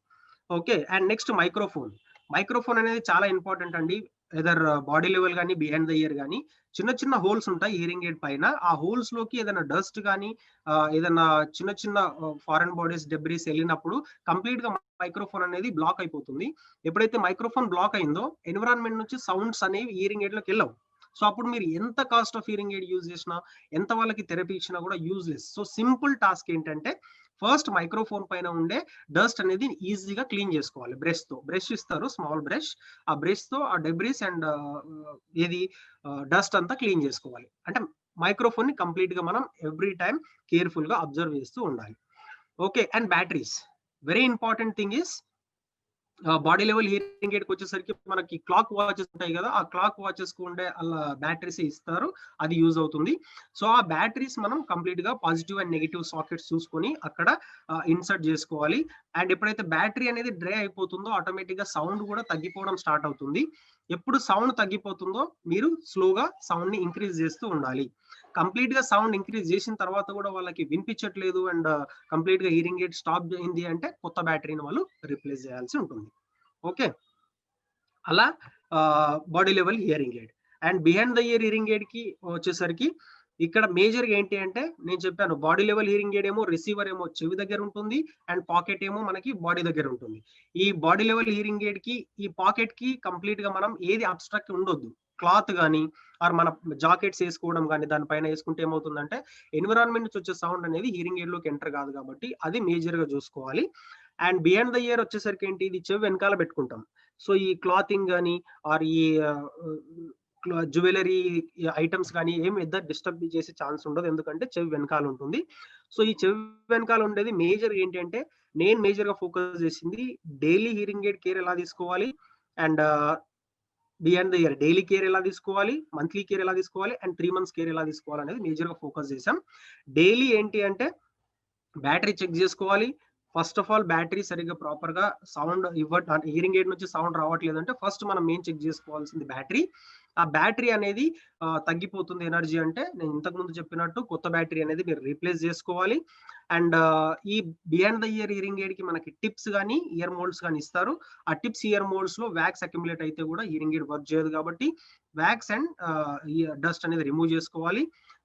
ఓకే, అండ్ నెక్స్ట్ మైక్రోఫోన్ అనేది చాలా ఇంపార్టెంట్ అండి. ఎదర్ బాడీ లెవెల్ కానీ బిహైండ్ ద ఇయర్ కానీ చిన్న చిన్న హోల్స్ ఉంటాయి హియరింగ్ ఎయిడ్ పైన. ఆ హోల్స్ లోకి ఏదైనా డస్ట్ కానీ ఏదైనా చిన్న చిన్న ఫారెన్ బాడీస్ డెబ్రీస్ వెళ్ళినప్పుడు కంప్లీట్ గా మైక్రోఫోన్ అనేది బ్లాక్ అయిపోతుంది. ఎప్పుడైతే మైక్రోఫోన్ బ్లాక్ అయిందో ఎన్విరాన్మెంట్ నుంచి సౌండ్స్ అనేవి హియరింగ్ ఎయిడ్ లోకి వెళ్ళవు. సో అప్పుడు మీరు ఎంత cost of hearing aid use చేసినా ఎంత వాళ్ళకి థెరపీ ఇచ్చినా కూడా యూజ్లెస్. సో సింపుల్ టాస్క్ ఏంటంటే ఫస్ట్ మైక్రోఫోన్ పైన ఉండే డస్ట్ అనేది ఈజీగా క్లీన్ చేసుకోవాలి. బ్రష్ ఇస్తారు, స్మాల్ బ్రష్. ఆ బ్రష్ తో ఆ డెబ్రీస్ అండ్ ఏది డస్ట్ అంతా క్లీన్ చేసుకోవాలి. అంటే మైక్రోఫోన్ ని కంప్లీట్ గా మనం ఎవ్రీ టైం కేర్ఫుల్ గా అబ్జర్వ్ చేస్తూ ఉండాలి. Okay, and batteries very important thing is body level hearing aid కి వచ్చేసరికి మనకి క్లాక్ వాచెస్ ఉంటాయి కదా, ఆ క్లాక్ వాచెస్ కు ఉండే అలా బ్యాటరీస్ ఇస్తారు, అది యూజ్ అవుతుంది. సో ఆ బ్యాటరీస్ మనం కంప్లీట్ గా పాజిటివ్ అండ్ నెగిటివ్ సాకెట్స్ చూసుకొని అక్కడ ఇన్సర్ట్ చేసుకోవాలి. అండ్ ఎప్పుడైతే బ్యాటరీ అనేది డ్రై అయిపోతుందో ఆటోమేటిక్ గా సౌండ్ కూడా తగ్గిపోవడం స్టార్ట్ అవుతుంది. ఎప్పుడు సౌండ్ తగ్గిపోతుందో మీరు స్లోగా సౌండ్ ని ఇంక్రీజ్ చేస్తూ ఉండాలి. కంప్లీట్ గా సౌండ్ ఇంక్రీజ్ చేసిన తర్వాత కూడా వాళ్ళకి వినిపించట్లేదు అండ్ కంప్లీట్ గా హియరింగ్ ఎయిడ్ స్టాప్ అయింది అంటే కొత్త బ్యాటరీని వాళ్ళు రీప్లేస్ చేయాల్సి ఉంటుంది. ఓకే, అలా body level hearing aid. And behind the year hearing aid కి వచ్చేసరికి ఇక్కడ మేజర్ గా ఏంటి అంటే నేను చెప్పాను బాడీ లెవెల్ హియరింగ్ ఎయిడ్ ఏమో రిసీవర్ ఏమో చెవి దగ్గర ఉంటుంది అండ్ పాకెట్ ఏమో మనకి బాడీ దగ్గర ఉంటుంది. ఈ బాడీ లెవెల్ హియరింగ్ ఎయిడ్ కి ఈ పాకెట్ కి కంప్లీట్ గా మనం ఏది అబ్స్ట్రాక్ట్ ఉండొద్దు. క్లాత్ కానీ ఆర్ మన జాకెట్స్ వేసుకోవడం కానీ దానిపైన వేసుకుంటే ఏమవుతుందంటే ఎన్విరాన్మెంట్ నుంచి వచ్చే సౌండ్ అనేది హియరింగ్ ఎయిడ్ లోకి ఎంటర్ కాదు. కాబట్టి అది మేజర్ గా చూసుకోవాలి. అండ్ బిహైండ్ ద ఇయర్ వచ్చేసరికి ఏంటి, ఇది చెవి వెనకాల పెట్టుకుంటాం. సో ఈ క్లాతింగ్ కానీ ఆర్ ఈ జ్యువెలరీ ఐటమ్స్ కానీ ఏం పెద్ద డిస్టర్బ్ చేసే ఛాన్స్ ఉండదు, ఎందుకంటే చెవి వెనకాల ఉంటుంది. సో ఈ చెవి వెనకాల ఉండేది మేజర్ ఏంటంటే నేను మేజర్ గా ఫోకస్ చేసింది డైలీ హియరింగ్ ఎయిడ్ కేర్ ఎలా తీసుకోవాలి and beyond the year daily care ఎలా తీసుకోవాలి, మంత్లీ కేర్ ఎలా తీసుకోవాలి అండ్ 3 months కేర్ ఎలా తీసుకోవాలి అనేది మేజర్ గా ఫోకస్ చేసాం. డైలీ ఏంటి అంటే బ్యాటరీ చెక్ చేసుకోవాలి. ఫస్ట్ ఆఫ్ ఆల్ బ్యాటరీ సరిగ్గా ప్రాపర్ గా సౌండ్ హియరింగ్ ఎయిడ్ నుంచి సౌండ్ రావట్లేదు అంటే ఫస్ట్ మనం మెయిన్ చెక్ చేసుకోవాల్సింది బ్యాటరీ. ఆ బ్యాటరీ అనేది తగ్గిపోతుంది ఎనర్జీ అంటే నేను ఇంతకు ముందు చెప్పినట్టు కొత్త బ్యాటరీ అనేది మీరు రీప్లేస్ చేసుకోవాలి. అండ్ ఈ beyond the year hearing aid కి మనకి టిప్స్ కానీ ఇయర్ మోల్డ్స్ కానీ ఇస్తారు. ఆ టిప్స్ ఇయర్ మోల్డ్స్ లో వ్యాక్స్ అక్యుములేట్ అయితే కూడా హియరింగ్ ఎయిడ్ వర్క్ చేయదు. కాబట్టి వ్యాక్స్ అండ్ డస్ట్ అనేది రిమూవ్ చేసుకోవాలి.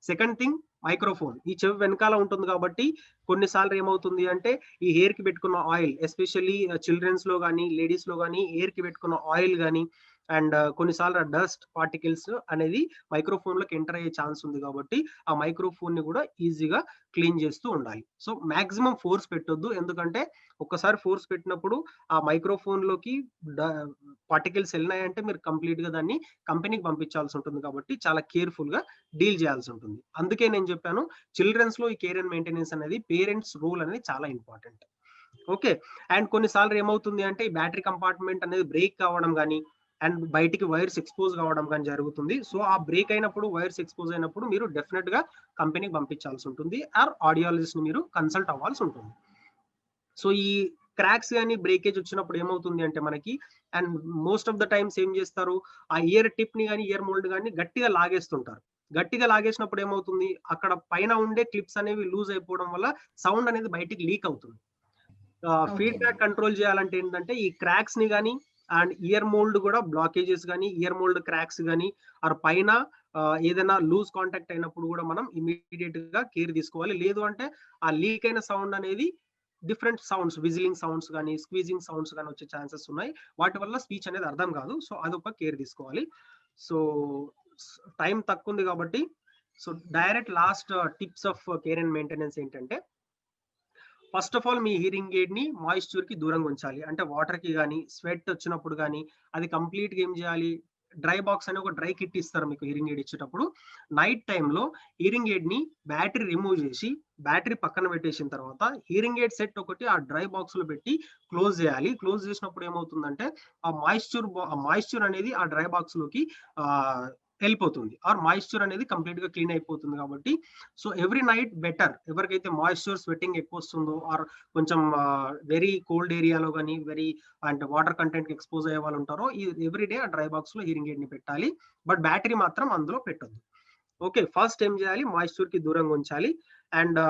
సెకండ్ థింగ్ మైక్రోఫోన్ ఈ చెవి వెనకాల ఉంటుంది కాబట్టి కొన్నిసార్లు ఏమవుతుంది అంటే ఈ హెయిర్ కి పెట్టుకున్న ఆయిల్ ఎస్పెషల్లీ చిల్డ్రన్స్ లో కానీ లేడీస్ లో కానీ హెయిర్ కి పెట్టుకున్న ఆయిల్ కానీ అండ్ కొన్నిసార్లు ఆ డస్ట్ పార్టికల్స్ అనేది మైక్రోఫోన్ లోకి ఎంటర్ అయ్యే ఛాన్స్ ఉంది కాబట్టి ఆ మైక్రోఫోన్ ని కూడా ఈజీగా క్లీన్ చేస్తూ ఉండాలి. సో మాక్సిమం ఫోర్స్ పెట్టొద్దు, ఎందుకంటే ఒక్కసారి ఫోర్స్ పెట్టినప్పుడు ఆ మైక్రోఫోన్ లోకి పార్టికల్స్ వెళ్ళినాయంటే మీరు కంప్లీట్ గా దాన్ని కంపెనీకి పంపించాల్సి ఉంటుంది కాబట్టి చాలా కేర్ఫుల్ గా డీల్ చేయాల్సి ఉంటుంది. అందుకే నేను చెప్పాను చిల్డ్రన్స్ లో ఈ కేర్ అండ్ మెయింటెనెన్స్ అనేది పేరెంట్స్ రోల్ అనేది చాలా ఇంపార్టెంట్. ఓకే, అండ్ కొన్నిసార్లు ఏమవుతుంది అంటే ఈ బ్యాటరీ కంపార్ట్మెంట్ అనేది బ్రేక్ కావడం కానీ అండ్ బయటికి వైర్స్ ఎక్స్పోజ్ కావడం కానీ జరుగుతుంది. సో ఆ బ్రేక్ అయినప్పుడు వైర్స్ ఎక్స్పోజ్ అయినప్పుడు మీరు డెఫినెట్ గా కంపెనీకి పంపించాల్సి ఉంటుంది ఆర్ ఆడియాలజిస్ట్ ని మీరు కన్సల్ట్ అవ్వాల్సి ఉంటుంది. సో ఈ క్రాక్స్ కానీ బ్రేకేజ్ వచ్చినప్పుడు ఏమవుతుంది అంటే మనకి and most of the times ఏం చేస్తారు ఆ ఇయర్ టిప్ ని కానీ ఇయర్ మోల్డ్ కానీ గట్టిగా లాగేస్తుంటారు. గట్టిగా లాగేసినప్పుడు ఏమవుతుంది అక్కడ పైన ఉండే క్లిప్స్ అనేవి లూజ్ అయిపోవడం వల్ల సౌండ్ అనేది బయటికి లీక్ అవుతుంది. ఫీడ్బ్యాక్ కంట్రోల్ చేయాలంటే ఏంటంటే ఈ క్రాక్స్ ని కానీ అండ్ ఇయర్ మోల్డ్ కూడా బ్లాకేజెస్ కానీ ఇయర్ మోల్డ్ క్రాక్స్ కానీ ఆర్ పైన ఏదైనా లూజ్ కాంటాక్ట్ అయినప్పుడు కూడా మనం ఇమీడియట్ గా కేర్ తీసుకోవాలి. లేదు అంటే ఆ లీక్ అయిన సౌండ్ అనేది డిఫరెంట్ సౌండ్స్ విజిలింగ్ సౌండ్స్ కానీ స్క్వీజింగ్ సౌండ్స్ కానీ వచ్చే ఛాన్సెస్ ఉన్నాయి. వాటి వల్ల స్పీచ్ అనేది అర్థం కాదు. సో అదొక కేర్ తీసుకోవాలి. సో టైం తక్కువ ఉంది కాబట్టి so direct last tips of care and maintenance ఏంటంటే ఫస్ట్ ఆఫ్ ఆల్ మీ హీరింగ్ ఎయిడ్ ని మాయిశ్చర్ కి దూరంగా ఉంచాలి. అంటే వాటర్ కి కానీ స్వెట్ వచ్చినప్పుడు కానీ అది కంప్లీట్ గా ఏం చేయాలి డ్రై బాక్స్ అని ఒక డ్రై కిట్ ఇస్తారు మీకు హీరింగ్ ఎయిడ్ ఇచ్చేటప్పుడు. నైట్ టైంలో హీరింగ్ ఎయిడ్ ని బ్యాటరీ రిమూవ్ చేసి బ్యాటరీ పక్కన పెట్టేసిన తర్వాత హీరింగ్ ఎయిడ్ సెట్ ఒకటి ఆ డ్రై బాక్స్ లో పెట్టి క్లోజ్ చేయాలి. క్లోజ్ చేసినప్పుడు ఏమవుతుందంటే ఆ మాయిశ్చర్ అనేది ఆ డ్రై బాక్స్ లోకి వెళ్ళిపోతుంది ఆర్ మాయిశ్చర్ అనేది కంప్లీట్ గా క్లీన్ అయిపోతుంది. కాబట్టి సో ఎవ్రీ నైట్ బెటర్ ఎవరికైతే మాయిశ్చర్ స్వెట్టింగ్ ఎక్కువ వస్తుందో ఆర్ కొంచెం వెరీ కోల్డ్ ఏరియాలో కానీ వెరీ అంటే వాటర్ కంటెంట్ కి ఎక్స్పోజ్ అయ్యే వాళ్ళు ఉంటారో ఈ ఎవ్రీ డే ఆ డ్రై బాక్స్ లో హీరింగ్ ఎయిడ్ ని పెట్టాలి. బట్ బ్యాటరీ మాత్రం అందులో పెట్టొద్దు. ఓకే, ఫస్ట్ ఏం చేయాలి మాయిశ్చర్ కి దూరంగా ఉంచాలి and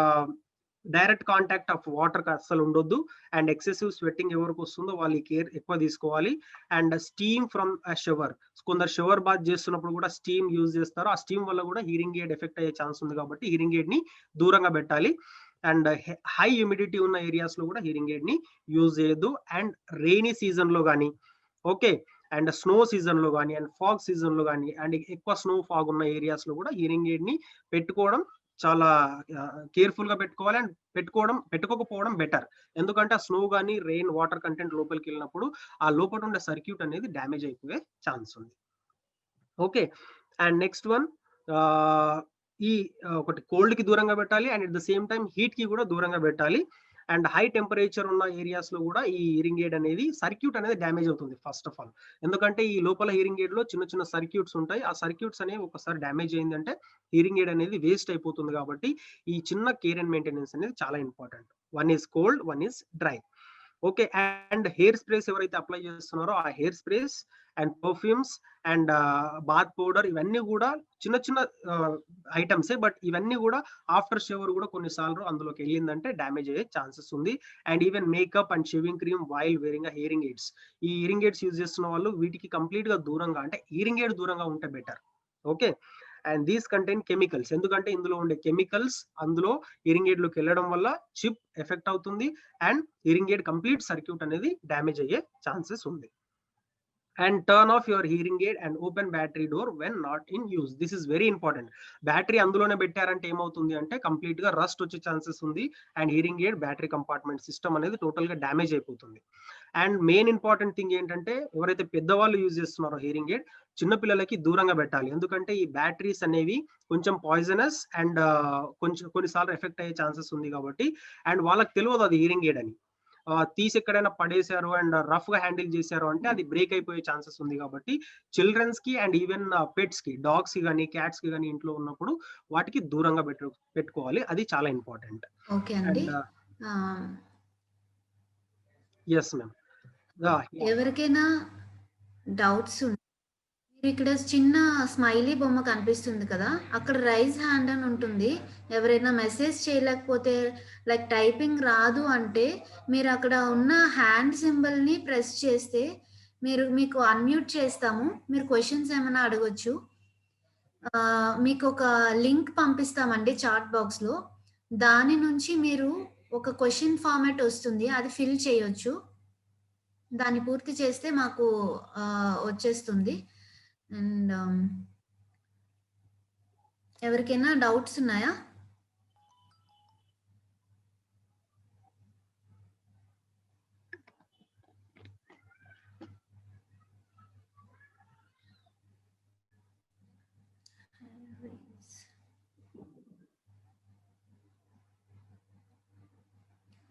direct contact of water అస్సలు ఉండొద్దు అండ్ ఎక్సెసివ్ స్వెట్టింగ్ ఎవరికి వస్తుందో వాళ్ళు కేర్ ఎక్కువ తీసుకోవాలి. అండ్ స్టీమ్ ఫ్రమ్ షవర్, కొందరు షవర్ బాత్ చేస్తున్నప్పుడు కూడా స్టీమ్ యూజ్ చేస్తారు. ఆ స్టీమ్ వల్ల కూడా హీరింగ్ ఎయిడ్ ఎఫెక్ట్ అయ్యే ఛాన్స్ ఉంది కాబట్టి హీరింగ్ ఎయిడ్ ని దూరంగా పెట్టాలి. అండ్ హై హ్యూమిడిటీ ఉన్న ఏరియాస్ లో కూడా హీరింగ్ ఎయిడ్ ని యూజ్ చేయొద్దు. అండ్ రెయినీ సీజన్ లో కానీ ఓకే అండ్ స్నో సీజన్ లో కానీ అండ్ ఫాగ్ సీజన్ లో కానీ అండ్ ఎక్కువ స్నో ఫాగ్ ఉన్న ఏరియాస్ లో కూడా హీరింగ్ ఎయిడ్ ని పెట్టుకోవడం చాలా కేర్ఫుల్ గా పెట్టుకోవాలి. అండ్ పెట్టుకోకపోవడం బెటర్, ఎందుకంటే ఆ స్నో కానీ రెయిన్ వాటర్ కంటెంట్ లోపలికి వెళ్ళినప్పుడు ఆ లోపల ఉండే సర్క్యూట్ అనేది డ్యామేజ్ అయిపోయే ఛాన్స్ ఉంది. ఓకే, అండ్ నెక్స్ట్ వన్ ఈ ఒకటి కోల్డ్ కి దూరంగా పెట్టాలి and at the same time heat కి కూడా దూరంగా పెట్టాలి. అండ్ హై టెంపరేచర్ ఉన్న ఏరియాస్ లో కూడా ఈ హీరింగ్ ఎయిడ్ అనేది సర్క్యూట్ అనేది డ్యామేజ్ అవుతుంది ఫస్ట్ ఆఫ్ ఆల్. ఎందుకంటే ఈ లోపల హీరింగ్ ఎయిడ్ లో చిన్న చిన్న సర్క్యూట్స్ ఉంటాయి. ఆ సర్క్యూట్స్ అనేవి ఒకసారి డ్యామేజ్ అయిందంటే హీరింగ్ ఎయిడ్ అనేది వేస్ట్ అయిపోతుంది. కాబట్టి ఈ చిన్న కేర్ అండ్ మెయింటెనెన్స్ అనేది చాలా important. One is cold, one is dry. Okay, and hair sprays ఎవరైతే అప్లై చేస్తున్నారో ఆ hair sprays and perfumes and bath powder ఇవన్నీ కూడా చిన్న చిన్న ఐటమ్స్, బట్ ఇవన్నీ కూడా ఆఫ్టర్ షవర్ కూడా కొన్నిసార్లు అందులోకి వెళ్ళిందంటే డ్యామేజ్ అయ్యే ఛాన్సెస్ ఉంది. And even makeup and shaving cream while wearing hearing AIDS, ఈ హీరింగ్ ఎయిడ్స్ యూజ్ చేస్తున్న వాళ్ళు వీటికి కంప్లీట్ గా దూరంగా అంటే హీరింగ్ ఎయిడ్ దూరంగా ఉంటే better. Okay, and these contain chemicals, ఎందుకంటే ఇందులో ఉండే కెమికల్స్ అందులో హీరింగ్ ఎయిడ్ లోకి వెళ్ళడం వల్ల చిప్ ఎఫెక్ట్ అవుతుంది and hearing aid complete circuit అనేది డ్యామేజ్ అయ్యే ఛాన్సెస్ ఉంది. And turn off your hearing aid and open battery door when not in use. This is very important. Battery అందులోనే పెట్టారంటే ఏమవుతుంది అంటే కంప్లీట్ గా రస్ట్ వచ్చే ఛాన్సెస్ ఉంది and hearing aid battery compartment system అనేది టోటల్ గా డ్యామేజ్ అయిపోతుంది. అండ్ మెయిన్ ఇంపార్టెంట్ థింగ్ ఏంటంటే ఎవరైతే పెద్దవాళ్ళు యూజ్ చేస్తున్నారో హీరింగ్ ఎయిడ్ చిన్నపిల్లలకి దూరంగా పెట్టాలి. ఎందుకంటే ఈ బ్యాటరీస్ అనేవి కొంచెం పాయిజనస్ అండ్ కొంచెం కొన్నిసార్లు ఎఫెక్ట్ అయ్యే ఛాన్సెస్ ఉంది కాబట్టి అండ్ వాళ్ళకి తెలియదు అది హీరింగ్ ఎయిడ్ అని తీసి ఎక్కడైనా పడేశారు అండ్ రఫ్ గా హ్యాండిల్ చేశారు అంటే అది బ్రేక్ అయిపోయే ఛాన్సెస్ ఉంది. కాబట్టి చిల్డ్రన్స్ కి అండ్ ఈవెన్ పెట్స్ కి డాగ్స్ కి కానీ క్యాట్స్ కి కానీ ఇంట్లో ఉన్నప్పుడు వాటికి దూరంగా పెట్టుకోవాలి. అది చాలా ఇంపార్టెంట్. ఓకే అండి. Yes ma'am. ఎవరికైనా డౌట్స్ మీరు ఇక్కడ చిన్న స్మైలీ బొమ్మ కనిపిస్తుంది కదా, అక్కడ రైజ్ హ్యాండ్ అని ఉంటుంది. ఎవరైనా మెసేజ్ చేయలేకపోతే లైక్ టైపింగ్ రాదు అంటే మీరు అక్కడ ఉన్న హ్యాండ్ సింబల్ని ప్రెస్ చేస్తే మీకు అన్మ్యూట్ చేస్తాము. మీరు క్వశ్చన్స్ ఏమైనా అడగొచ్చు. మీకు ఒక లింక్ పంపిస్తామండి చాట్ బాక్స్లో. దాని నుంచి మీరు ఒక క్వశ్చన్ ఫార్మాట్ వస్తుంది, అది ఫిల్ చేయొచ్చు. దాన్ని పూర్తి చేస్తే మాకు వచ్చేస్తుంది. అండ్ ఎవరికైనా డౌట్స్ ఉన్నాయా?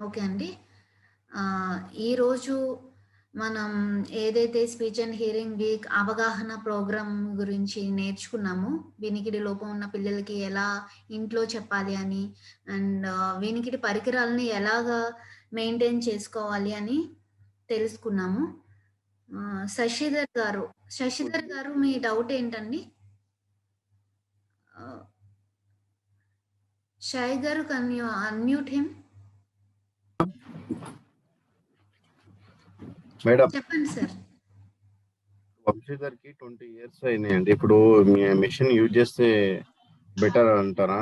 ఓకే అండి. ఈరోజు మనం ఏదైతే స్పీచ్ అండ్ హియరింగ్ వీక్ అవగాహన ప్రోగ్రామ్ గురించి నేర్చుకున్నామో, వినికిడి లోపం ఉన్న పిల్లలకి ఎలా ఇంట్లో చెప్పాలి అని, అండ్ వినికిడి పరికరాలని ఎలాగా మెయింటైన్ చేసుకోవాలి అని తెలుసుకున్నాము. శశిధర్ గారు మీ డౌట్ ఏంటండి? షాయ్ గారు, can you unmute him? Madam చెప్పండి సార్. వంశీధర్కి 20 years అయినాయండి. ఇప్పుడు మిషన్ యూజ్ చేస్తే బెటర్ అంటారా,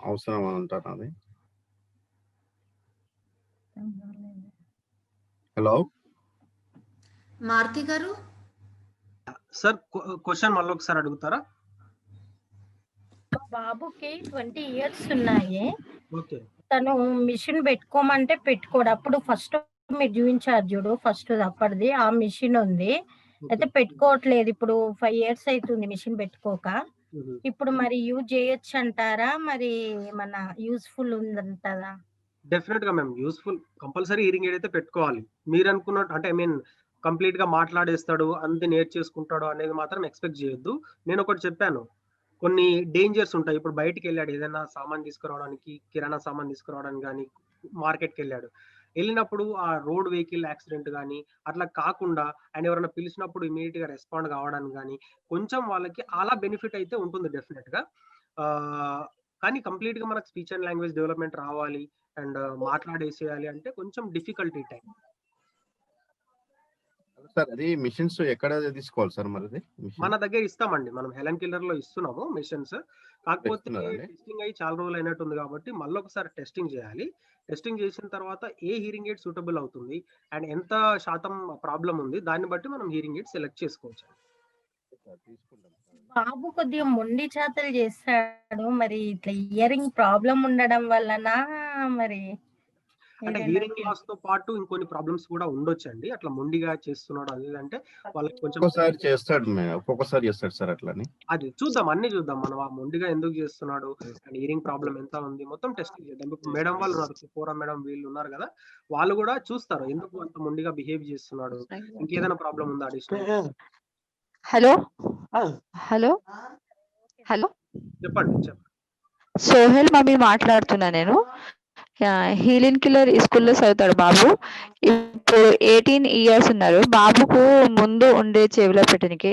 అవసరం అంటారా? అది హలో మారుతి గారు, సార్ క్వశ్చన్ మళ్ళీ ఒకసారి అడుగుతారా? బాబుకి 20 years ఉన్నాయి. ఓకే. తను మిషన్ పెట్టుకోమంటే పెట్టుకోడు. అప్పుడు ఫస్ట్ మీరు చూపించారు చూడు, ఫస్ట్ అప్పటిది ఆ మిషన్ ఉంది, అయితే పెట్టుకోవట్లేదు. ఇప్పుడు 5 years అవుతుంది మిషన్ పెట్టుకోక. ఇప్పుడు మరి యూజ్ చేయొచ్చు అంటారా? మరి మన యూస్ఫుల్ ఉందంటారా? డెఫినెట్ గా మేము యూస్ఫుల్, కంపల్సరీ హియరింగ్ ఎయిడ్ అయితే పెట్టుకోవాలి. మీరు అనుకున్నట్టు అంటే కంప్లీట్ గా మాట్లాడేస్తాడు, అంతే నేర్చేసుకుంటాడు అనేది మాత్రం ఎక్స్పెక్ట్ చేయొద్దు. నేను ఒకటి చెప్పాను, కొన్ని డేంజర్స్ ఉంటాయి. ఇప్పుడు బయటికి వెళ్ళాడు, ఏదైనా సామాన్ తీసుకురావడానికి, కిరాణా సామాన్ తీసుకురావడానికి కానీ, మార్కెట్కి వెళ్ళినప్పుడు ఆ రోడ్ వెహికల్ యాక్సిడెంట్ కానీ అట్లా కాకుండా ఆయన ఎవరైనా పిలిచినప్పుడు ఇమీడియట్ గా రెస్పాండ్ కావడానికి కానీ కొంచెం వాళ్ళకి అలా బెనిఫిట్ అయితే ఉంటుంది డెఫినెట్ గా. కానీ కంప్లీట్ గా మనకు స్పీచ్ అండ్ లాంగ్వేజ్ డెవలప్మెంట్ రావాలి అండ్ మాట్లాడేసేయాలి అంటే కొంచెం డిఫికల్టీ టైం. సార్ అది మిషన్స్ ఎక్కడ తీసుకోవాలి సార్? మరి మన దగ్గర ఇస్తామండి, మనం హెలెన్ కిల్లర్ లో ఇస్తున్నాము మిషన్స్. కాకపోతే టెస్టింగ్ అయ్యి చాలా రోజులు అయినట్టుంది కాబట్టి మళ్ళీ ఒకసారి టెస్టింగ్ చేయాలి. టెస్టింగ్ చేసిన తర్వాత ఏ హియరింగ్ ఎయిడ్ సూటబుల్ అవుతుంది అండ్ ఎంత శాతం ప్రాబ్లం ఉంది దాన్ని బట్టి మనం హియరింగ్ ఎయిడ్ సెలెక్ట్ చేసుకోవచ్చు. బాబు కొద్దిగా మొండి చేతలు చేస్తాడు, మరి ఇట్లా ఇయరింగ్ ప్రాబ్లం ఉండడం వలన మరి అంటే హియరింగ్ లాస్ తో పాటు ఇంకొన్ని ప్రాబ్లమ్స్ కూడా ఉండొచ్చండి. అట్లా మొండిగా చేస్తున్నాడు అది అంటే వాళ్ళకి కొంచెం ఒక్కొక్కసారి చేస్తాడు సార్ అట్లని. అది చూద్దాం, అన్ని చూద్దాం మనం ఆ మొండిగా ఎందుకు చేస్తున్నాడు అండ్ హియరింగ్ ప్రాబ్లం ఎంత ఉంది మొత్తం టెస్టింగ్ చేద్దాం. ఇప్పుడు మేడం వాళ్ళు ఉన్నారు, ఫోరా మేడం వీళ్ళు ఉన్నారు కదా, వాళ్ళు కూడా చూస్తారు ఎందుకు అంత మొండిగా బిహేవ్ చేస్తున్నాడు, ఇంకేదైనా ప్రాబ్లం ఉందా అడిషనల్. హలో హలో హలో చెప్పండి. సోహెల్ మమ్మీ మాట్లాడుతున్నా నేను. హీలిన్ కిల్లర్ స్కూల్లో చదువుతాడు బాబు. ఇప్పుడు 18 years ఉన్నారు. బాబుకు ముందు ఉండే చెవిలో పెట్టడానికి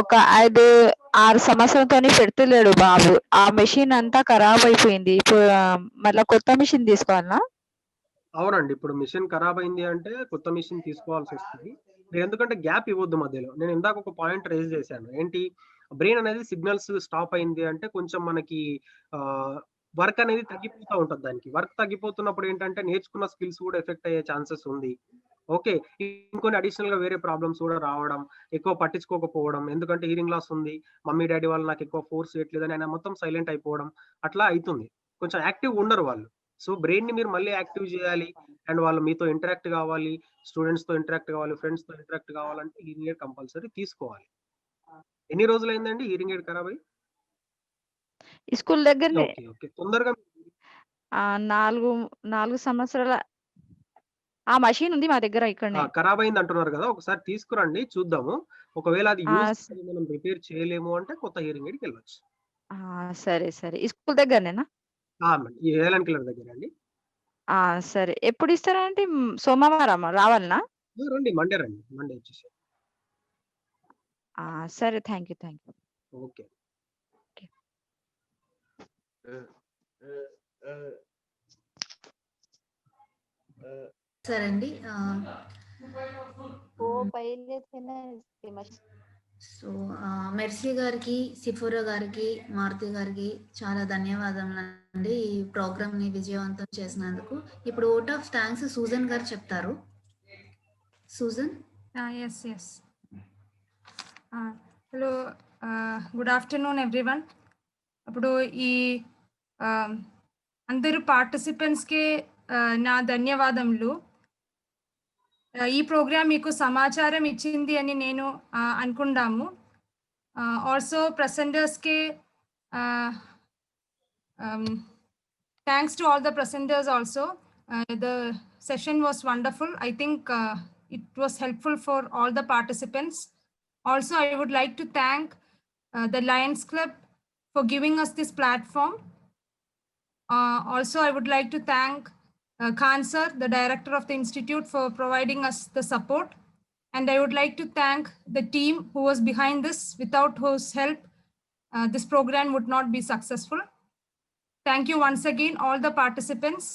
ఒక 5-6 సంవత్సరంతోనే పెడతలేడు బాబు. ఆ మెషిన్ అంతా ఖరాబ్ అయిపోయింది. ఇప్పుడు మళ్ళీ కొత్త మిషన్ తీసుకోవాలనా? అవునండి, ఇప్పుడు మిషన్ ఖరాబ్ అయింది అంటే కొత్త మిషన్ తీసుకోవాల్సి వస్తుంది. మీరు ఎందుకంటే గ్యాప్ ఇవ్వద్దు మధ్యలో. నేను ఇందాక ఒక పాయింట్ రేజ్ చేశాను, ఏంటి బ్రెయిన్ అనేది సిగ్నల్స్ స్టాప్ అయింది అంటే కొంచెం మనకి వర్క్ అనేది తగ్గిపోతూ ఉంటుంది. దానికి వర్క్ తగ్గిపోతున్నప్పుడు ఏంటంటే నేర్చుకున్న స్కిల్స్ కూడా ఎఫెక్ట్ అయ్యే ఛాన్సెస్ ఉంది. ఓకే, ఇంకొన్ని అడిషనల్ గా వేరే ప్రాబ్లమ్స్ కూడా రావడం, ఎక్కువ పట్టించుకోకపోవడం, ఎందుకంటే హియరింగ్ లాస్ ఉంది, మమ్మీ డాడీ వాళ్ళు నాకు ఎక్కువ ఫోర్స్ చేయట్లేదని ఆయన మొత్తం సైలెంట్ అయిపోవడం, అట్లా అవుతుంది. కొంచెం యాక్టివ్ ఉండరు వాళ్ళు. సో బ్రెయిన్ ని మీరు మళ్ళీ యాక్టివ్ చేయాలి అండ్ వాళ్ళు మీతో ఇంటరాక్ట్ కావాలి, స్టూడెంట్స్ తో ఇంటరాక్ట్ కావాలి, ఫ్రెండ్స్ తో ఇంటరాక్ట్ కావాలంటే హియరింగ్ ఎయిడ్ కంపల్సరీ తీసుకోవాలి. ఎన్ని రోజులు అయిందండి హియరింగ్ ఎయిడ్ ఖరాబ్ అయ్యి? స్కూల్ దగ్గరనే తొందరగా 4 సంవత్సరాల ఆ మషిన్ ఉంది మా దగ్గర ఇక్కడనే. ఖరాబ్ అయింది అంటున్నారు కదా, ఒకసారి తీసుకురండి చూద్దాము. ఒకవేళ అది మనం రిపేర్ చేయలేము అంటే కొత్త హియరింగ్ ఎయిడ్కి వెళ్ళొచ్చు. సరే సరే. స్కూల్ దగ్గరనేనా? ఈ హెలెన్ కిల్లర్ దగ్గర అండి. సరే. ఎప్పుడు ఇస్తారా అంటే సోమవారం రావాలనా? రండి, మండే రండి, మండే వచ్చేసి. సరే, థ్యాంక్ యూ. ఓకే. సరే అండి. సో మెర్సీ గారికి, సిఫోరా గారికి, మారుతి గారికి చాలా ధన్యవాదాలు ఈ ప్రోగ్రామ్ని విజయవంతం చేసినందుకు. ఇప్పుడు ఓట్ ఆఫ్ థ్యాంక్స్ సూజన్ గారు చెప్తారు. Susan? Yes. Hello, good afternoon everyone. ఇప్పుడు ఈ అందరు పార్టిసిపెంట్స్కి నా ధన్యవాదములు. ఈ ప్రోగ్రామ్ మీకు సమాచారం ఇచ్చింది అని నేను అనుకుందాము. ఆల్సో ప్రెసెంటర్స్కి thanks to all the presenters also. The session was wonderful. I think it was helpful for all the participants. Also, I would like to thank the Lions Club for giving us this platform. Also, I would like to thank Khan sir, the director of the institute, for providing us the support. And I would like to thank the team who was behind this, without whose help this program would not be successful. Thank you once again, all the participants.